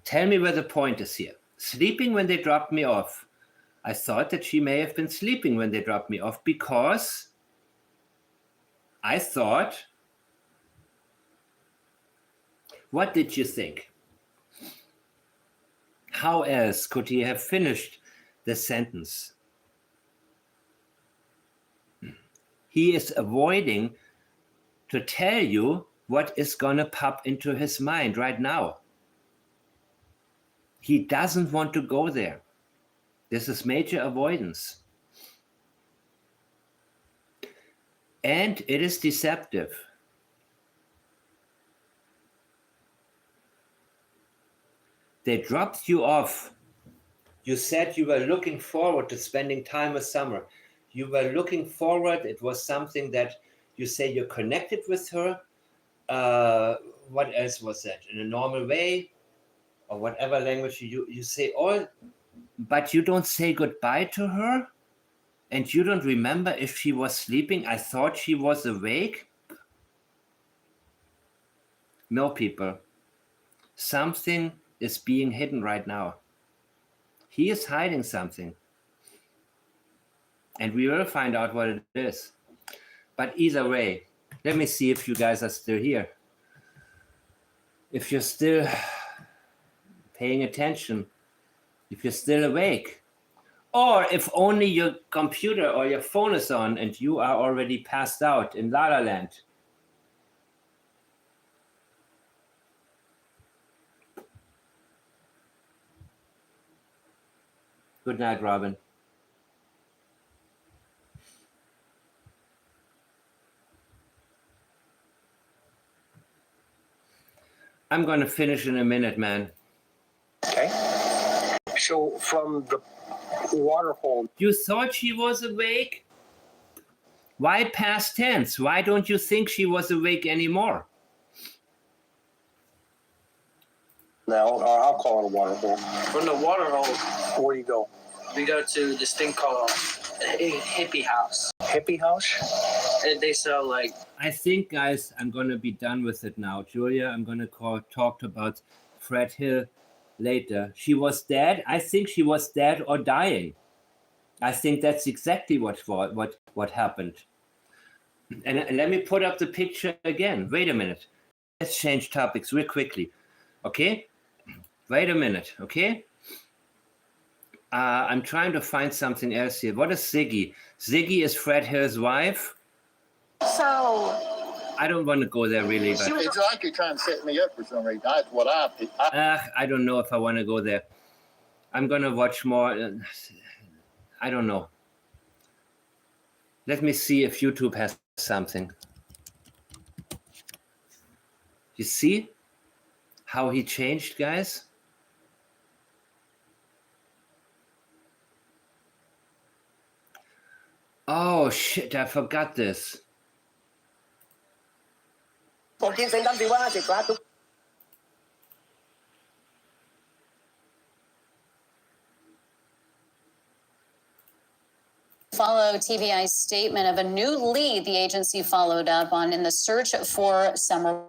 Tell me where the point is here. Sleeping when they dropped me off. I thought that she may have been sleeping when they dropped me off because I thought. What did you think? How else could he have finished the sentence? He is avoiding to tell you what is going to pop into his mind right now. He doesn't want to go there. This is major avoidance. And it is deceptive. They dropped you off. You said you were looking forward to spending time with Summer. You were looking forward. It was something that you say you're connected with her. What else was that? In a normal way or whatever language you say all, but you don't say goodbye to her and you don't remember if she was sleeping. I thought she was awake. No, people. Something is being hidden right now. He is hiding something. And we will find out what it is. But either way, let me see if you guys are still here. If you're still paying attention, if you're still awake, or if only your computer or your phone is on and you are already passed out in La La Land. Good night, Robin. I'm going to finish in a minute, man. Okay. So from the water hole. You thought she was awake? Why past tense? Why don't you think she was awake anymore? Now, I'll call it a water hole. From the water hole, Where do you go? we go to this thing called hippie house. Hippie house? And they sell like. I think, guys, I'm going to be done with it now. Julia, I'm going to talk about Fred Hill later. She was dead. I think she was dead or dying. I think that's exactly what happened. And let me put up the picture again. Wait a minute. Let's change topics real quickly. Okay? Wait a minute. Okay? I'm trying to find something else here. What is Ziggy? Ziggy is Fred Hill's wife. So I don't want to go there really, but It's like you're trying to set me up for some reason. That's what I don't know if I want to go there. I'm gonna watch more. I don't know. Let me see if YouTube has something. You see how he changed, guys? Oh shit, I forgot this. Follow TVI's statement of a new lead the agency followed up on in the search for Summer.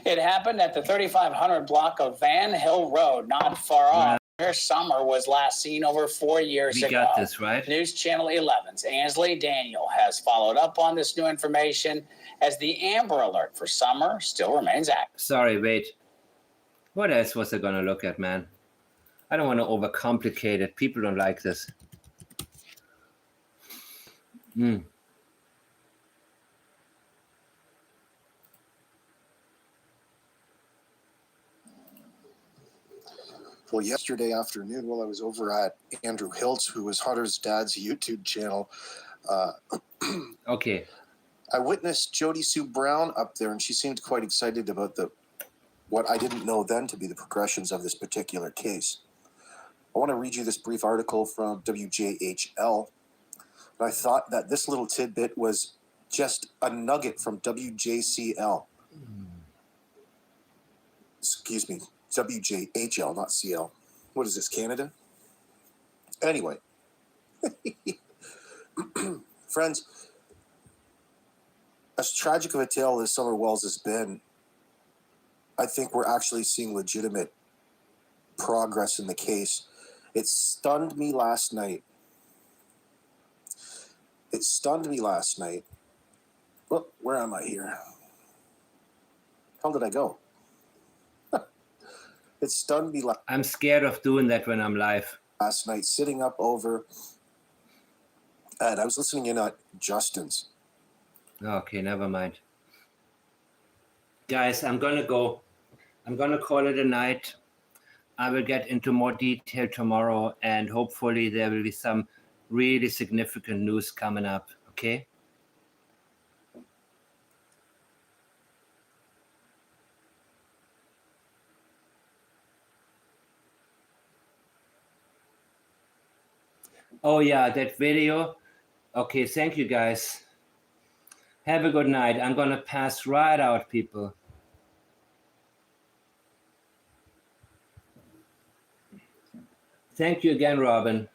It happened at the 3500 block of Van Hill Road, not far off. Her Summer was last seen over 4 years ago. We got this, right? News Channel 11's Ansley Daniel has followed up on this new information as the Amber Alert for Summer still remains active. Sorry, wait. What else was I going to look at, man? I don't want to overcomplicate it. People don't like this. Well, yesterday afternoon, while I was over at Andrew Hilt's, who was Hunter's dad's YouTube channel, Okay. I witnessed Jody Sue Brown up there, and she seemed quite excited about what I didn't know then to be the progressions of this particular case. I want to read you this brief article from WJHL. And I thought that this little tidbit was just a nugget from WJCL. Excuse me, WJHL, not CL. What is this, Canada? Anyway. Friends, as tragic of a tale as Summer Wells has been, I think we're actually seeing legitimate progress in the case. It stunned me last night. Well, where am I here? How did I go? It stunned me I'm scared of doing that when I'm live. last night, sitting up over, and I was listening in on Justin's. Okay, never mind. Guys, I'm going to go. I'm going to call it a night. I will get into more detail tomorrow, and hopefully there will be some really significant news coming up, okay? Oh yeah, that video. Okay, thank you guys. Have a good night. I'm gonna pass right out, people. Thank you again, Robin.